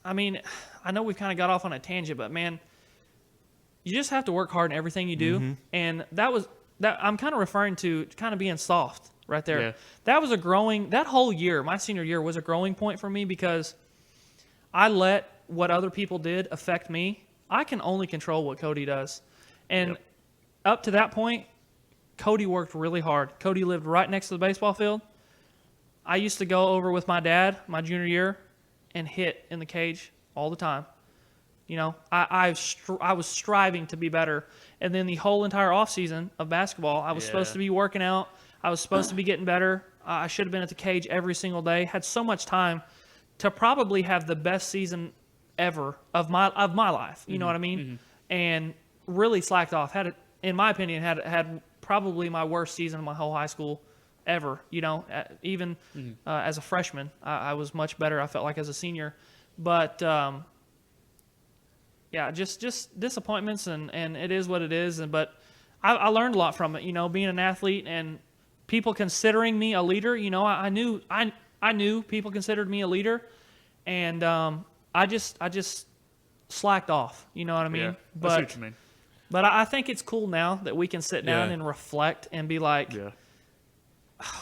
I mean, I know we've kind of got off on a tangent, but man, you just have to work hard in everything you do, and that I'm kind of referring to kind of being soft right there. Yeah. That whole year, my senior year, was a growing point for me because I let what other people did affect me. I can only control what Cody does. And Yep. up to that point, Cody worked really hard. Cody lived right next to the baseball field. I used to go over with my dad my junior year and hit in the cage all the time. You know, I was striving to be better. And then the whole entire offseason of basketball, I was supposed Yeah. to be working out. I was supposed to be getting better. I should have been at the cage every single day. Had so much time to probably have the best season ever of my life. You know what I mean? And really slacked off. In my opinion, had probably my worst season of my whole high school ever. You know, even as a freshman, I was much better. I felt like as a senior, but yeah, just disappointments, and it is what it is. But I learned a lot from it. You know, being an athlete and people considering me a leader. You know, I knew people considered me a leader, and I just slacked off. You know what I mean? Yeah, I see But what you mean. but I think it's cool now that we can sit down Yeah. and reflect and be like, Yeah.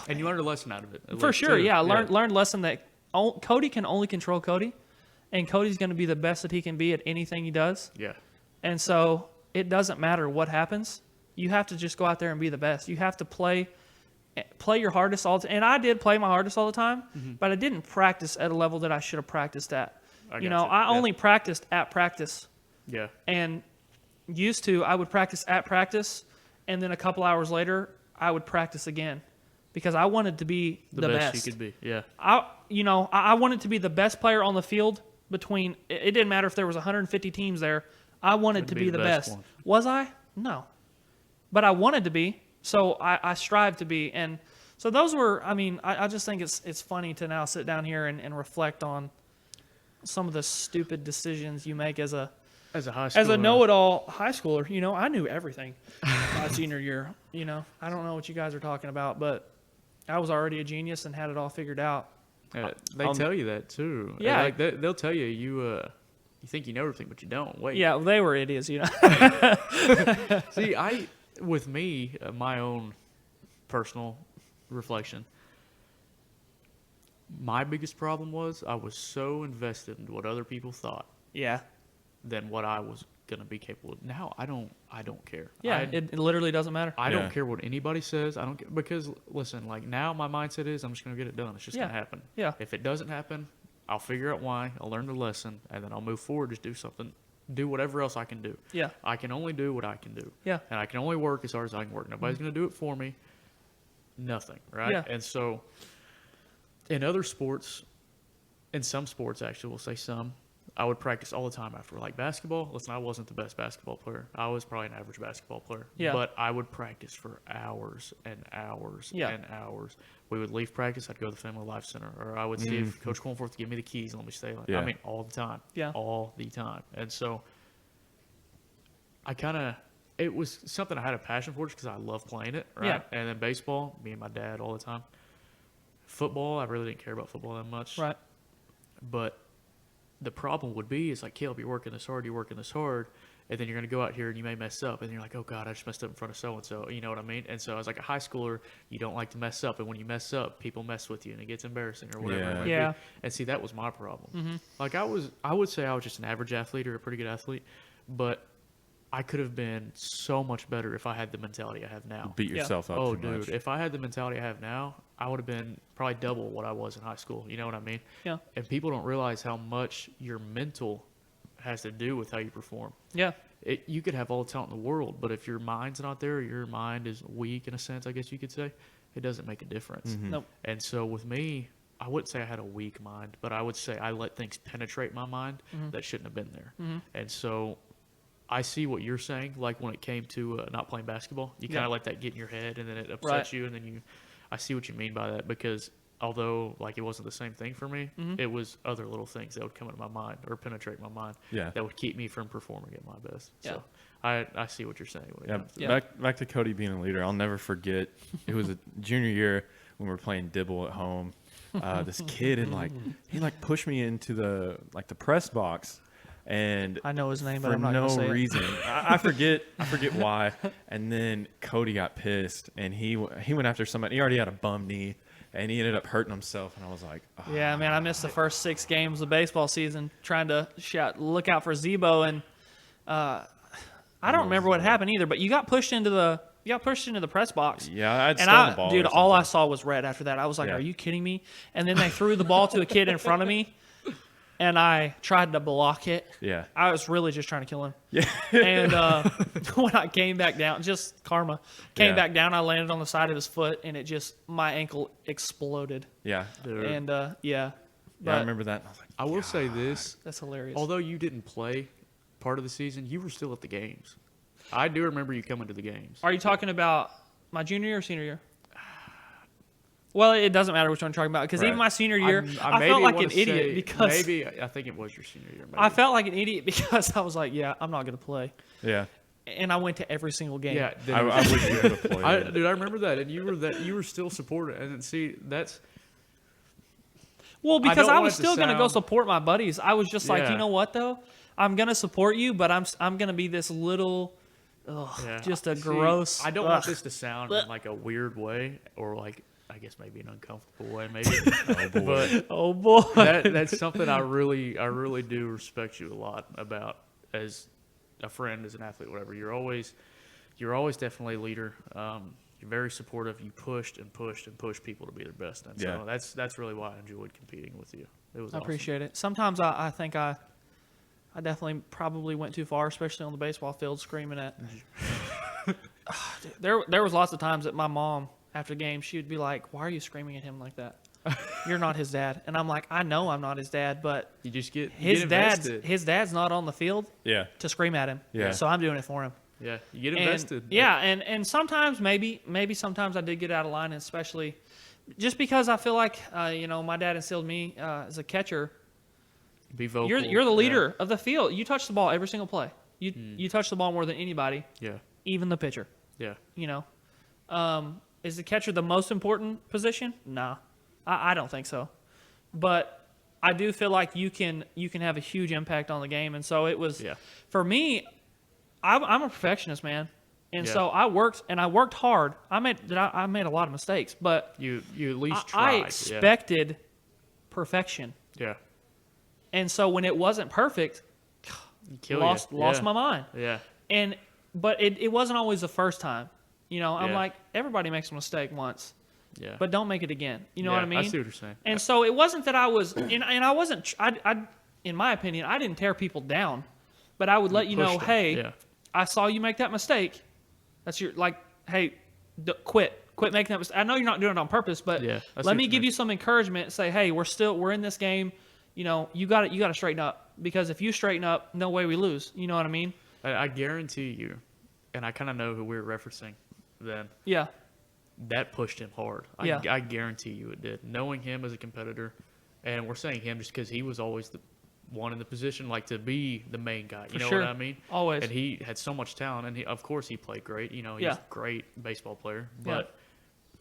And you learned a lesson out of it. at for least, sure, too. yeah, learned lesson that Cody can only control Cody, and Cody's going to be the best that he can be at anything he does. Yeah. And so it doesn't matter what happens. You have to just go out there and be the best. You have to play your hardest all the time. And I did play my hardest all the time, but I didn't practice at a level that I should have practiced at. I You got know, you. I Yeah. only practiced at practice. Yeah. And I would practice at practice, and then a couple hours later, I would practice again because I wanted to be the best. you could be. Yeah. I wanted to be the best player on the field between, it didn't matter if there was 150 teams there. I wanted to be the best. one. Was I? No. But I wanted to be, so I strived to be. And so those were, I just think it's funny to now sit down here and reflect on some of the stupid decisions you make as a As a know-it-all high schooler. You know, I knew everything my senior year. You know, I don't know what you guys are talking about, but I was already a genius and had it all figured out. They tell you that too. Yeah. Like they'll tell you you think you know everything, but you don't. Wait. Yeah, they were idiots, you know. See, with me, my own personal reflection, my biggest problem was I was so invested in what other people thought Yeah. than what I was gonna be capable of. Now I don't care. Yeah, it literally doesn't matter. I Yeah. don't care what anybody says. I don't care, because listen, like now my mindset is I'm just gonna get it done. It's just Yeah. gonna happen. Yeah. If it doesn't happen, I'll figure out why. I'll learn the lesson, and then I'll move forward. Just do something. Do whatever else I can do. Yeah. I can only do what I can do. Yeah. And I can only work as hard as I can work. Nobody's gonna do it for me. Nothing. Right. Yeah. And so, in other sports, in some sports actually, we'll say some, I would practice all the time after like basketball. Listen, I wasn't the best basketball player. I was probably an average basketball player. Yeah. But I would practice for hours and hours and hours. We would leave practice. I'd go to the Family Life Center, or I would see if Coach Cornforth would give me the keys and let me stay. Yeah. I mean, all the time. Yeah. All the time. And so it was something I had a passion for just because I love playing it. Right. Yeah. And then baseball, me and my dad all the time. Football, I really didn't care about football that much. Right. But the problem would be is like, Caleb, you're working this hard, and then you're going to go out here and you may mess up, and you're like, oh God, I just messed up in front of so-and-so, you know what I mean? And so as like a high schooler, you don't like to mess up, and when you mess up, people mess with you, and it gets embarrassing or whatever. It might Yeah. be. And see, that was my problem. Like I would say I was just an average athlete or a pretty good athlete, but I could have been so much better if I had the mentality I have now. Beat yourself up Oh, too dude, much. if I had the mentality I have now, I would have been probably double what I was in high school. You know what I mean? Yeah. And people don't realize how much your mental has to do with how you perform. Yeah. You could have all the talent in the world, but if your mind's not there, your mind is weak in a sense, I guess you could say, it doesn't make a difference. Nope. And so with me, I wouldn't say I had a weak mind, but I would say I let things penetrate my mind that shouldn't have been there. And so I see what you're saying, like when it came to not playing basketball, you kind of let that get in your head, and then it upsets you, and then I see what you mean by that, because although like it wasn't the same thing for me, it was other little things that would come into my mind or penetrate my mind that would keep me from performing at my best. So I see what you're saying when it comes to that. Back to Cody being a leader. I'll never forget. It was a junior year when we were playing Dibble at home. This kid he pushed me into the press box. And I know his name, but for I'm not no going to say reason. I forget why. And then Cody got pissed, and he went after somebody. He already had a bum knee, and he ended up hurting himself. And I was like, oh. Yeah, man, I missed the first 6 games of baseball season trying to look out for Zebo, and I don't remember what happened either. But you got pushed into the press box. Yeah, I'd and stolen the ball. dude, or all I something. saw was red after that. I was like, Yeah. are you kidding me? And then they threw the ball to a kid in front of me, and I tried to block it. Yeah. I was really just trying to kill him. Yeah. And when I came back down, just karma, Yeah. back down, I landed on the side of his foot, and my ankle exploded. Yeah. Dude. And Yeah, I but remember that. And I was like, I will say this, that's hilarious. although you didn't play part of the season, you were still at the games. I do remember you coming to the games. Are you talking about my junior year or senior year? Well, it doesn't matter which one I'm talking about, because even Right. my senior year, I maybe felt like wanna an idiot say- because maybe I think it was your senior year. Maybe. I felt like an idiot because I was like, yeah, I'm not going to play. yeah. And I went to every single game. Yeah, I wish you could have played. dude, I remember that, and you were still supporting. And then see, that's Well, because don't I want was it to still going to go sound- support my buddies. I was just like, Yeah. you know what though? I'm going to support you, but I'm going to be this little, yeah. just a See, gross. I don't want ugh. this to sound in like a weird way, or like I guess maybe an uncomfortable way, maybe. Oh, boy. But Oh boy. that's something I really do respect you a lot about as a friend, as an athlete, whatever. You're always definitely a leader. You're very supportive. You pushed people to be their best. And Yeah. so that's really why I enjoyed competing with you. It was I awesome. appreciate it. Sometimes I think I definitely probably went too far, especially on the baseball field, screaming at. Dude, there was lots of times that my mom, after games, she would be like, "Why are you screaming at him like that? You're not his dad." And I'm like, "I know I'm not his dad, but You just get his invested. dad's not on the field Yeah. to scream at him. Yeah. So I'm doing it for him." Yeah, you get And, invested. yeah, and sometimes maybe sometimes I did get out of line, especially just because I feel like my dad instilled me as a catcher. Be vocal. You're the leader of the field. You touch the ball every single play. You touch the ball more than anybody, Yeah, even the pitcher. yeah. Is the catcher the most important position? Nah, I don't think so. But I do feel like you can have a huge impact on the game, and so it was for me. I'm a perfectionist, man, and so I worked hard. I made a lot of mistakes, but You at least I tried. expected perfection, Yeah. and so when it wasn't perfect, Kill lost you. my mind. Yeah. But it wasn't always the first time. I'm Yeah. like, everybody makes a mistake once, Yeah. but don't make it again. You know Yeah, what I mean? I see what you're saying. And so it wasn't that I was, and I wasn't, in my opinion, I didn't tear people down, but I would let you know, pushed them. hey, Yeah. I saw you make that mistake. That's hey, quit making that mistake. I know you're not doing it on purpose, but Yeah, I see let what me you give mean. you some encouragement. Say, hey, we're in this game. You got to straighten up. because if you straighten up, no way we lose. You know what I mean? I guarantee you, and I kind of know who we were referencing then. Yeah. That pushed him hard. Yeah. I guarantee you it did. Knowing him as a competitor, and we're saying him just because he was always the one in the position, like to be the main guy. You know sure. what I mean? Always. And he had so much talent, and of course he played great. You know, he's Yeah. a great baseball player. But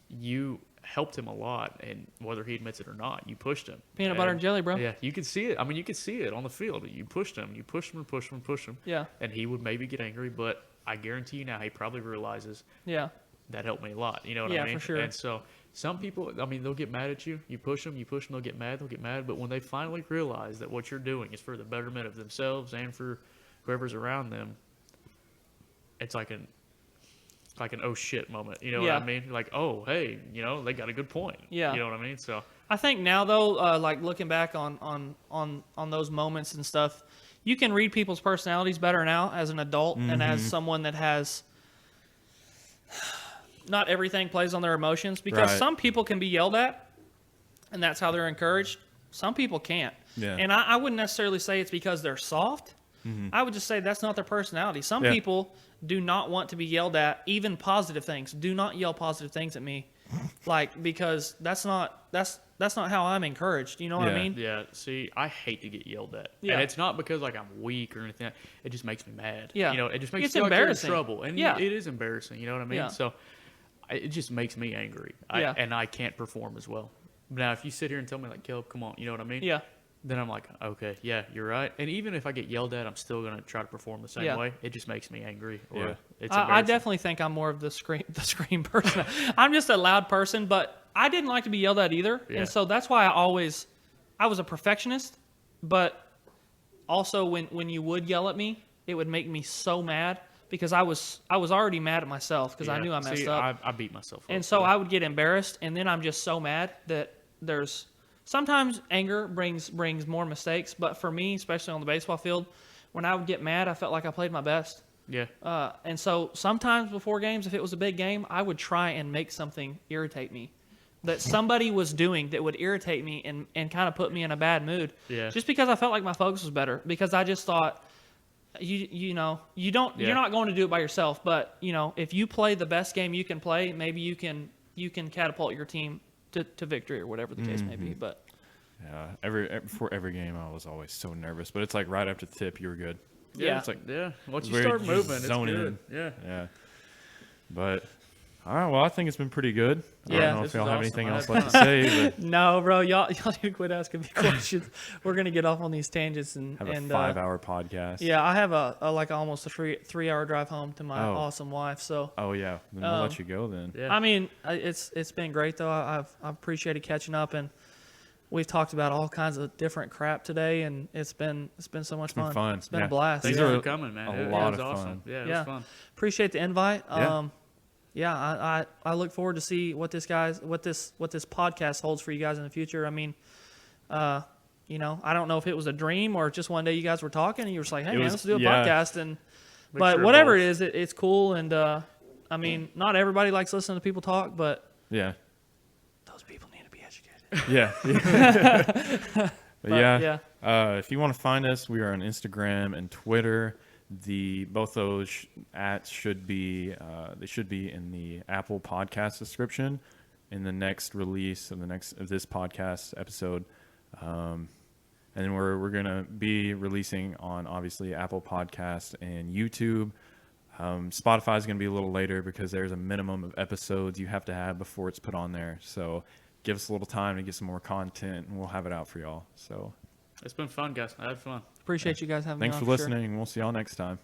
you helped him a lot, and whether he admits it or not, you pushed him. Peanut butter and jelly, bro. Yeah, you could see it. I mean, you could see it on the field. You pushed him, and pushed him. Yeah. And he would maybe get angry, but I guarantee you now he probably realizes Yeah. that helped me a lot. You know what Yeah, I mean? for sure. And so some people, I mean, they'll get mad at you. You push them, they'll get mad. But when they finally realize that what you're doing is for the betterment of themselves and for whoever's around them, it's like an oh shit moment. You know what Yeah. I mean? Like, oh, hey, you know, they got a good point. Yeah. You know what I mean? So I think now though, like looking back on those moments and stuff, you can read people's personalities better now as an adult and as someone that has not everything plays on their emotions, because Right. some people can be yelled at and that's how they're encouraged. Some people can't. Yeah. And I wouldn't necessarily say it's because they're soft. I would just say that's not their personality. Some Yeah. people do not want to be yelled at, even positive things. Do not yell positive things at me, like, because that's not how I'm encouraged. You know what I Yeah. mean? yeah, see, I hate to get yelled at. Yeah. And it's not because like I'm weak or anything. It just makes me mad. Yeah. You know, it just makes It's me feel like you're in embarrassing. trouble. And Yeah. it is embarrassing. You know what I mean? Yeah. So it just makes me angry. Yeah. And I can't perform as well. Now, if you sit here and tell me like, Caleb, come on, you know what I mean? Yeah. Then I'm like, okay, yeah, you're right. And even if I get yelled at, I'm still gonna try to perform the same Yeah. way. It just makes me angry. Or Yeah. it's I embarrassing. definitely think I'm more of the scream person. I'm just a loud person, but I didn't like to be yelled at either, Yeah. and so that's why I was a perfectionist. But also, when you would yell at me, it would make me so mad because I was already mad at myself because I Yeah. knew I messed See, up, I beat myself up. and so I would get embarrassed, and then I'm just so mad that there's sometimes anger brings more mistakes. But for me, especially on the baseball field, when I would get mad, I felt like I played my best. Yeah. And so sometimes before games, if it was a big game, I would try and make something irritate me that somebody was doing that would irritate me and kind of put me in a bad mood. Yeah. Just because I felt like my focus was better, because I just thought, you're not going to do it by yourself, but if you play the best game you can play, maybe you can catapult your team to victory or whatever the case may be. But Yeah, before every game, I was always so nervous. But it's like right after the tip, you were good. Yeah. It's like Yeah. Once you where start just moving, it's zone good. in. Yeah. Yeah. But all right, well, I think it's been pretty good. I Yeah. don't know This if y'all was have awesome. anything I else had left to fun. say, but no, bro, y'all need to quit asking me questions. We're gonna get off on these tangents and have a and 5-hour podcast. yeah, I have almost a 3-hour drive home to my Oh. awesome wife. So Oh yeah, then we'll let you go then. Yeah. I mean, it's been great though. I've appreciated catching up, and we've talked about all kinds of different crap today, and it's been so much been fun. fun. It's been Yeah. a blast. Thanks These are for coming, man. a It lot was of awesome. fun. Yeah, it Yeah. was fun. Appreciate the invite. Yeah. I look forward to see what this podcast holds for you guys in the future. I mean, I don't know if it was a dream or just one day you guys were talking and you were just like, hey It man, was- let's do a yeah. podcast. And Mixture but of whatever both. it is, it's cool. And I mean, not everybody likes listening to people talk, but Yeah. those people need to be educated. Yeah. But But, yeah. If you want to find us, we are on Instagram and Twitter. Both those @ should be they should be in the Apple Podcast description in the next release of this podcast episode. And then we're gonna be releasing on obviously Apple Podcast and YouTube. Spotify is gonna be a little later because there's a minimum of episodes you have to have before it's put on there. So give us a little time to get some more content, and we'll have it out for y'all. So It's been fun, guys. I had fun. Appreciate you guys having thanks me for on. listening, and we'll see y'all next time.